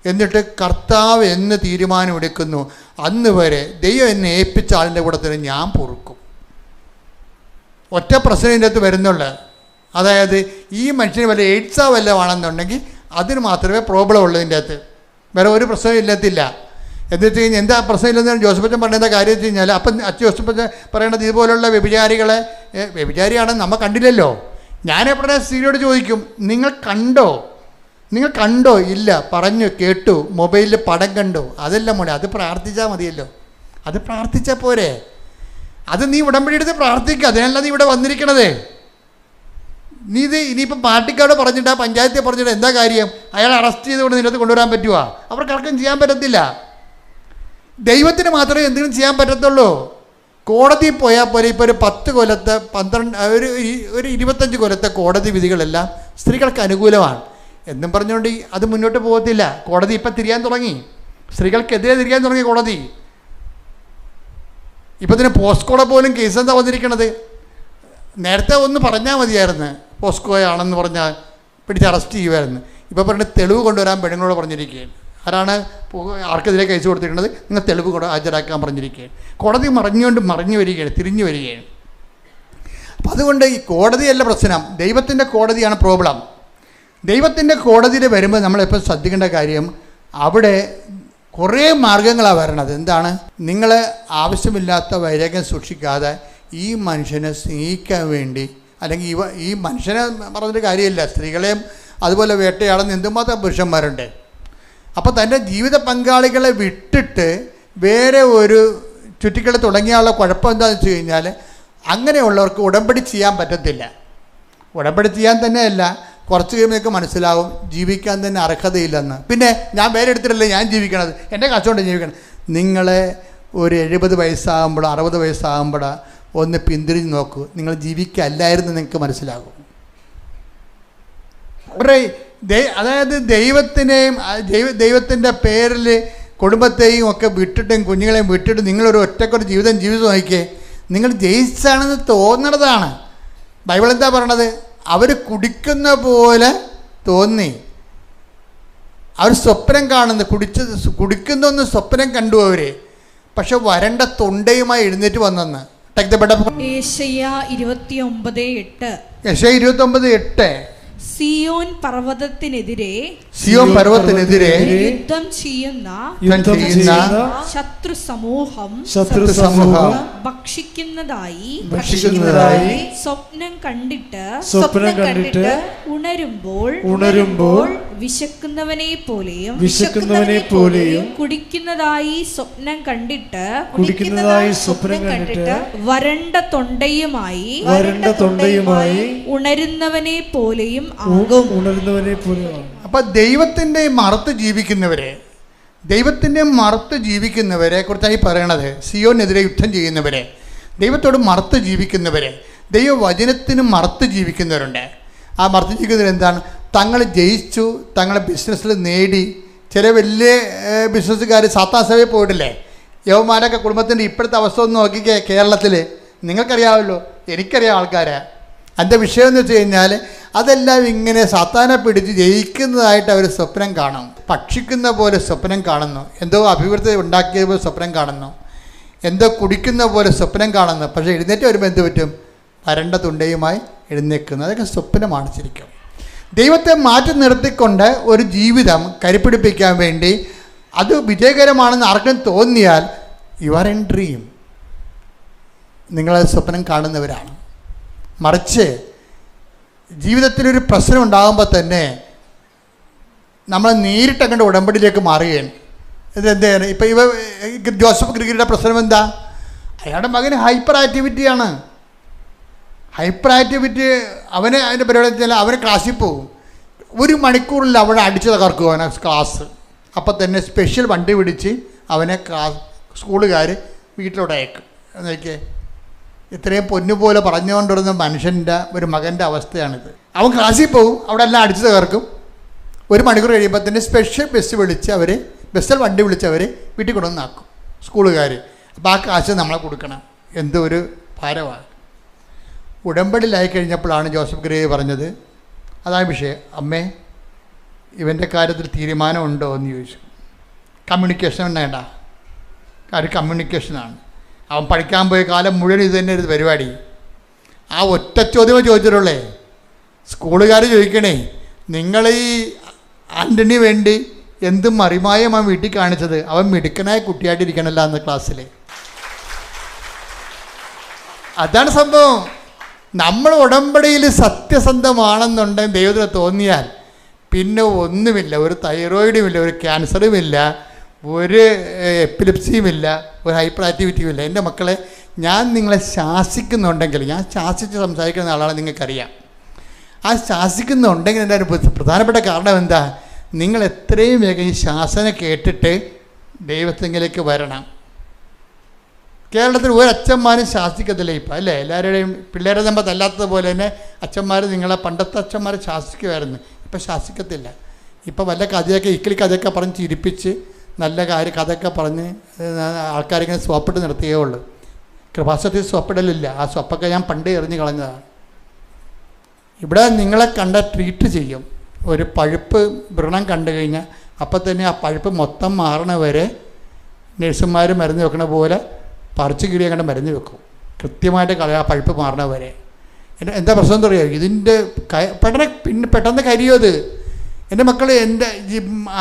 എന്നിട്ട് കർത്താവ് എന്ന് തീരുമാനം എടുക്കുന്നു അന്ന് വരെ ദൈവം എന്നെ ഏൽപ്പിച്ച ആളിൻ്റെ കൂടെ തന്നെ ഞാൻ പൊറുക്കും. ഒറ്റ പ്രശ്നം ഇതിൻ്റെ അകത്ത് വരുന്നുള്ളൂ. അതായത് ഈ മനുഷ്യന് വല്ല എയ്ഡ്സോ വല്ല ആണെന്നുണ്ടെങ്കിൽ അതിന് മാത്രമേ പ്രോബ്ലം ഉള്ളൂ. ഇതിൻ്റെ അകത്ത് വേറെ ഒരു പ്രശ്നവും ഇല്ലത്തില്ല. എന്ന് വെച്ച് കഴിഞ്ഞാൽ എന്താ പ്രശ്നം ഇല്ലെന്ന് ജോസഫച്ചൻ പറഞ്ഞ കാര്യം വെച്ച് കഴിഞ്ഞാൽ, അപ്പം ജോസഫച്ചൻ പറയണത് ഇതുപോലുള്ള വ്യഭിചാരികളെ, വ്യഭിചാരിയാണെന്ന് നമ്മൾ കണ്ടില്ലല്ലോ. ഞാനെപ്പോഴേ സ്ത്രീയോട് ചോദിക്കും, നിങ്ങൾ കണ്ടോ? ഇല്ല, പറഞ്ഞു കേട്ടു, മൊബൈലിൽ പടം കണ്ടു. അതെല്ലാം മോനെ, അത് പ്രാർത്ഥിച്ചാൽ മതിയല്ലോ. അത് പ്രാർത്ഥിച്ചാൽ പോരെ? അത് നീ ഉടമ്പടി എടുത്ത് പ്രാർത്ഥിക്കുക. അതിനല്ല നീ ഇവിടെ വന്നിരിക്കണത്. നീ ഇത് ഇനിയിപ്പം പാർട്ടിക്കാരോട് പറഞ്ഞിട്ട് പഞ്ചായത്തിൽ പറഞ്ഞിട്ട് എന്താ കാര്യം? അയാളെ അറസ്റ്റ് ചെയ്തുകൊണ്ട് നിന്നത് കൊണ്ടുവരാൻ പറ്റുമോ? അവർക്കാർക്കും ചെയ്യാൻ പറ്റത്തില്ല. ദൈവത്തിന് മാത്രമേ എന്തെങ്കിലും ചെയ്യാൻ പറ്റത്തുള്ളൂ. കോടതിയിൽ പോയാൽ പോലെ ഇപ്പോൾ ഒരു 10 കൊല്ലത്തെ 25 കൊല്ലത്തെ കോടതി വിധികളെല്ലാം സ്ത്രീകൾക്ക് അനുകൂലമാണ് എന്നും പറഞ്ഞുകൊണ്ട് അത് മുന്നോട്ട് പോകത്തില്ല. കോടതി ഇപ്പം തിരിയാൻ തുടങ്ങി, സ്ത്രീകൾക്കെതിരെ തിരിയാൻ തുടങ്ങി കോടതി. ഇപ്പം ഇതിന് പോസ്കോടെ പോലും കേസ് എന്താ വന്നിരിക്കണത്? നേരത്തെ ഒന്ന് പറഞ്ഞാൽ മതിയായിരുന്നു, പോസ്കോ ആണെന്ന് പറഞ്ഞാൽ പിടിച്ച് അറസ്റ്റ് ചെയ്യുമായിരുന്നു. ഇപ്പോൾ പറഞ്ഞ് തെളിവ് കൊണ്ടുവരാൻ പെണ്ണുങ്ങളോട് പറഞ്ഞിരിക്കുകയാണ്. ആരാണ് ആർക്കെതിരെ കേസ് കൊടുത്തിരിക്കുന്നത്? നിങ്ങൾ തെളിവ് ഹാജരാക്കാൻ പറഞ്ഞിരിക്കുകയാണ്. കോടതി മറിഞ്ഞു വരികയാണ്, തിരിഞ്ഞു വരികയാണ്. അപ്പം അതുകൊണ്ട് ഈ കോടതിയല്ല പ്രശ്നം, ദൈവത്തിൻ്റെ കോടതിയാണ് പ്രോബ്ലം. ദൈവത്തിൻ്റെ കോടതിയിൽ വരുമ്പോൾ നമ്മളെപ്പോൾ ശ്രദ്ധിക്കേണ്ട കാര്യം, അവിടെ കുറേ മാർഗങ്ങളാണ് വരണത്. എന്താണ്? നിങ്ങൾ ആവശ്യമില്ലാത്ത വൈരാഗ്യം സൂക്ഷിക്കാതെ ഈ മനുഷ്യനെ സ്നേഹിക്കാൻ വേണ്ടി, അല്ലെങ്കിൽ ഈ മനുഷ്യനെ പറഞ്ഞൊരു കാര്യമില്ല, സ്ത്രീകളെയും അതുപോലെ വേട്ടയാടുന്ന എന്തുമാത്രം പുരുഷന്മാരുണ്ട്. അപ്പോൾ തൻ്റെ ജീവിത പങ്കാളികളെ വിട്ടിട്ട് വേറെ ഒരു ചുറ്റിക്കളി തുടങ്ങിയാലുള്ള കുഴപ്പം എന്താണെന്ന് വെച്ച് കഴിഞ്ഞാൽ, അങ്ങനെയുള്ളവർക്ക് ഉടമ്പടി ചെയ്യാൻ പറ്റത്തില്ല. ഉടമ്പടി ചെയ്യാൻ തന്നെയല്ല, കുറച്ച് കഴിയുമ്പോഴേക്ക് മനസ്സിലാവും ജീവിക്കാൻ തന്നെ അർഹതയില്ലെന്ന്. പിന്നെ ഞാൻ വേറെ എടുത്തിട്ടല്ലേ ഞാൻ ജീവിക്കണത്, എൻ്റെ കച്ചവടം ജീവിക്കണം. നിങ്ങളെ ഒരു 70 വയസ്സാകുമ്പോഴോ 60 വയസ്സാകുമ്പോഴോ ഒന്ന് പിന്തിരിഞ്ഞ് നോക്കൂ, നിങ്ങൾ ജീവിക്കല്ലായിരുന്നു നിങ്ങൾക്ക് മനസ്സിലാകും. അതായത് ദൈവത്തിൻ്റെ പേരിൽ കുടുംബത്തെയും ഒക്കെ വിട്ടിട്ടും കുഞ്ഞുങ്ങളെയും വിട്ടിട്ട് നിങ്ങളൊരു ഒറ്റക്കൊരു ജീവിതം ജീവിച്ചു നോക്കിയേ, നിങ്ങൾ ജയിച്ചാണെന്ന് തോന്നണതാണ്. ബൈബിൾ എന്താ പറയണത്? അവർ കുടിക്കുന്ന പോലെ തോന്നി, അവർ സ്വപ്നം കാണുന്നു, കുടിക്കുന്നൊന്ന് സ്വപ്നം കണ്ടു അവർ. പക്ഷെ വരണ്ട തൊണ്ടയുമായി എഴുന്നേറ്റ് വന്നെന്ന്. യെശയ്യാ 29:8. യെശയ്യാ 29:8. സിയോൻ പർവ്വതത്തിനെതിരെ യുദ്ധം ചെയ്യുന്ന ശത്രു സമൂഹം ഭക്ഷിക്കുന്നതായി സ്വപ്നം കണ്ടിട്ട് ഉണരുമ്പോൾ വിശക്കുന്നവനെ പോലെയും കുടിക്കുന്നതായി സ്വപ്നം കണ്ടിട്ട് വരണ്ട തൊണ്ടയുമായി ഉണരുന്നവനെ പോലെയും ആകും. അപ്പൊ ദൈവത്തിന്റെ മറുത്ത് ജീവിക്കുന്നവരെ കുറിച്ചായി പറയണത്. സിയോനെതിരെ യുദ്ധം ചെയ്യുന്നവരെ, ദൈവത്തോട് മറുത്ത് ജീവിക്കുന്നവരെ, ദൈവവചനത്തിന് മറുത്ത് ജീവിക്കുന്നവരുണ്ട്. ആ മറുത്ത് ജീവിക്കുന്നവർ എന്താണ്? തങ്ങൾ ജയിച്ചു, തങ്ങളെ ബിസിനസ്സിൽ നേടി. ചില വലിയ ബിസിനസ്സുകാർ സാത്താൻ സഭയിൽ പോയിട്ടില്ലേ? യവന്മാരൊക്കെ കുടുംബത്തിൻ്റെ ഇപ്പോഴത്തെ അവസ്ഥ ഒന്ന് നോക്കിക്കേ. കേരളത്തിൽ നിങ്ങൾക്കറിയാമല്ലോ, എനിക്കറിയാം ആൾക്കാരെ. അതിൻ്റെ വിഷയം എന്ന് വെച്ച് കഴിഞ്ഞാൽ അതെല്ലാം ഇങ്ങനെ സാത്താനെ പിടിച്ച് ജയിക്കുന്നതായിട്ട് അവർ സ്വപ്നം കാണും. ഭക്ഷിക്കുന്ന പോലെ സ്വപ്നം കാണുന്നു, എന്തോ അഭിവൃദ്ധി ഉണ്ടാക്കിയതുപോലെ സ്വപ്നം കാണുന്നു, എന്തോ കുടിക്കുന്ന പോലെ സ്വപ്നം കാണുന്നു. പക്ഷേ എഴുന്നേറ്റ് വരുമ്പോൾ എന്ത് പറ്റും? വരണ്ട തുണ്ടയുമായി എഴുന്നേൽക്കുന്നു. അതൊക്കെ സ്വപ്നമാണ് ശരിക്കും. ദൈവത്തെ മാറ്റി നിർത്തിക്കൊണ്ട് ഒരു ജീവിതം കരുപ്പിടിപ്പിക്കാൻ വേണ്ടി അത് വിജയകരമാണെന്ന് ആർക്കും തോന്നിയാൽ യു ആർ ഇൻ ഡ്രീം, നിങ്ങളത് സ്വപ്നം കാണുന്നവരാണ്. മറിച്ച് ജീവിതത്തിലൊരു പ്രശ്നം ഉണ്ടാകുമ്പോൾ തന്നെ നമ്മൾ നേരിട്ടങ്ങോട്ട് ഉടമ്പടിയിലേക്ക് മാറുകയാണ്. ഇതെന്താണ്? ഇപ്പം ജോസഫ് ഗ്രിഗറിയുടെ പ്രശ്നം എന്താ? അയാളുടെ മകന് ഹൈപ്പർ ആക്ടിവിറ്റിയാണ്. ഹൈപ്പർ ആക്ടിവിറ്റി അതിൻ്റെ പരിപാടി വെച്ചാൽ അവന് ക്ലാസ്സിൽ പോകും, 1 മണിക്കൂറിൽ അവിടെ അടിച്ചു തകർക്കും അവനെ ക്ലാസ്. അപ്പം തന്നെ സ്പെഷ്യൽ വണ്ടി പിടിച്ച് അവനെ സ്കൂളുകാർ വീട്ടിലോട്ട് അയക്കും. എന്നൊക്കെ ഇത്രയും പൊന്നുപോലെ പറഞ്ഞുകൊണ്ടിരുന്ന മനുഷ്യൻ്റെ ഒരു മകൻ്റെ അവസ്ഥയാണിത്. അവൻ ക്ലാസ്സിൽ പോകും, അവിടെ എല്ലാം അടിച്ചു തകർക്കും. 1 മണിക്കൂർ കഴിയുമ്പോൾ തന്നെ സ്പെഷ്യൽ ബസ്സിൽ വണ്ടി വിളിച്ച് അവർ വീട്ടിൽ കൊണ്ടുവന്നാക്കും സ്കൂളുകാർ. അപ്പോൾ ആ കാശ് നമ്മളെ കൊടുക്കണം. എന്തൊരു ഭാരമാണ്. ഉടമ്പടിയിലായി കഴിഞ്ഞപ്പോഴാണ് ജോസഫ് ഗ്രേവി പറഞ്ഞത്, അതാണ് വിഷയം, അമ്മേ ഇവൻ്റെ കാര്യത്തിൽ തീരുമാനമുണ്ടോ എന്ന് ചോദിച്ചു. കമ്മ്യൂണിക്കേഷൻ വേണ്ട, കാര്യം കമ്മ്യൂണിക്കേഷനാണ്. അവൻ പഠിക്കാൻ പോയ കാലം മുഴുവൻ ഇത് തന്നെ ഒരു പരിപാടി. ആ ഒറ്റ ചോദ്യമേ ചോദിച്ചിട്ടുള്ളേ. സ്കൂളുകാർ ചോദിക്കണേ, നിങ്ങൾ ഈ ആൻ്റണി വേണ്ടി എന്തും മറിമായം അവൻ വീട്ടിൽ കാണിച്ചത്, അവൻ മിടുക്കനായ കുട്ടിയായിട്ടിരിക്കണമല്ല അന്ന് ക്ലാസ്സിൽ. അതാണ് സംഭവം. നമ്മൾ ഉടമ്പടിയിൽ സത്യസന്ധമാണെന്നുണ്ടെങ്കിൽ ദൈവത്തിന് തോന്നിയാൽ പിന്നെ ഒന്നുമില്ല. ഒരു തൈറോയിഡുമില്ല, ഒരു ക്യാൻസറുമില്ല, ഒരു എപ്പിലിപ്സിയുമില്ല, ഒരു ഹൈപ്പർ ആക്ടിവിറ്റിയും ഇല്ല. എൻ്റെ മക്കളെ, ഞാൻ നിങ്ങളെ ശാസിക്കുന്നുണ്ടെങ്കിൽ, ഞാൻ ശാസിച്ച് സംസാരിക്കുന്ന ആളാണ്, നിങ്ങൾക്കറിയാം. ആ ശാസിക്കുന്നുണ്ടെങ്കിൽ എൻ്റെ ഒരു പ്രധാനപ്പെട്ട കാരണം എന്താ? നിങ്ങൾ എത്രയും വേഗം ഈ ശാസന കേട്ടിട്ട് ദൈവത്തിലേക്ക് വരണം. കേരളത്തിൽ ഒരു അച്ഛന്മാരും ശാസിക്കത്തില്ല ഇപ്പം, അല്ലേ? എല്ലാവരുടെയും പിള്ളേരെ നമ്മൾ തല്ലാത്തതുപോലെ തന്നെ അച്ഛന്മാർ, നിങ്ങളെ പണ്ടത്തെ അച്ഛന്മാർ ശാസിക്കുമായിരുന്നു, ഇപ്പം ശാസിക്കത്തില്ല. ഇപ്പം വല്ല കഥയൊക്കെ ഇക്കിളി കഥയൊക്കെ പറഞ്ഞ് ചിരിപ്പിച്ച് നല്ല കഥയൊക്കെ പറഞ്ഞ് ആൾക്കാരിങ്ങനെ സ്വപ്പിട്ട് നിർത്തിയേ ഉള്ളൂ. കൃപാസത്തിൽ സ്വപ്പിടലില്ല. ആ സ്വപ്പൊക്കെ ഞാൻ പണ്ട് എറിഞ്ഞ് കളഞ്ഞതാണ്. ഇവിടെ നിങ്ങളെ കണ്ട ട്രീറ്റ് ചെയ്യും. ഒരു പഴുപ്പ് വ്രണം കണ്ടു കഴിഞ്ഞാൽ അപ്പം തന്നെ ആ പഴുപ്പ് മൊത്തം മാറണ വരെ നഴ്സുമാർ മരുന്ന് വെക്കണ പോലെ പറിച്ച് കീഴിയെ കണ്ട് മരുന്ന് വെക്കും, കൃത്യമായിട്ട് ആ പഴുപ്പ് മാറണ വരെ. എന്താ പ്രശ്നം എന്ന് പറയുക, ഇതിൻ്റെ പെട്ടെന്ന് കരിയോ അത്. എൻ്റെ മക്കൾ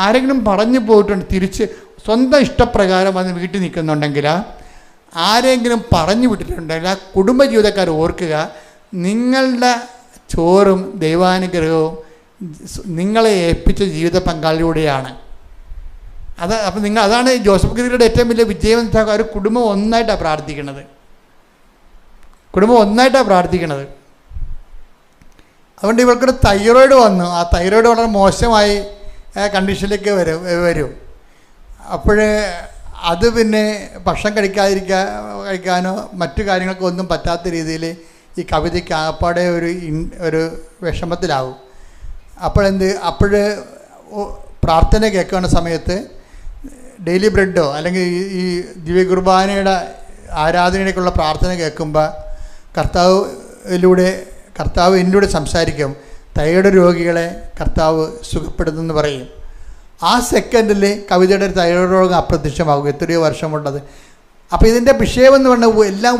ആരെങ്കിലും പറഞ്ഞു പോയിട്ടുണ്ട്, തിരിച്ച് സ്വന്തം ഇഷ്ടപ്രകാരം വന്ന് വീട്ടിൽ നിൽക്കുന്നുണ്ടെങ്കിൽ, ആരെങ്കിലും പറഞ്ഞു വിട്ടിട്ടുണ്ടെങ്കിൽ ആ കുടുംബജീവിതക്കാർ ഓർക്കുക, നിങ്ങളുടെ ചോറും ദൈവാനുഗ്രഹവും നിങ്ങളെ ഏൽപ്പിച്ച ജീവിത പങ്കാളിലൂടെയാണ്. അപ്പം അതാണ് ജോസഫ് ഗ്രേവിയുടെ ഏറ്റവും വലിയ വിജയം. ഒരു കുടുംബം ഒന്നായിട്ടാണ് പ്രാർത്ഥിക്കണത്. അതുകൊണ്ട് ഇവർക്കൊരു തൈറോയിഡ് വന്നു. ആ തൈറോയിഡ് വളരെ മോശമായി കണ്ടീഷനിലേക്ക് വരും. അപ്പോൾ അത് പിന്നെ ഭക്ഷണം കഴിക്കാനോ മറ്റു കാര്യങ്ങൾക്കോ ഒന്നും പറ്റാത്ത രീതിയിൽ ഈ കവിതയ്ക്ക് ആകപ്പാടെ ഒരു വിഷമത്തിലാവും. അപ്പോൾ പ്രാർത്ഥന കേൾക്കുന്ന സമയത്ത് ഡെയിലി ബ്രെഡോ അല്ലെങ്കിൽ ഈ ദിവ്യകുർബാനയുടെ ആരാധനയിലേക്കുള്ള പ്രാർത്ഥന കേൾക്കുമ്പോൾ കർത്താവ് എന്നിലൂടെ സംസാരിക്കും. തൈറോയ്ഡ് രോഗികളെ കർത്താവ് സുഖപ്പെടുത്തുമെന്ന് പറയും. ആ സെക്കൻഡിൽ കവിതയുടെ തൈറോയ്ഡ് രോഗം അപ്രത്യക്ഷമാകും. എത്രയോ വർഷമുള്ളത്. അപ്പോൾ ഇതിൻ്റെ വിഷയമെന്ന് പറഞ്ഞാൽ എല്ലാം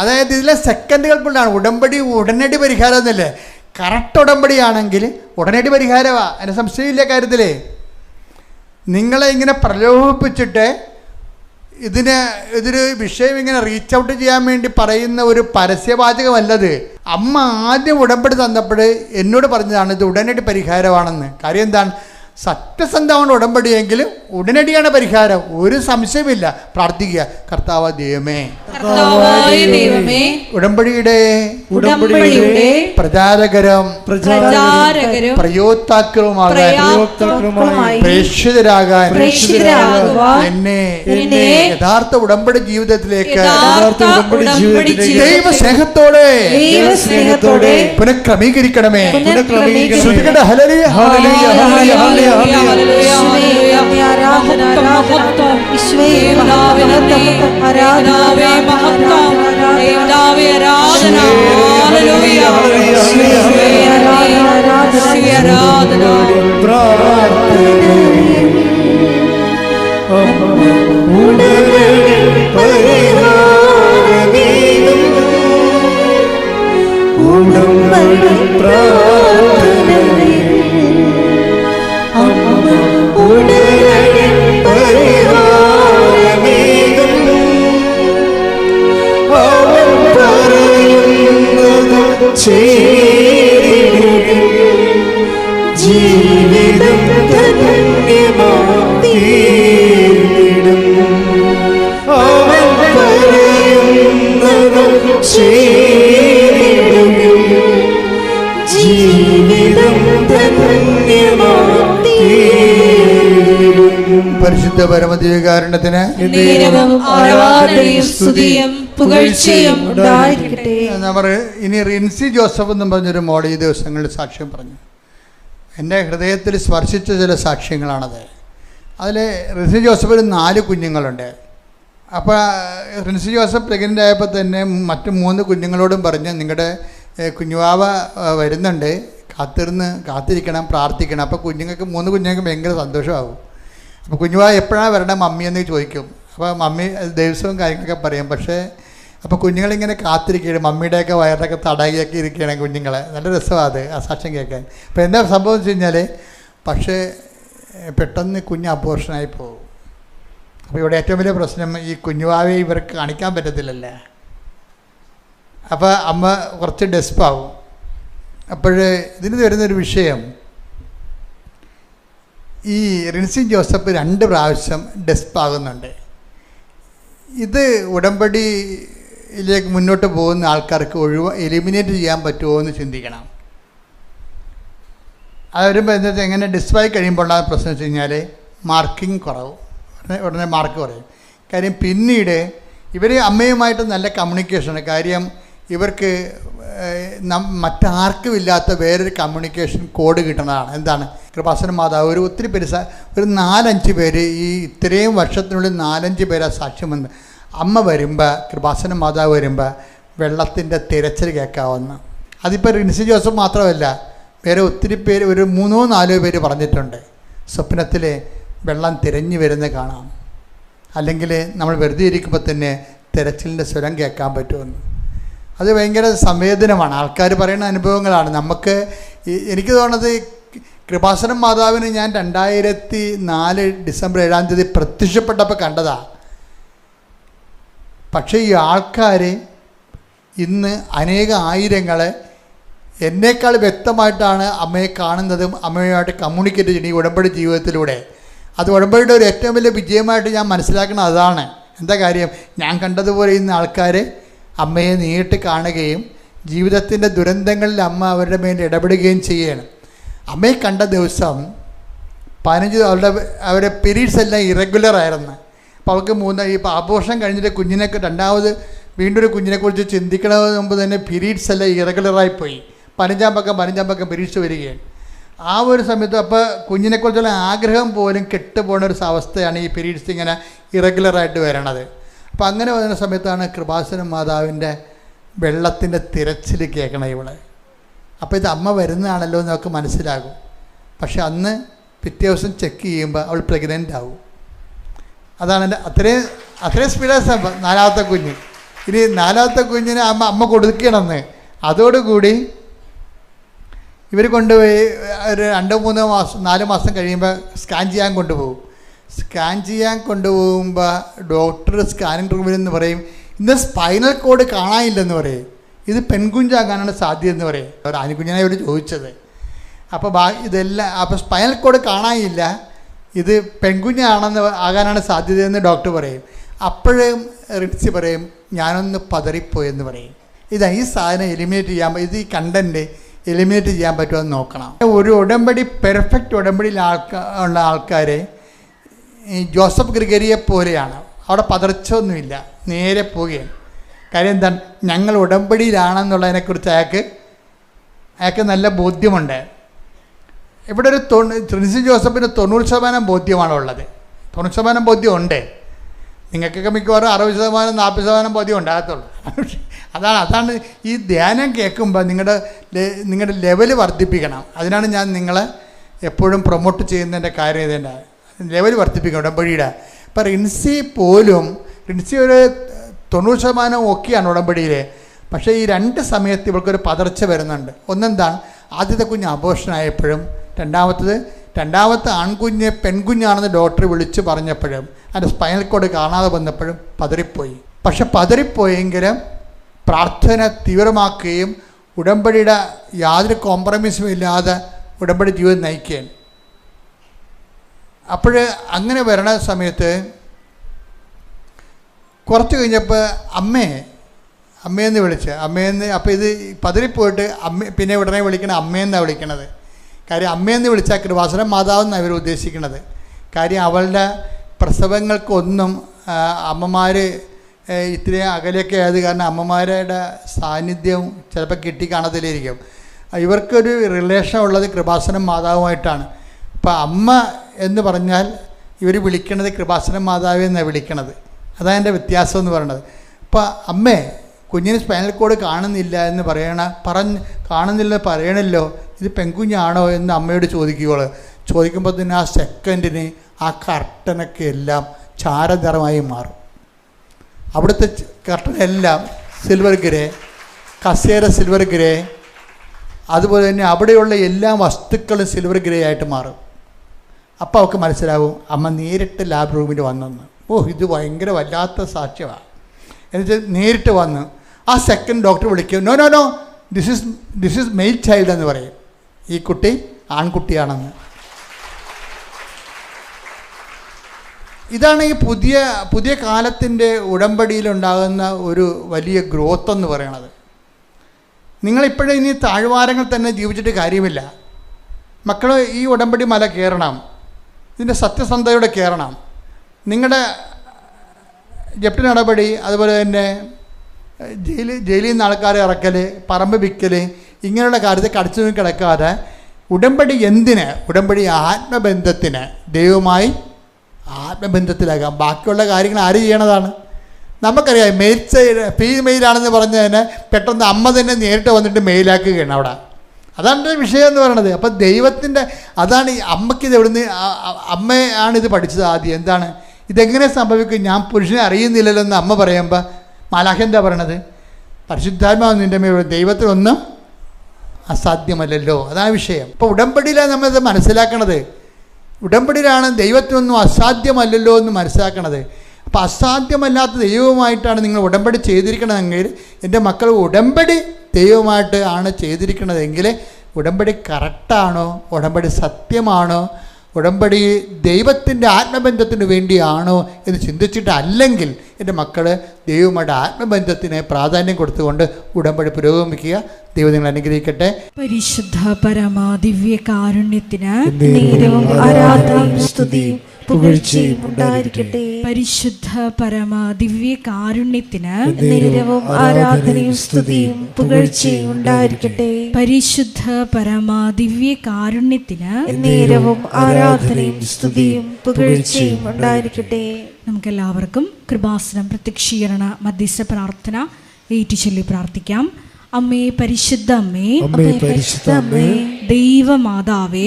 അതായത് ഇതിലെ സെക്കൻഡുകൾക്കുള്ളതാണ്. ഉടമ്പടി ഉടനടി പരിഹാരം എന്നല്ലേ? കറക്റ്റ് ഉടമ്പടിയാണെങ്കിൽ ഉടനടി പരിഹാരമാണ്, അതിന് സംശയമില്ല കാര്യത്തിൽ. നിങ്ങളെ ഇങ്ങനെ പ്രലോഭിപ്പിച്ചിട്ട് ഇതൊരു വിഷയം ഇങ്ങനെ റീച്ച് ഔട്ട് ചെയ്യാൻ വേണ്ടി പറയുന്ന ഒരു പരസ്യവാചകമല്ലത്. അമ്മ ആദ്യം ഉടമ്പടി തന്നപ്പോൾ എന്നോട് പറഞ്ഞതാണ് ഇത് ഉടനടി പരിഹാരമാണെന്ന്. കാര്യം എന്താണ്? സത്യസന്ധമാണ് ഉടമ്പടിയെങ്കിൽ ഉടനടിയാണ് പരിഹാരം, ഒരു സംശയമില്ല. പ്രാർത്ഥിക്കുക, കർത്താവ് ദൈവമേ, ഉടമ്പടിയുടെ പ്രചാരകരും പ്രയോക്താക്കളുമായി പ്രേക്ഷിതരാകാൻ എന്നെ യഥാർത്ഥ ഉടമ്പടി ജീവിതത്തിലേക്ക് ദൈവസ്നേഹത്തോടെ പുനഃക്രമീകരിക്കണമേ. ഹല്ലേലൂയ, ഹല്ലേലൂയ, ഹല്ലേലൂയ. ജീവിതം ധന്യമാക്കിയിടും അവൻ പറയുന്നതും ചെയ്തിടും ജീവിതം പരിശുദ്ധ പരമദിവ്യകാരുണ്യത്തിന് നേരവും ആരാധനയും സ്തുതിയും പുകഴ്ചയും ഉണ്ടായിരിക്കട്ടെ. നമ്മൾ ഇനി റിൻസി ജോസഫ് എന്നും പറഞ്ഞൊരു മോൾ ഈ ദിവസങ്ങളിൽ സാക്ഷ്യം പറഞ്ഞു. എൻ്റെ ഹൃദയത്തിൽ സ്പർശിച്ച ചില സാക്ഷ്യങ്ങളാണത്. അതിൽ റിൻസി ജോസഫിന് 4 കുഞ്ഞുങ്ങളുണ്ട്. അപ്പോൾ റിൻസി ജോസഫ് പ്രഗ്നൻ്റ് ആയപ്പോൾ തന്നെ മറ്റു 3 കുഞ്ഞുങ്ങളോടും പറഞ്ഞ് നിങ്ങളുടെ കുഞ്ഞുവാവ വരുന്നുണ്ട്, കാത്തിരിക്കണം, പ്രാർത്ഥിക്കണം. അപ്പോൾ 3 കുഞ്ഞുങ്ങൾക്ക് ഭയങ്കര സന്തോഷമാകും. അപ്പോൾ കുഞ്ഞുവാവ എപ്പോഴാണ് വരണം മമ്മിയെന്ന് ചോദിക്കും. അപ്പോൾ മമ്മി ദിവസവും കാര്യങ്ങളൊക്കെ പറയും. പക്ഷേ അപ്പോൾ കുഞ്ഞുങ്ങളിങ്ങനെ കാത്തിരിക്കുകയാണ്, മമ്മിയുടെയൊക്കെ വയറൊക്കെ തടകിയൊക്കെ ഇരിക്കുകയാണ് കുഞ്ഞുങ്ങളെ. നല്ല രസമാണ് അത് ആ സാക്ഷ്യം കേൾക്കാൻ. അപ്പോൾ എന്താ സംഭവം എന്ന് വെച്ച് കഴിഞ്ഞാൽ, പക്ഷേ പെട്ടെന്ന് കുഞ്ഞ് അബോർഷനായി പോകും. അപ്പോൾ ഇവിടെ ഏറ്റവും വലിയ പ്രശ്നം ഈ കുഞ്ഞുവാവയെ ഇവർക്ക് കാണിക്കാൻ പറ്റത്തില്ലല്ലേ. അപ്പോൾ അമ്മ കുറച്ച് ഡെസ്പാവും. അപ്പോൾ ഇതിന് വരുന്നൊരു വിഷയം, ഈ റിൻസി ജോസഫ് 2 പ്രാവശ്യം ഡെസ്പാകുന്നുണ്ട്. ഇത് ഉടമ്പടിയിലേക്ക് മുന്നോട്ട് പോകുന്ന ആൾക്കാർക്ക് എലിമിനേറ്റ് ചെയ്യാൻ പറ്റുമോ എന്ന് ചിന്തിക്കണം. അത് വരുമ്പോൾ എന്താ വെച്ചാൽ എങ്ങനെ ഡെസ്പായി കഴിയുമ്പോൾ ഉള്ള പ്രശ്നം വെച്ച് കഴിഞ്ഞാൽ മാർക്കിംഗ് കുറവും, ഉടനെ മാർക്ക് കുറയും. കാര്യം പിന്നീട് ഇവർ അമ്മയുമായിട്ട് നല്ല കമ്മ്യൂണിക്കേഷനാണ്. കാര്യം ഇവർക്ക് മറ്റാർക്കും ഇല്ലാത്ത വേറൊരു കമ്മ്യൂണിക്കേഷൻ കോഡ് കിട്ടുന്നതാണ്. എന്താണ്? കൃപാസന മാതാവ് ഒത്തിരി പേര്, ഒരു 4-5 പേര് ഈ ഇത്രയും വർഷത്തിനുള്ളിൽ 4-5 പേരാ സാക്ഷ്യം വന്ന് അമ്മ വരുമ്പോൾ, കൃപാസന മാതാവ് വരുമ്പോൾ വെള്ളത്തിൻ്റെ തിരച്ചിൽ കേൾക്കാവുന്ന. അതിപ്പോൾ റിൻസി ജോസഫ് മാത്രമല്ല, വേറെ ഒത്തിരി പേര്, ഒരു 3-4 പേര് പറഞ്ഞിട്ടുണ്ട് സ്വപ്നത്തിൽ വെള്ളം തിരഞ്ഞു വരുന്നത് കാണാം, അല്ലെങ്കിൽ നമ്മൾ വെറുതെ ഇരിക്കുമ്പോൾ തന്നെ തിരച്ചിലിൻ്റെ സ്വരം കേൾക്കാൻ പറ്റുമെന്ന്. അത് ഭയങ്കര സംവേദനമാണ്. ആൾക്കാർ പറയുന്ന അനുഭവങ്ങളാണ്. എനിക്ക് തോന്നുന്നത് കൃപാസനം മാതാവിന് ഞാൻ 2004 ഡിസംബർ 7-ാം തീയതി പ്രത്യക്ഷപ്പെട്ടപ്പോൾ കണ്ടതാണ്. പക്ഷേ ഈ ആൾക്കാർ ഇന്ന് ആയിരങ്ങൾ എന്നേക്കാൾ വ്യക്തമായിട്ടാണ് അമ്മയെ കാണുന്നതും അമ്മയുമായിട്ട് കമ്മ്യൂണിക്കേറ്റ് ചെയ്യുന്ന ഈ ഉടമ്പടി ജീവിതത്തിലൂടെ. അത് ഉടമ്പടിയുടെ ഒരു ഏറ്റവും വലിയ വിജയമായിട്ട് ഞാൻ മനസ്സിലാക്കുന്നത് അതാണ്. എന്താ കാര്യം? ഞാൻ കണ്ടതുപോലെ ഇന്ന് ആൾക്കാർ അമ്മയെ നേരിട്ട് കാണുകയും ജീവിതത്തിൻ്റെ ദുരന്തങ്ങളിൽ അമ്മ അവരുടെ മേൽ ഇടപെടുകയും ചെയ്യുകയാണ്. അമ്മയെ കണ്ട ദിവസം 15 അവരുടെ പീരീഡ്സ് എല്ലാം ഇറഗുലറായിരുന്നു. അപ്പോൾ അവർക്ക് ഇപ്പോൾ അബോർഷൻ കഴിഞ്ഞിട്ട് രണ്ടാമത് വീണ്ടും ഒരു കുഞ്ഞിനെക്കുറിച്ച് ചിന്തിക്കണതിന് മുമ്പ് തന്നെ പീരീഡ്സ് എല്ലാം ഇറഗുലറായിപ്പോയി. 15-ാം പക്കം പീരീഡ്സ് വരികയാണ്. ആ ഒരു സമയത്ത് അപ്പോൾ കുഞ്ഞിനെക്കുറിച്ചുള്ള ആഗ്രഹം പോലും കെട്ടുപോകുന്ന ഒരു അവസ്ഥയാണ് ഈ പീരീഡ്സ് ഇങ്ങനെ ഇറഗുലറായിട്ട് വരണത്. അപ്പം അങ്ങനെ വരുന്ന സമയത്താണ് കൃപാസന മാതാവിൻ്റെ വെള്ളത്തിൻ്റെ തിരച്ചിൽ കേൾക്കണം ഇവളെ. അപ്പോൾ ഇത് അമ്മ വരുന്നതാണല്ലോ എന്ന് നമുക്ക് മനസ്സിലാകും. പക്ഷെ അന്ന് പിറ്റേ ദിവസം ചെക്ക് ചെയ്യുമ്പോൾ അവൾ പ്രഗ്നൻ്റ് ആവും. അതാണ് എൻ്റെ അത്രയും സ്പീഡായ സംഭവം. 4ാമത്തെ കുഞ്ഞ്. ഇനി 4ാമത്തെ കുഞ്ഞിനെ അമ്മ കൊടുക്കണമെന്ന്. അതോടുകൂടി ഇവർ കൊണ്ടുപോയി ഒരു 2-3 മാസം 4 മാസം കഴിയുമ്പോൾ സ്കാൻ ചെയ്യാൻ കൊണ്ടുപോകും. സ്കാൻ ചെയ്യാൻ കൊണ്ടുപോകുമ്പോൾ ഡോക്ടർ സ്കാനിങ് റൂമിൽ നിന്ന് പറയും, ഇന്ന് സ്പൈനൽ കോഡ് കാണാനില്ലെന്ന് പറയും, ഇത് പെൺകുഞ്ഞാകാനാണ് സാധ്യത എന്ന് പറയും. അവർ ആൺകുഞ്ഞിനെ അവർ ചോദിച്ചത്. അപ്പോൾ അപ്പോൾ സ്പൈനൽ കോഡ് കാണാനില്ല, ഇത് പെൺകുഞ്ഞാണെന്ന് ആകാനാണ് സാധ്യതയെന്ന് ഡോക്ടർ പറയും. അപ്പോഴും റിൻസി പറയും, ഞാനൊന്ന് പതറിപ്പോയെന്ന് പറയും. ഈ സാധനം എലിമിനേറ്റ് ചെയ്യാൻ, ഈ കണ്ടൻറ്റ് എലിമിനേറ്റ് ചെയ്യാൻ പറ്റുമെന്ന് നോക്കണം. ഒരു ഉടമ്പടി പെർഫെക്റ്റ് ഉടമ്പടിയിൽ ഉള്ള ആൾക്കാർ ഈ ജോസഫ് ഗ്രിഗരിയെ പോലെയാണ്. അവിടെ പതർച്ചൊന്നുമില്ല, നേരെ പോവുകയാണ്. കാര്യം എന്താണ്? ഞങ്ങൾ ഉടമ്പടിയിലാണെന്നുള്ളതിനെക്കുറിച്ച് അയാൾക്ക് നല്ല ബോധ്യമുണ്ട്. ഇവിടെ ഒരു റിൻസി ജോസഫിന് 90% ബോധ്യമാണുള്ളത്. 90% ബോധ്യമുണ്ട്. നിങ്ങൾക്കൊക്കെ മിക്കവാറും 60%, 40% ബോധ്യം ഉണ്ടാകത്തുള്ളൂ. അതാണ് ഈ ധ്യാനം കേൾക്കുമ്പോൾ നിങ്ങളുടെ ലെവൽ വർദ്ധിപ്പിക്കണം. അതിനാണ് ഞാൻ നിങ്ങളെ എപ്പോഴും പ്രൊമോട്ട് ചെയ്യുന്നതിൻ്റെ കാര്യം. ഇതിൻ്റെ ലെവൽ വർദ്ധിപ്പിക്കണം ഉടമ്പടിയുടെ. ഇപ്പം റിൻസി ഒരു 90% ഓക്കെയാണ് ഉടമ്പടിയിൽ. പക്ഷേ ഈ 2 സമയത്ത് ഇവൾക്കൊരു പതർച്ച വരുന്നുണ്ട്. ഒന്നെന്താണ്? ആദ്യത്തെ കുഞ്ഞ് അബോർഷനായപ്പോഴും, രണ്ടാമത്തെ ആൺകുഞ്ഞ് പെൺകുഞ്ഞാണെന്ന് ഡോക്ടർ വിളിച്ച് പറഞ്ഞപ്പോഴും, അതിൻ്റെ സ്പൈനൽ കോഡ് കാണാതെ വന്നപ്പോഴും പതറിപ്പോയി. പക്ഷെ പതറിപ്പോയെങ്കിലും പ്രാർത്ഥന തീവ്രമാക്കുകയും ഉടമ്പടിയുടെ യാതൊരു കോംപ്രമൈസും ഇല്ലാതെ ഉടമ്പടി ജീവിതം നയിക്കുകയാണ്. അപ്പോൾ അങ്ങനെ വരണ സമയത്ത് കുറച്ച് കഴിഞ്ഞപ്പോൾ അമ്മയെന്ന് വിളിച്ച് അപ്പോൾ ഇത് പതറിപ്പോയിട്ട് പിന്നെ ഉടനെ വിളിക്കണത് അമ്മയെന്നാണ് വിളിക്കണത്. കാര്യം അമ്മയെന്ന് വിളിച്ചാൽ കൃപാസനം മാതാവെന്നാണ് അവർ ഉദ്ദേശിക്കുന്നത്. കാര്യം അവളുടെ പ്രസവങ്ങൾക്കൊന്നും അമ്മമാർ ഇത്രയും അകലെയൊക്കെ ആയത് കാരണം അമ്മമാരുടെ സാന്നിധ്യം ചിലപ്പോൾ കിട്ടിക്കാണത്തില്ലായിരിക്കും. ഇവർക്കൊരു റിലേഷൻ ഉള്ളത് കൃപാസനം മാതാവുമായിട്ടാണ്. അപ്പോൾ അമ്മ എന്ന് പറഞ്ഞാൽ ഇവർ വിളിക്കണത് കൃപാസനം മാതാവ് എന്നാണ് വിളിക്കണത്. അതാണ് എൻ്റെ വ്യത്യാസം എന്ന് പറയണത്. അപ്പോൾ അമ്മേ, കുഞ്ഞിന് സ്പൈനൽ കോഡ് കാണുന്നില്ല എന്ന് കാണുന്നില്ല പറയണല്ലോ, ഇത് പെൺകുഞ്ഞാണോ എന്ന് അമ്മയോട് ചോദിക്കുമ്പോൾ തന്നെ ആ സെക്കൻഡിന് ആ കർട്ടനൊക്കെ എല്ലാം ചാരനിറമായി മാറും. അവിടുത്തെ കർട്ടനെല്ലാം സിൽവർ ഗ്രേ, കസേര സിൽവർ ഗ്രേ, അതുപോലെ തന്നെ അവിടെയുള്ള എല്ലാ വസ്തുക്കളും സിൽവർ ഗ്രേ ആയിട്ട് മാറും. അപ്പോൾ അവൾക്ക് മനസ്സിലാവും അമ്മ നേരിട്ട് ലാബ് റൂമിൽ വന്നെന്ന്. ഇത് ഭയങ്കര വല്ലാത്ത സാക്ഷ്യമാണ്. എന്നുവെച്ചാൽ നേരിട്ട് വന്ന് ആ സെക്കൻഡ് ഡോക്ടർ വിളിക്കും, no no no this is male child എന്ന് പറയും, ഈ കുട്ടി ആൺകുട്ടിയാണെന്ന്. ഇതാണ് ഈ പുതിയ കാലത്തിൻ്റെ ഉടമ്പടിയിലുണ്ടാകുന്ന ഒരു വലിയ ഗ്രോത്ത് എന്ന് പറയണത്. നിങ്ങളിപ്പോഴും ഇനി താഴ്വാരങ്ങൾ തന്നെ ജീവിച്ചിട്ട് കാര്യമില്ല. മക്കൾ ഈ ഉടമ്പടി മല കയറണം, ഇതിൻ്റെ സത്യസന്ധതയോടെ കയറണം. നിങ്ങളുടെ ജപ്തി നടപടി, അതുപോലെ തന്നെ ജയിലിൽ നിന്ന് ആൾക്കാരെ ഇറക്കൽ, പറമ്പ് വിൽക്കൽ, ഇങ്ങനെയുള്ള കാര്യത്തിൽ കടിച്ചു നോക്കി കിടക്കാതെ ഉടമ്പടി എന്തിന്? ഉടമ്പടി ആത്മബന്ധത്തിന്, ദൈവവുമായി ആത്മബന്ധത്തിലാകാം. ബാക്കിയുള്ള കാര്യങ്ങൾ ആര് ചെയ്യണതാണ്? നമുക്കറിയാം. ഫീമെയിലാണെന്ന് പറഞ്ഞതിന് പെട്ടെന്ന് അമ്മ തന്നെ നേരിട്ട് വന്നിട്ട് മെയിലാക്കുകയാണ് അവിടെ. അതാണ് വിഷയം എന്ന് പറയണത്. അപ്പം ദൈവത്തിൻ്റെ അതാണ് ഈ അമ്മയ്ക്കിത് എവിടുന്ന്, അമ്മയാണിത് പഠിച്ചത് ആദ്യം. എന്താണ് ഇതെങ്ങനെ സംഭവിക്കും? ഞാൻ പുരുഷനെ അറിയുന്നില്ലല്ലോ എന്ന് അമ്മ പറയുമ്പോൾ മാലാഖ എന്താ പറയണത്? പരിശുദ്ധാത്മാവ് നിൻ്റെ മേൽ, ദൈവത്തിനൊന്നും അസാധ്യമല്ലല്ലോ. അതാണ് വിഷയം. ഇപ്പോൾ ഉടമ്പടിയിലാണ് നമ്മളിത് മനസ്സിലാക്കണത്. ഉടമ്പടിയിലാണ് ദൈവത്തിനൊന്നും അസാധ്യമല്ലല്ലോ എന്ന് മനസ്സിലാക്കണത്. അപ്പോൾ അസാധ്യമല്ലാത്ത ദൈവവുമായിട്ടാണ് നിങ്ങൾ ഉടമ്പടി ചെയ്തിരിക്കണമെങ്കിൽ, എൻ്റെ മക്കൾ ഉടമ്പടി ദൈവമായിട്ട് ആണ് ചെയ്തിരിക്കണതെങ്കിൽ ഉടമ്പടി കറക്റ്റാണോ, ഉടമ്പടി സത്യമാണോ, ഉടമ്പടി ദൈവത്തിൻ്റെ ആത്മബന്ധത്തിന് വേണ്ടിയാണോ എന്ന് ചിന്തിച്ചിട്ട് അല്ലെങ്കിൽ എൻ്റെ മക്കൾ ദൈവമായിട്ട് ആത്മബന്ധത്തിന് പ്രാധാന്യം കൊടുത്തുകൊണ്ട് ഉടമ്പടി പുരോഗമിക്കുക. ദൈവം നിങ്ങൾ അനുഗ്രഹിക്കട്ടെ. പരിശുദ്ധ പരമാ ദിവ്യ കാരുണ്യത്തിന് നേരവും ആരാധനയും സ്തുതിയും പുകഴ്ചയും ഉണ്ടായിരിക്കട്ടെ. പരിശുദ്ധ പരമാ ദിവ്യ കാരുണ്യത്തിന് നേരവും ആരാധനയും സ്തുതിയും പുകഴ്ചയും ഉണ്ടായിരിക്കട്ടെ. പരിശുദ്ധ പരമാ ദിവ്യ കാരുണ്യത്തിന് നേരവും ആരാധനയും സ്തുതിയും പുകഴ്ചയും ഉണ്ടായിരിക്കട്ടെ. നമുക്കെല്ലാവർക്കും കൃപാസനം പ്രത്യക്ഷീകരണ മധ്യസ്ഥ പ്രാർത്ഥന ഏറ്റുചൊല്ലി പ്രാർത്ഥിക്കാം. അമ്മേ, പരിശുദ്ധ അമ്മേ, ദൈവമാതാവേ,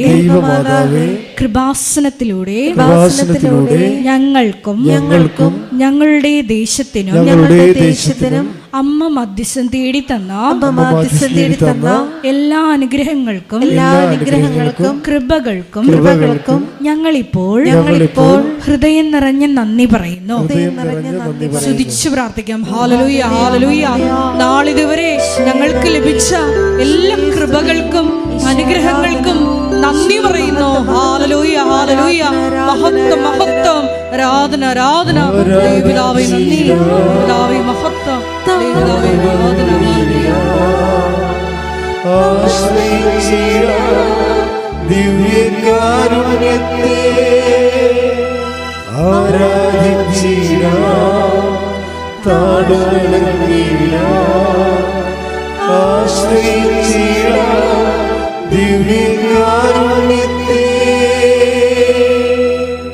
കൃപാസനത്തിലൂടെ ഞങ്ങൾക്കും ഞങ്ങളുടെ ദേശത്തിനും അമ്മ മധ്യസ്ഥം തേടി തന്ന എല്ലാ അനുഗ്രഹങ്ങൾക്കും കൃപകൾക്കും ഞങ്ങളിപ്പോൾ ഹൃദയം നിറഞ്ഞ നന്ദി പറയുന്നു. സ്തുതിച്ചു പ്രാർത്ഥിക്കാം. ഹല്ലേലൂയ, ഹല്ലേലൂയ. നാളിതുവരെ ഞങ്ങൾക്ക് ലഭിച്ച എല്ലാ കൃപകൾക്കും അനുഗ്രഹങ്ങൾക്കും നന്ദി പറയുന്നു. Hallelujah, hallelujah. മഹത്വം, മഹത്വം, ആരാധന, ആരാധന. പിതാവേ നന്ദി, പിതാവേ മഹത്വം, പിതാവേ ആരാധന. ദിവ്യകാരുണ്യത്തെ ആരാധിച്ചിടാം, താടോലങ്ങിടാം, ആശ്രയിച്ചിടാം ദിവ്യകാരുണ്യത്തെ.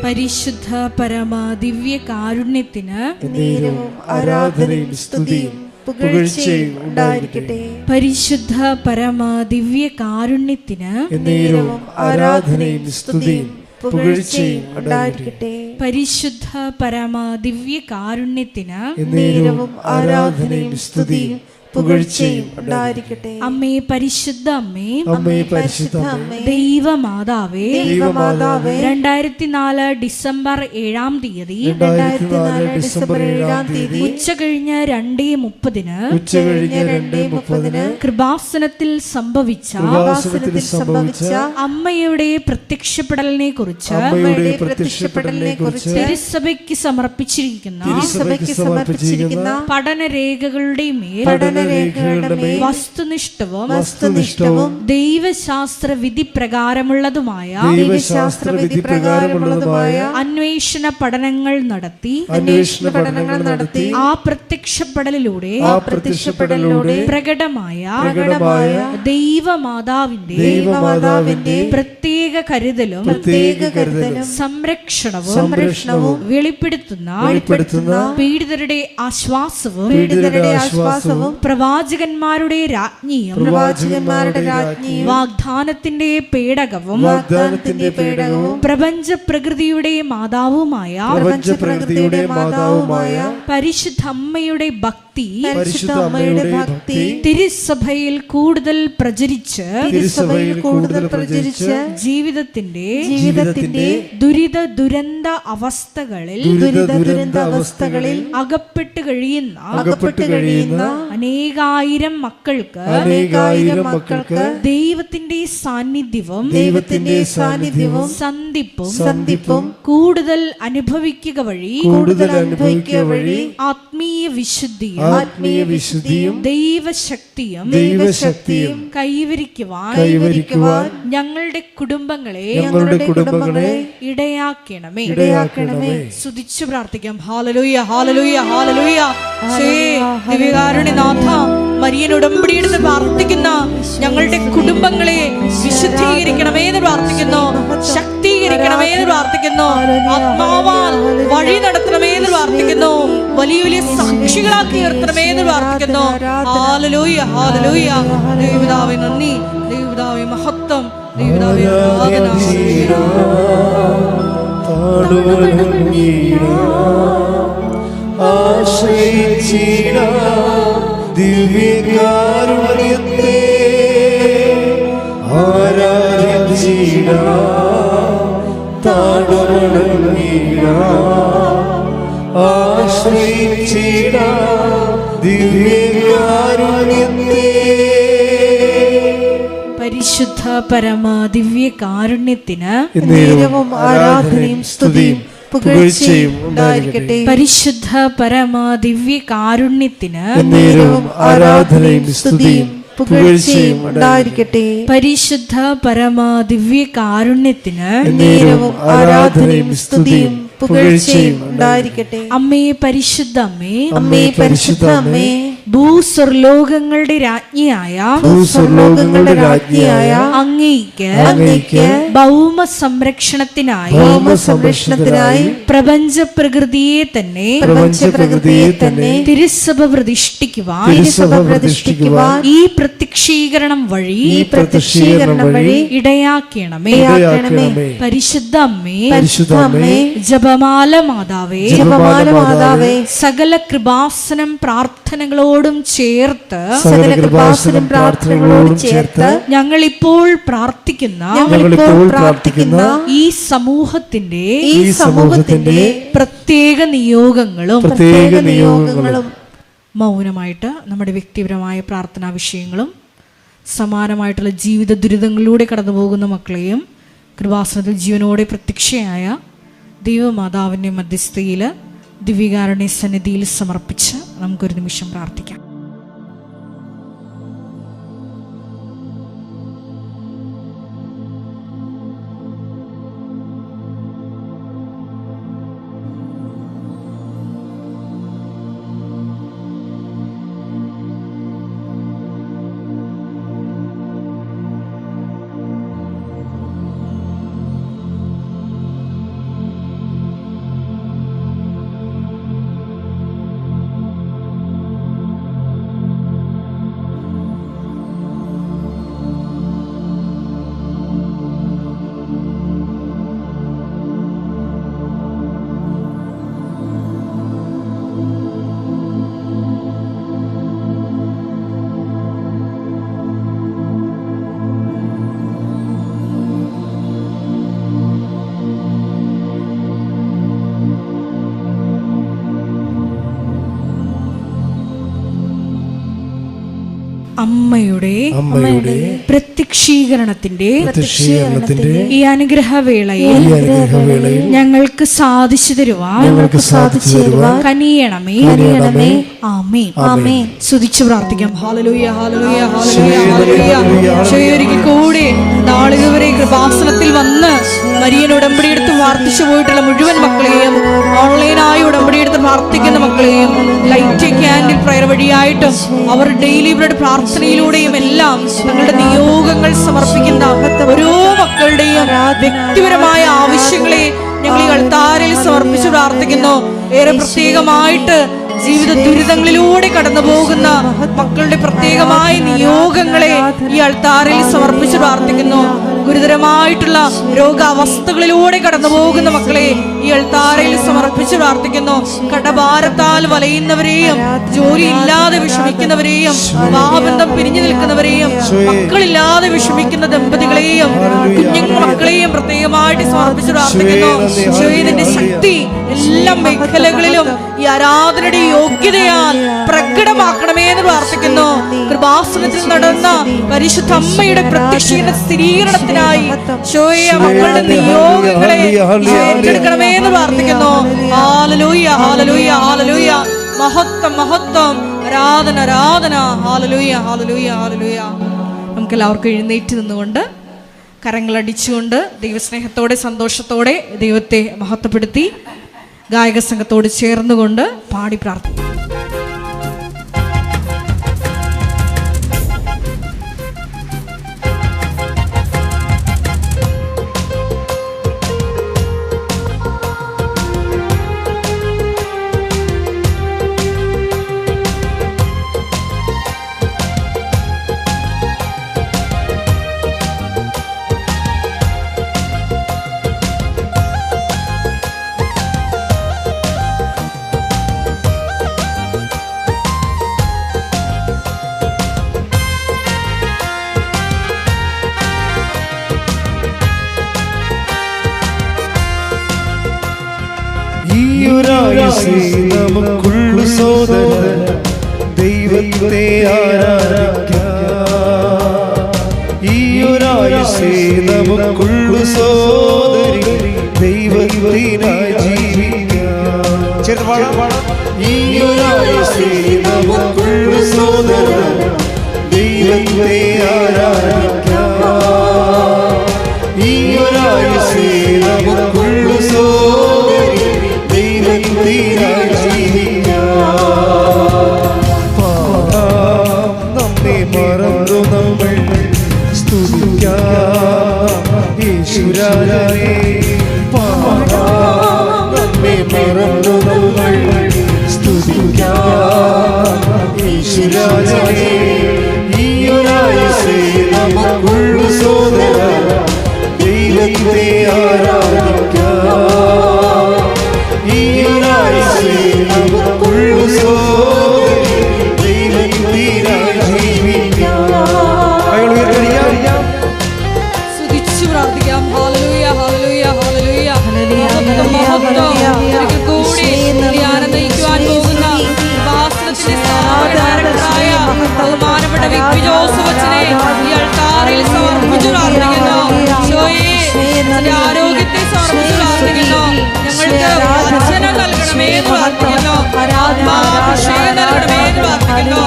പരിശുദ്ധ പരമാ ദിവ്യ കാരുണ്യത്തിന് നേരവും ആരാധനയും സ്തുതിയും പുകഴ്ചയും ഉണ്ടായിരിക്കട്ടെ. പരിശുദ്ധ പരമാ ദിവ്യ കാരുണ്യത്തിന് നേരവും ആരാധനയും സ്തുതിയും പുകഴ്ചയും ഉണ്ടായിരിക്കട്ടെ. പരിശുദ്ധ പരമാ ദിവ്യ കാരുണ്യത്തിന് നേരവും ആരാധനയും സ്തുതിയും പുകഴ്ചയും ഉണ്ടായിരിക്കട്ടെ. അമ്മേ, പരിശുദ്ധ അമ്മേ, അമ്മേ, പരിശുദ്ധ അമ്മേ, ദൈവമാതാവേ, 2004 ഡിസംബർ 7-ാം തീയതി ഉച്ച കഴിഞ്ഞ് 2:30 കൃപാസനത്തിൽ സംഭവിച്ച അമ്മയുടെ പ്രത്യക്ഷപ്പെടലിനെ കുറിച്ച് തിരുസഭയ്ക്ക് സമർപ്പിച്ചിരിക്കുന്ന പഠനരേഖകളുടെ മേൽ രേഖകളുടെ മേൽ വസ്തുനിഷ്ഠവും വസ്തുനിഷ്ഠവും ദൈവശാസ്ത്ര വിധി പ്രകാരമുള്ളതുമായ ദൈവശാസ്ത്രവിധി പ്രകാരമുള്ളതുമായ അന്വേഷണ പഠനങ്ങൾ നടത്തി ആ പ്രത്യക്ഷപ്പെടലിലൂടെ പ്രകടമായ ദൈവമാതാവിന്റെ പ്രത്യേക കരുതലും സംരക്ഷണവും വെളിപ്പെടുത്തുന്ന പീഡിതരുടെ ആശ്വാസവും പ്രവാചകന്മാരുടെ രാജ്ഞിയും വാഗ്ദാനത്തിന്റെ പേടകവും പ്രപഞ്ച പ്രകൃതിയുടെ മാതാവുമായ പരിശുദ്ധമ്മയുടെ ഭക്തി തിരുസഭയിൽ കൂടുതൽ പ്രചരിച്ച് ജീവിതത്തിന്റെ ദുരന്ത അവസ്ഥകളിൽ അകപ്പെട്ട് കഴിയുന്ന അനേകായിരം മക്കൾക്ക് ദൈവത്തിന്റെ സാന്നിധ്യവും സന്ധിപ്പും കൂടുതൽ അനുഭവിക്കുക വഴി ആത്മീയ വിശുദ്ധിയും ദൈവശക്തിയും കൈവരിക്കുവാൻ ഞങ്ങളുടെ കുടുംബങ്ങളെ ഇടയാക്കണമേ. സ്തുതിച്ചു പ്രാർത്ഥിക്കാം. ഹല്ലേലൂയ, ഹല്ലേലൂയ, ഹല്ലേലൂയ. ദിവ്യകാരുണ്യനാഥ, മരിയൻ ഉടമ്പടിയെടുത്ത് പ്രാർത്ഥിക്കുന്ന ഞങ്ങളുടെ കുടുംബങ്ങളെ വിശുദ്ധീകരിക്കണമേ എന്ന് പ്രാർത്ഥിക്കുന്നു, ശക്തീകരിക്കണമേ എന്ന് പ്രാർത്ഥിക്കുന്നു, ആത്മാവാൽ വഴി നടത്തണമേ എന്ന് പ്രാർത്ഥിക്കുന്നു, വലിയ വലിയ സാക്ഷികളാക്കി ഉയർത്തണമേ എന്ന് പ്രാർത്ഥിക്കുന്നു. ഹല്ലേലൂയ, ഹല്ലേലൂയ. ദൈവപിതാവേ നന്ദി, ദൈവപിതാവേ മഹത്വം, ദൈവപിതാവേ ആരാധന. ദിവ്യകാരുണ്യത്തെ ആരാധിച്ചിടാം, ആശ്രയിച്ചിടാം ദിവ്യകാരുണ്യത്തെ. പരിശുദ്ധ പരമ ദിവ്യകാരുണ്യത്തിന് നേരവും ആരാധനയും സ്തുതിയും പുകഴ്ചയും ഉണ്ടായിരിക്കട്ടെ. പരിശുദ്ധ പരമ ദിവ്യകാരുണ്യത്തിന് നേരവും ആരാധനയും സ്തുതിയും പുകഴ്ചയും ഉണ്ടായിരിക്കട്ടെ. പരിശുദ്ധ പരമ ദിവ്യകാരുണ്യത്തിന് നേരവും ആരാധനയും സ്തുതിയും പുകഴ്ചയും ഉണ്ടായിരിക്കട്ടെ. അമ്മേ പരിശുദ്ധ അമ്മേ, അമ്മേ പരിശുദ്ധ അമ്മേ, ഭൂസ്വർലോകങ്ങളുടെ രാജ്ഞിയായ അങ്ങേയ്ക്ക് ഭൗമ സംരക്ഷണത്തിനായി പ്രപഞ്ച പ്രകൃതിയെ തന്നെ തിരുസഭ പ്രതിഷ്ഠിക്കുവാൻ ഈ പ്രത്യക്ഷീകരണം വഴി ഇടയാക്കണമേ. പരിശുദ്ധ അമ്മേ, ജപമാല മാതാവേ, സകല കൃപാസനം പ്രാർത്ഥനകളോടും ചേർത്ത് ഞങ്ങൾ ഇപ്പോൾ പ്രാർത്ഥിക്കുന്ന ഈ സമൂഹത്തിന്റെ പ്രത്യേക നിയോഗങ്ങളും മൗനമായിട്ട് നമ്മുടെ വ്യക്തിപരമായ പ്രാർത്ഥനാ വിഷയങ്ങളും സമാനമായിട്ടുള്ള ജീവിത ദുരിതങ്ങളിലൂടെ കടന്നു പോകുന്ന മക്കളെയും കൃപാസനത്തിൽ ജീവനോടെ പ്രത്യക്ഷയായ ദൈവമാതാവിൻ്റെ മധ്യസ്ഥയിൽ ദിവ്യകാരുണ്യ സന്നിധിയിൽ സമർപ്പിച്ച് നമുക്കൊരു നിമിഷം പ്രാർത്ഥിക്കാം. അമ്മയുടെ പ്രത്യക്ഷീകരണത്തിന്റെ ഈ അനുഗ്രഹവേളയിൽ ഞങ്ങൾക്ക് സാധിച്ചു തരുവാൻ കനിയണമേ. ആമേൻ. സ്തുതിച്ചു പ്രാർത്ഥിക്കാം. ഹല്ലേലൂയ, ഹല്ലേലൂയ, ഹല്ലേലൂയ, ഹല്ലേലൂയ. ഒരിക്കൽ കൂടി നാളിതുവരെ കൃപാസനത്തിൽ വന്ന് മരിയൻ ഉടമ്പടിയെടുത്ത് പ്രാർത്ഥിച്ചു പോയിട്ടുള്ള മുഴുവൻ മക്കളെയും, ഓൺലൈനായി ഉടമ്പടിയെടുത്ത് പ്രാർത്ഥിക്കുന്ന മക്കളെയും, ലൈറ്റ് ക്യാൻഡിൽ പ്രയർ വഴിയായിട്ടും അവർ ഡെയിലി ബ്രെഡ് പ്രാർത്ഥനയിലൂടെയും എല്ലാം തങ്ങളുടെ നിയോഗങ്ങൾ സമർപ്പിക്കുന്ന ഓരോ മക്കളുടെയും വ്യക്തിപരമായ ആവശ്യങ്ങളെ ഞങ്ങൾ ഈ അൾത്താരയിൽ സമർപ്പിച്ച് പ്രാർത്ഥിക്കുന്നു. ഏറെ പ്രത്യേകമായിട്ട് ജീവിത ദുരിതങ്ങളിലൂടെ കടന്നു പോകുന്ന മക്കളുടെ പ്രത്യേകമായ നിയോഗങ്ങളെ ഈ അൾത്താരയിൽ സമർപ്പിച്ച് പ്രാർത്ഥിക്കുന്നു. ഗുരുതരമായിട്ടുള്ള രോഗാവസ്ഥകളിലൂടെ കടന്നു പോകുന്ന മക്കളെ ഈ അൾത്താരയിൽ സമർപ്പിച്ച് പ്രാർത്ഥിക്കുന്നു. കടഭാരത്താൽ വലയുന്നവരെയും, ജോലിയില്ലാതെ വിഷമിക്കുന്നവരെയും, വിവാഹബന്ധം പിരിഞ്ഞു നിൽക്കുന്നവരെയും, മക്കളില്ലാതെ വിഷമിക്കുന്ന ദമ്പതികളെയും, കുഞ്ഞു മക്കളെയും പ്രത്യേകമായിട്ട് സമർപ്പിച്ച് പ്രാർത്ഥിക്കുന്നു. ഇതിന്റെ ശക്തി എല്ലാ മേഖലകളിലും ഈ ആരാധനയുടെ യോഗ്യതയാൽ പ്രകടമാക്കണമേ എന്ന് പ്രാർത്ഥിക്കുന്നു. കൃപാസനത്തിൽ നടന്ന പരിശുദ്ധ അമ്മയുടെ പ്രത്യക്ഷീകരണ സ്ഥിരീകരണത്തിനായി മക്കളുടെ നിയോഗങ്ങളെ ഏറ്റെടുക്കണമേ എന്ന് പ്രാർത്ഥിക്കുന്നു. ഹല്ലേലൂയ, ഹല്ലേലൂയ, ഹല്ലേലൂയ. മഹത്വം, മഹത്വം, ആരാധന, ആരാധന. ഹല്ലേലൂയ, ഹല്ലേലൂയ, ഹല്ലേലൂയ. നമുക്ക് എല്ലാവർക്കും എഴുന്നേറ്റ് നിന്നുകൊണ്ട് കരങ്ങളടിച്ചുകൊണ്ട് ദൈവസ്നേഹത്തോടെ സന്തോഷത്തോടെ ദൈവത്തെ മഹത്വപ്പെടുത്തി ഗായക സംഘത്തോട് ചേർന്നുകൊണ്ട് പാടി പ്രാർത്ഥിക്കും. നമുക്കുള്ളു സോദരൻ ദൈവത്തെ ആരാധിക്കാം. ഈയൊരായുസേ നമുക്കുള്ളു സോദരി ദൈവത്തിനായി ജീവിക്കാം. ഈയൊരായുസേ നമുക്കുള്ളു സോദരൻ ദൈവത്തെ ആരാധിക്കാം. ഈയൊരായുസേ നമുക്കുള്ളു സോദരി നമ്മെ മറന്നു നമ്മൾ സ്തുതിക്കാം യേശുരാജനെ. നമ്മെ മറന്നു നമ്മൾ സ്തുതിക്കാം യേശുരാജനെ. ഈയൊരായുസേ നമുക്കുള്ളു സോദരൻ ദൈവത്തെ ആരാധിക്കാം. ബഹുമാനപ്പെട്ട വിപി ജോസഫച്ചനെ ഈ അൾത്താരയിൽ സമർപ്പിച്ചു പ്രാർത്ഥിക്കുന്നു. ആരോഗ്യത്തെ സമർപ്പിച്ചു പ്രാർത്ഥിക്കുന്നു. ഞങ്ങൾക്ക് വചനം നൽകണമേ എന്ന് പ്രാർത്ഥിക്കുന്നു. ആത്മാഭിഷേകം നൽകണമേ എന്ന് പ്രാർത്ഥിക്കുന്നു.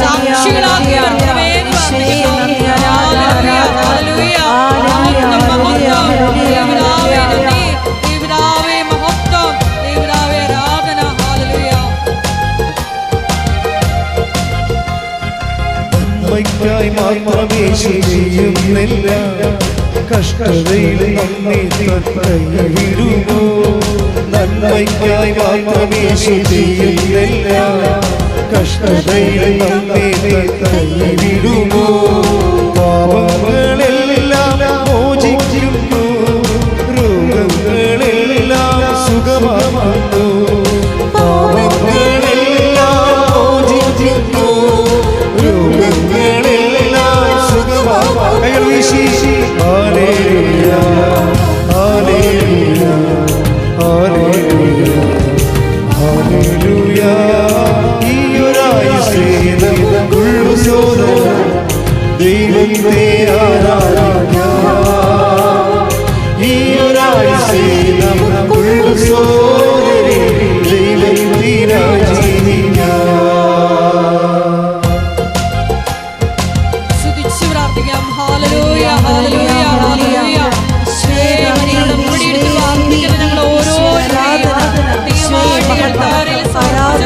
സാക്ഷികളാക്കി നിർത്തണമേ എന്ന് പ്രാർത്ഥിക്കുന്നു. ഹല്ലേലൂയ, ദൈവപിതാവേ മഹത്വം, ദൈവപിതാവേ ആരാധന. ഹല്ലേലൂയ. നന്മയ്ക്കായി മാത്രമേ ചെയ്യുന്നില്ല, കഷ്ടതയിൽ നമ്മെ കൈവിടുമോ. നന്മയ്ക്കായി മാത്രമേ ചെയ്യുന്നില്ല, കഷ്ടതയിൽ നമ്മെ കൈവിടുമോ. പാപങ്ങളെല്ലാം മോചിക്കുന്നു, രോഗങ്ങളെല്ലാം സുഖമാക്കുന്നു. പാപങ്ങളെല്ലാം മോചിക്കുന്നു, രോഗങ്ങളെല്ലാം സുഖമാക്കുന്നു. ഹല്ലേലൂയ, ഹല്ലേലൂയ, ഹല്ലേലൂയ, ഹല്ലേലൂയ. ഈയൊരായുസേ നമുക്കുള്ളു സോദരൻ ദൈവത്തെ ആരാധിക്കാം. ഈ ഒരാഴ്ച നമുക്കുള്ള സോദരി ദൈവത്തിനായി ജീവിക്കാം. സ്തുതിച്ച് പ്രാർത്ഥിക്കാം. ഹല്ലേലൂയ ഹല്ലേലൂയ ഹല്ലേലൂയ. ശ്രീമരിയുടെ മുടിയെടുത്ത് പ്രാർത്ഥിക്കുന്ന ഞങ്ങൾ ഓരോരുത്തരെയും പ്രത്യേകമായിട്ട് കർത്താവിൽ സമർപ്പിച്ച്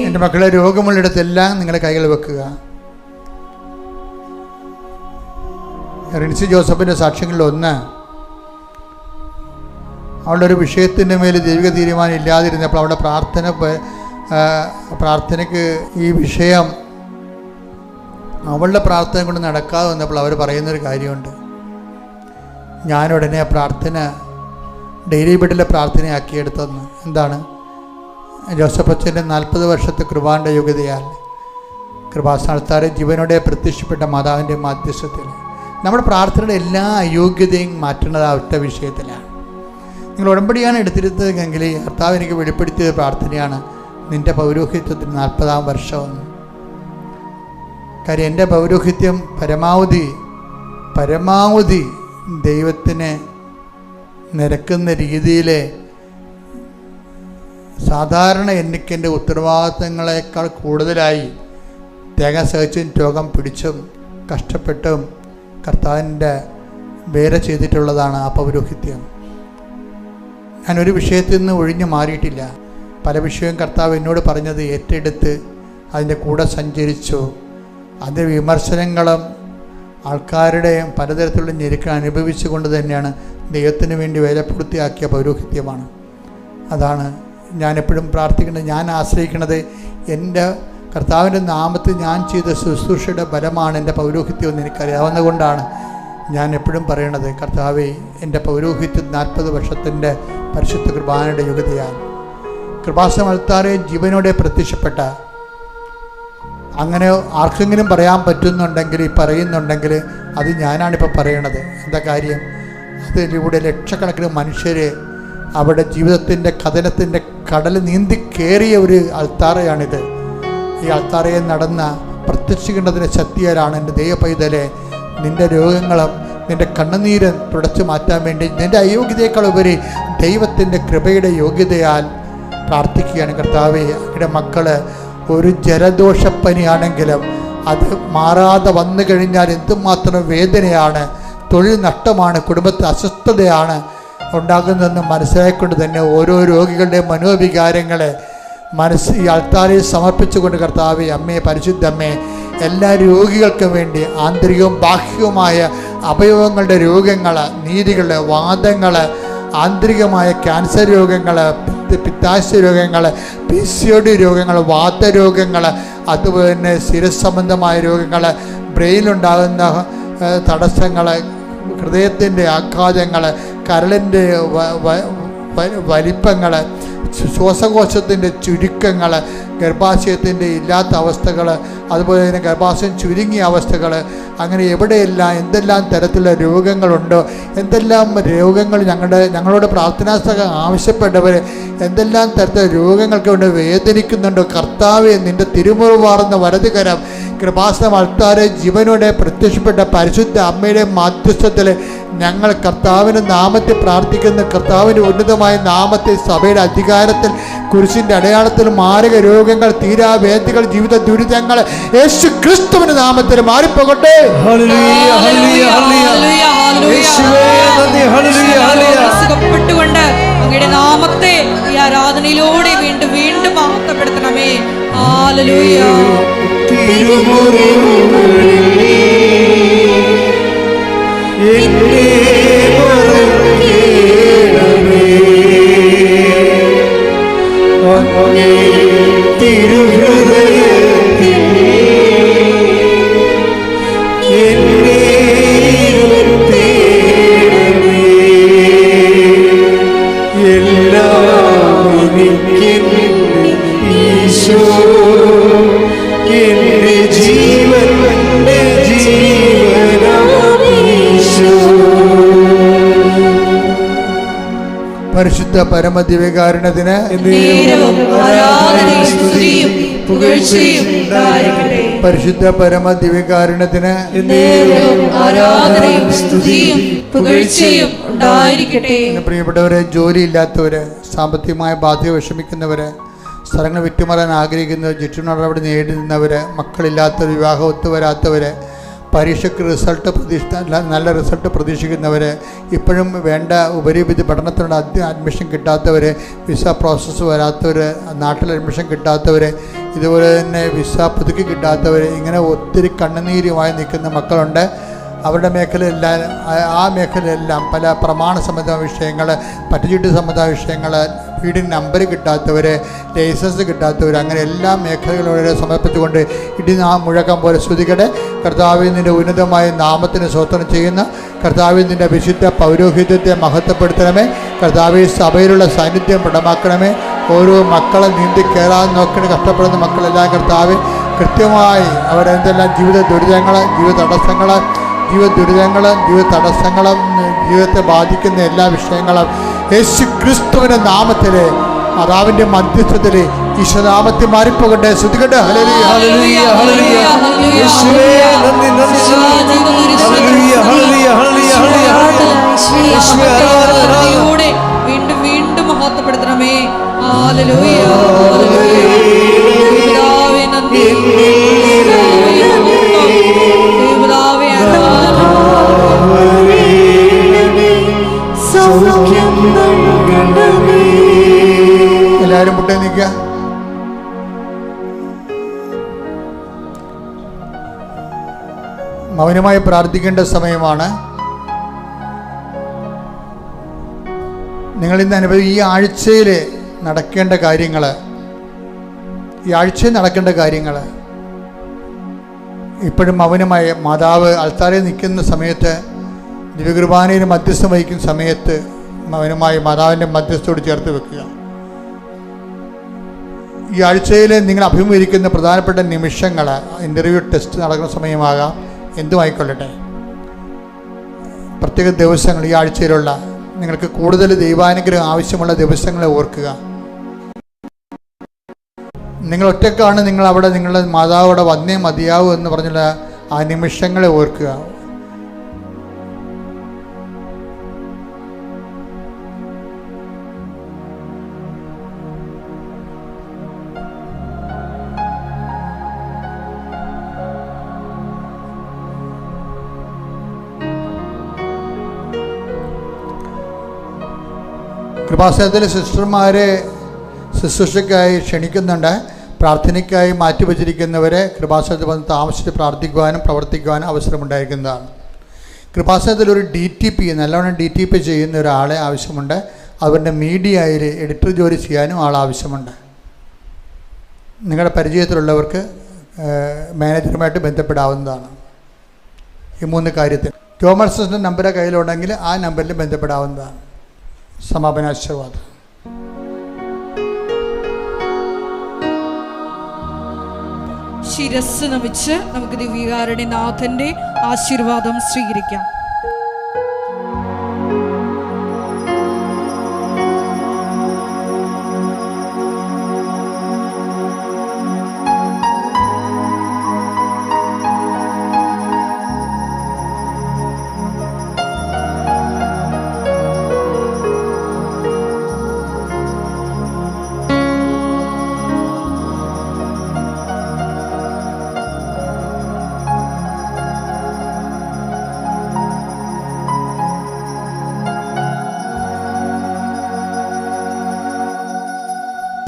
എൻ്റെ മക്കളെ, രോഗമുള്ളിടത്തെല്ലാം നിങ്ങളുടെ കൈകൾ വെക്കുക. റിൻസി ജോസഫിൻ്റെ സാക്ഷ്യങ്ങളിൽ ഒന്ന്, അവളുടെ ഒരു വിഷയത്തിൻ്റെ മേൽ ദൈവിക തീരുമാനം ഇല്ലാതിരുന്നപ്പോൾ അവളുടെ പ്രാർത്ഥനയ്ക്ക് ഈ വിഷയം അവളുടെ പ്രാർത്ഥന കൊണ്ട് നടക്കാതെ വന്നപ്പോൾ അവർ പറയുന്നൊരു കാര്യമുണ്ട്. ഞാനുടനെ പ്രാർത്ഥന ഡെയിലി ബെഡിലെ പ്രാർത്ഥനയാക്കിയെടുത്തെന്ന്. എന്താണ്? ജോസഫ് അച്ഛൻ്റെ 40 വർഷത്തെ കൃപാന്റെ യോഗ്യതയാൽ കൃപാസ്ഥാനത്താരെ ജീവനോടെ പ്രത്യക്ഷപ്പെട്ട മാതാവിൻ്റെ മാധ്യസ്ഥത്തിൽ നമ്മുടെ പ്രാർത്ഥനയുടെ എല്ലാ അയോഗ്യതയും മാറ്റുന്നത് ആ ഒറ്റ വിഷയത്തിലാണ്. നിങ്ങൾ ഉടമ്പടിയാണ് എടുത്തിരുന്നതെങ്കിൽ കർത്താവ് എനിക്ക് വെളിപ്പെടുത്തിയ പ്രാർത്ഥനയാണ് നിൻ്റെ പൗരോഹിത്യത്തിന് 40-ാം വർഷമെന്ന്. കാര്യം എൻ്റെ പൗരോഹിത്യം പരമാവധി ദൈവത്തിന് നിരക്കുന്ന രീതിയിൽ സാധാരണ എനിക്കെൻ്റെ ഉത്തരവാദിത്തങ്ങളെക്കാൾ കൂടുതലായി തേങ്ങ സഹിച്ചും രോഗം പിടിച്ചും കഷ്ടപ്പെട്ടും കർത്താവിൻ്റെ വേല ചെയ്തിട്ടുള്ളതാണ് ആ പൗരോഹിത്യം. ഞാനൊരു വിഷയത്തിൽ നിന്ന് ഒഴിഞ്ഞു മാറിയിട്ടില്ല. പല വിഷയവും കർത്താവ് എന്നോട് പറഞ്ഞത് ഏറ്റെടുത്ത് അതിൻ്റെ കൂടെ സഞ്ചരിച്ചു. അതിൻ്റെ വിമർശനങ്ങളും ആൾക്കാരുടെയും പലതരത്തിലുള്ള ഞെരുക്കം അനുഭവിച്ചുകൊണ്ട് തന്നെയാണ് ദൈവത്തിന് വേണ്ടി വേല പൂർത്തിയാക്കിയ പൗരോഹിത്യമാണ്. അതാണ് ഞാനെപ്പോഴും പ്രാർത്ഥിക്കുന്നത്. ഞാൻ ആശ്രയിക്കുന്നത് എൻ്റെ കർത്താവിൻ്റെ നാമത്തിൽ ഞാൻ ചെയ്ത ശുശ്രൂഷയുടെ ബലമാണ് എൻ്റെ പൗരോഹിത്യം എന്ന് എനിക്കറിയാവുന്നതുകൊണ്ടാണ് ഞാൻ എപ്പോഴും പറയണത്, കർത്താവേ എൻ്റെ പൗരോഹിത്യം 40 വർഷത്തിൻ്റെ പരിശുദ്ധ കുർബാനയുടെ യോഗ്യതയാൽ കൃപാസനത്താറെ ജീവനോടെ പ്രത്യക്ഷപ്പെട്ട, അങ്ങനെ ആർക്കെങ്കിലും പറയാൻ പറ്റുന്നുണ്ടെങ്കിൽ പറയുന്നുണ്ടെങ്കിൽ അത് ഞാനാണിപ്പോൾ പറയണത്. എന്താ കാര്യം? അതിലൂടെ ലക്ഷക്കണക്കിന് മനുഷ്യർ അവിടെ ജീവിതത്തിൻ്റെ കഥനത്തിൻ്റെ കടൽ നീന്തി കയറിയ ഒരു അൾത്താറയാണിത്. ഈ അൾത്താറയിൽ നടന്ന പ്രത്യക്ഷിക്കേണ്ടതിൻ്റെ ശക്തിയാലാണ് എൻ്റെ ദൈവ പൈതലെ നിൻ്റെ രോഗങ്ങളും നിൻ്റെ കണ്ണുനീരും തുടച്ചു മാറ്റാൻ വേണ്ടി നിൻ്റെ അയോഗ്യതയേക്കാൾ ഉപരി ദൈവത്തിൻ്റെ കൃപയുടെ യോഗ്യതയാൽ പ്രാർത്ഥിക്കുകയാണ്. കർത്താവേ, അങ്ങയുടെ മക്കൾ ഒരു ജലദോഷപ്പനിയാണെങ്കിലും അത് മാറാതെ വന്നു കഴിഞ്ഞാൽ എന്തുമാത്രം വേദനയാണ്, തൊഴിൽ നഷ്ടമാണ്, കുടുംബത്തിൽ അസ്വസ്ഥതയാണ് ഉണ്ടാകുന്നതെന്ന് മനസ്സിലാക്കിക്കൊണ്ട് തന്നെ ഓരോ രോഗികളുടെ മനോവികാരങ്ങളെ ഈ അൾത്താരയിൽ സമർപ്പിച്ചുകൊണ്ട് കർത്താവേ, അമ്മേ, പരിശുദ്ധ അമ്മേ, എല്ലാ രോഗികൾക്കും വേണ്ടി ആന്തരികവും ബാഹ്യവുമായ അവയവങ്ങളുടെ രോഗങ്ങൾ, നീരുകൾ, വാദങ്ങൾ, ആന്തരികമായ ക്യാൻസർ രോഗങ്ങൾ, പിത്താശയ രോഗങ്ങൾ, PCOD രോഗങ്ങൾ, വാതരോഗങ്ങൾ, അതുപോലെ തന്നെ ശിരസ് സംബന്ധമായ രോഗങ്ങൾ, ബ്രെയിനിലുണ്ടാകുന്ന തടസ്സങ്ങൾ, ഹൃദയത്തിൻ്റെ ആഘാതങ്ങൾ, കരളിൻ്റെ വലിപ്പങ്ങൾ, ശ്വാസകോശത്തിൻ്റെ ചുരുക്കങ്ങൾ, ഗർഭാശയത്തിൻ്റെ ഇല്ലാത്ത അവസ്ഥകൾ, അതുപോലെ തന്നെ ഗർഭാശയം ചുരുങ്ങിയ അവസ്ഥകൾ, അങ്ങനെ എവിടെയെല്ലാം എന്തെല്ലാം തരത്തിലുള്ള രോഗങ്ങളുണ്ടോ, എന്തെല്ലാം രോഗങ്ങൾ ഞങ്ങളോട് പ്രാർത്ഥനാ സഹായം ആവശ്യപ്പെട്ടവർ എന്തെല്ലാം തരത്തിലുള്ള രോഗങ്ങൾക്ക് കൊണ്ട് വേദനിക്കുന്നുണ്ടോ, കർത്താവേ, നിൻ്റെ തിരുമുറിവാർന്ന വലതുകരം കൃപാസനം അൾത്താരെ ജീവനോടെ പ്രത്യക്ഷപ്പെട്ട പരിശുദ്ധ അമ്മയുടെ മാധ്യസ്ഥത്തിൽ ഞങ്ങൾ കർത്താവിൻ്റെ നാമത്തെ പ്രാർത്ഥിക്കുന്ന, കർത്താവിൻ്റെ ഉന്നതമായ നാമത്തെ സഭയുടെ അധികാരത്തിൽ കുരിശിൻ്റെ അടയാളത്തിൽ മാരക രോഗങ്ങൾ, തീരാവേദികൾ, ജീവിത ദുരിതങ്ങൾ യേശു ക്രിസ്തുവിന്റെ നാമത്തിൽ മാറിപ്പോകട്ടെ. സുഖപ്പെട്ടുകൊണ്ട് അങ്ങയുടെ നാമത്തെ ഈ ആരാധനയിലൂടെ വീണ്ടും വീണ്ടും മഹത്വപ്പെടുത്തണമേ. ഹല്ലേലൂയ. തിരുഹൃദയത്തിൽ പരിശുദ്ധ പരമദിവ്യകാരുണ്യത്തിന് നേരവും ആരാധനയും സ്തുതിയും പുകഴ്ചയും ഉണ്ടായിരിക്കട്ടെ. പരിശുദ്ധ പരമദിവ്യകാരുണ്യത്തിന് നേരവും ആരാധനയും സ്തുതിയും പുകഴ്ചയും ഉണ്ടായിരിക്കട്ടെ. പ്രിയപ്പെട്ടവരെ, ജോലിയില്ലാത്തവര്, സാമ്പത്തികമായ ബാധ്യത വിഷമിക്കുന്നവര്, സ്ഥലങ്ങൾ വിറ്റുമാറാൻ ആഗ്രഹിക്കുന്നവർ, ചുറ്റുനടപടി നേരിടുന്നവര്, മക്കളില്ലാത്തവർ, വിവാഹം ഒത്തുവരാത്തവര്, പരീക്ഷയ്ക്ക് നല്ല റിസൾട്ട് പ്രതീക്ഷിക്കുന്നവർ, ഇപ്പോഴും വേണ്ട ഉപരിവിധി പഠനത്തിനുള്ള അഡ്മിഷൻ കിട്ടാത്തവർ, വിസ പ്രോസസ്സ് വരാത്തവർ, നാട്ടിൽ അഡ്മിഷൻ കിട്ടാത്തവർ, ഇതുപോലെ തന്നെ വിസ പുതുക്കി കിട്ടാത്തവർ, ഇങ്ങനെ ഒത്തിരി കണ്ണുനീരുമായി നിൽക്കുന്ന മക്കളുണ്ട്. അവരുടെ മേഖലയെല്ലാം ആ മേഖലയെല്ലാം പല പ്രമാണ സംബന്ധമായ വിഷയങ്ങൾ, പറ്റുചീട്ട് സംബന്ധമായ വിഷയങ്ങൾ, വീടിന് നമ്പർ കിട്ടാത്തവർ, ലൈസൻസ് കിട്ടാത്തവർ, അങ്ങനെ എല്ലാ മേഖലകളോടെ സമർപ്പിച്ചുകൊണ്ട് മുഴക്കം പോലെ സ്തുതിക്കട്ടെ. കർത്താവിൽ നിൻ്റെ ഉന്നതമായ നാമത്തിന് സ്തോത്രം ചെയ്യുന്ന കർത്താവിൽ നിൻ്റെ വിശുദ്ധ പൗരോഹിത്യത്തെ മഹത്വപ്പെടുത്തണമേ. കർത്താവിൽ സഭയിലുള്ള സാന്നിധ്യം പ്രകടമാക്കണമേ. ഓരോ മക്കളെ നീന്തി കയറാൻ നോക്കി കഷ്ടപ്പെടുന്ന മക്കളെല്ലാം കർത്താവ് കൃത്യമായി അവരെന്തെല്ലാം ജീവിത തടസ്സങ്ങളും ജീവിതത്തെ ബാധിക്കുന്ന എല്ലാ വിഷയങ്ങളും യേശു ക്രിസ്തുവിൻ്റെ നാമത്തിൽ മാതാവിൻ്റെ മധ്യസ്ഥത്തിൽ ഈശ്വരനാമത്തിൽ മാറിപ്പോകട്ടെ. ശ്രദ്ധിക്കട്ടെ. ഹല്ലേലൂയ, ഹല്ലേലൂയ, ഹല്ലേലൂയ. യേശുവേ നന്ദി, നന്ദി, ഹല്ലേലൂയ, ഹല്ലേലൂയ, ഹല്ലേലൂയ, ഹല്ലേലൂയ. യേശുവേ ആരാധന. വീണ്ടും വീണ്ടും മഹത്വപ്പെടുത്തണമേ. Hallelujah, hallelujah. പിതാവേ നന്ദി, പിതാവേ ആരാധന. എല്ലാവരും മുട്ടേ നിൽക്കുക. മൗനമായി പ്രാർത്ഥിക്കേണ്ട സമയമാണ്. നിങ്ങളിന്ന് ഈ ആഴ്ചയിൽ നടക്കേണ്ട കാര്യങ്ങൾ, ഇപ്പോഴും മൗനമായി മാതാവ് അൾത്താരയിൽ നിൽക്കുന്ന സമയത്ത്, ദിവ്യകുർബാനയിൽ മധ്യസ്ഥം വഹിക്കുന്ന സമയത്ത് മൗനമായി മാതാവിൻ്റെ മധ്യസ്ഥയോട് ചേർത്ത് വെക്കുക. ഈ ആഴ്ചയിൽ നിങ്ങൾ അഭിമുഖീകരിക്കുന്ന പ്രധാനപ്പെട്ട നിമിഷങ്ങൾ, ഇൻ്റർവ്യൂ, ടെസ്റ്റ് നടക്കുന്ന സമയമാകാം, എന്തുമായിക്കൊള്ളട്ടെ, പ്രത്യേക ദിവസങ്ങൾ, ഈ ആഴ്ചയിലുള്ള നിങ്ങൾക്ക് കൂടുതൽ ദൈവാനുഗ്രഹം ആവശ്യമുള്ള ദിവസങ്ങളെ ഓർക്കുക. നിങ്ങൾ ഒറ്റക്കാണ്, നിങ്ങൾ അവിടെ നിങ്ങളുടെ മാതാവോടെ വന്നേ മതിയാവൂ എന്ന് പറഞ്ഞുള്ള ആ നിമിഷങ്ങളെ ഓർക്കുക. കൃപാസനത്തിലെ സിസ്റ്റർമാരെ ശുശ്രൂഷയ്ക്കായി ക്ഷണിക്കുന്നുണ്ട്. പ്രാർത്ഥനയ്ക്കായി മാറ്റിവെച്ചിരിക്കുന്നവരെ കൃപാസനത്തിൽ വന്ന് താമസിച്ച് പ്രാർത്ഥിക്കുവാനും പ്രവർത്തിക്കുവാനും അവസരമുണ്ടായിരിക്കുന്നതാണ്. കൃപാസനത്തിൽ ഒരു DTP, നല്ലവണ്ണം DTP ചെയ്യുന്ന ഒരാളെ ആവശ്യമുണ്ട്. അവരുടെ മീഡിയയിൽ എഡിറ്റർ ജോലി ചെയ്യാനും ആവശ്യമുണ്ട്. നിങ്ങളുടെ പരിചയത്തിലുള്ളവർക്ക് മാനേജറുമായിട്ട് ബന്ധപ്പെടാവുന്നതാണ്. ഈ 3 കാര്യത്തിൽ ജോമർസിൻ്റെ നമ്പർ കയ്യിലുണ്ടെങ്കിൽ ആ നമ്പറിൽ ബന്ധപ്പെടാവുന്നതാണ്. സമാപനാശീർവാദം. ശിരസ് നമിച്ച് നമുക്ക് ദിവ്യകാരുണ്യനാഥന്റെ ആശീർവാദം സ്വീകരിക്കാം.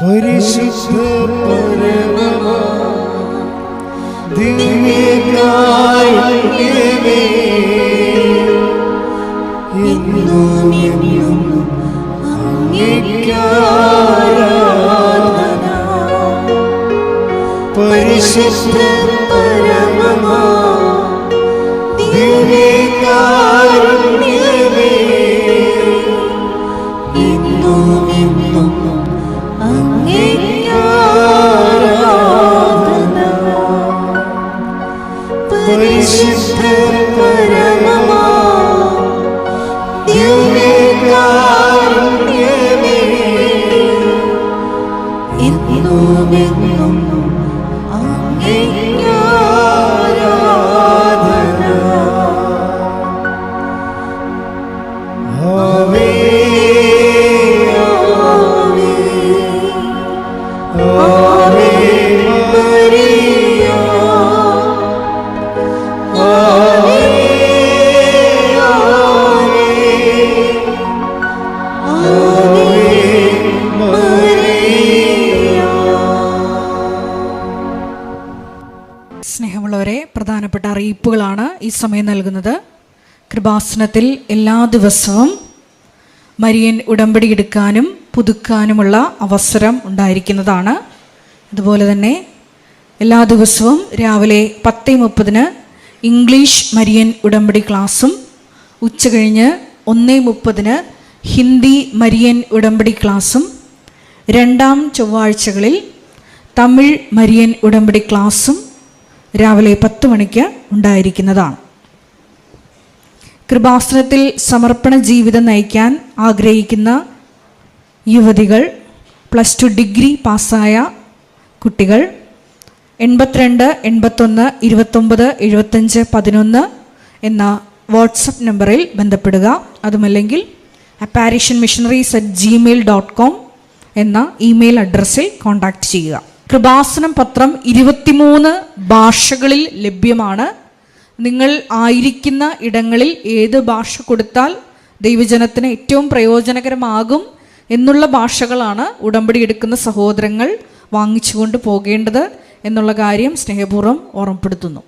പരിശുദ്ധ പരമമാ ദിവ്യകാരുണ്യമേ, എന്നും എന്നും അങ്ങേക്ക് ആരാധന. പരിശുദ്ധ പരമമാ ദിവ്യകാരുണ്യമേ, എന്നും എന്നും പരിശുദ്ധ പരമമാ ദിവ്യകാരുണ്യമേ, അറിയിപ്പുകളാണ് ഈ സമയം നൽകുന്നത്. കൃപാസനത്തിൽ എല്ലാ ദിവസവും മരിയൻ ഉടമ്പടി എടുക്കാനും പുതുക്കാനുമുള്ള അവസരം ഉണ്ടായിരിക്കുന്നതാണ്. അതുപോലെ തന്നെ എല്ലാ ദിവസവും രാവിലെ 10:30 ഇംഗ്ലീഷ് മരിയൻ ഉടമ്പടി ക്ലാസ്സും ഉച്ചകഴിഞ്ഞ് 1:30 ഹിന്ദി മരിയൻ ഉടമ്പടി ക്ലാസ്സും രണ്ടാം ചൊവ്വാഴ്ചകളിൽ തമിഴ് മരിയൻ ഉടമ്പടി ക്ലാസ്സും രാവിലെ 10 മണിക്ക് ഉണ്ടായിരിക്കുന്നതാണ്. കൃപാസനത്തിൽ സമർപ്പണ ജീവിതം നയിക്കാൻ ആഗ്രഹിക്കുന്ന യുവതികൾ, +2 ഡിഗ്രി പാസ്സായ കുട്ടികൾ 82 81 29 75 11 എന്ന വാട്സപ്പ് നമ്പറിൽ ബന്ധപ്പെടുക. അതുമല്ലെങ്കിൽ apparitionmissionaries@gmail.com എന്ന ഇമെയിൽ അഡ്രസ്സിൽ കോൺടാക്റ്റ് ചെയ്യുക. കൃപാസനം പത്രം 23 ഭാഷകളിൽ ലഭ്യമാണ്. നിങ്ങൾ ആയിരിക്കുന്ന ഇടങ്ങളിൽ ഏത് ഭാഷ കൊടുത്താൽ ദൈവജനത്തിന് ഏറ്റവും പ്രയോജനകരമാകും എന്നുള്ള ഭാഷകളാണ് ഉടമ്പടി എടുക്കുന്ന സഹോദരങ്ങൾ വാങ്ങിച്ചുകൊണ്ട് പോകേണ്ടത് എന്നുള്ള കാര്യം സ്നേഹപൂർവ്വം ഓർമ്മപ്പെടുത്തുന്നു.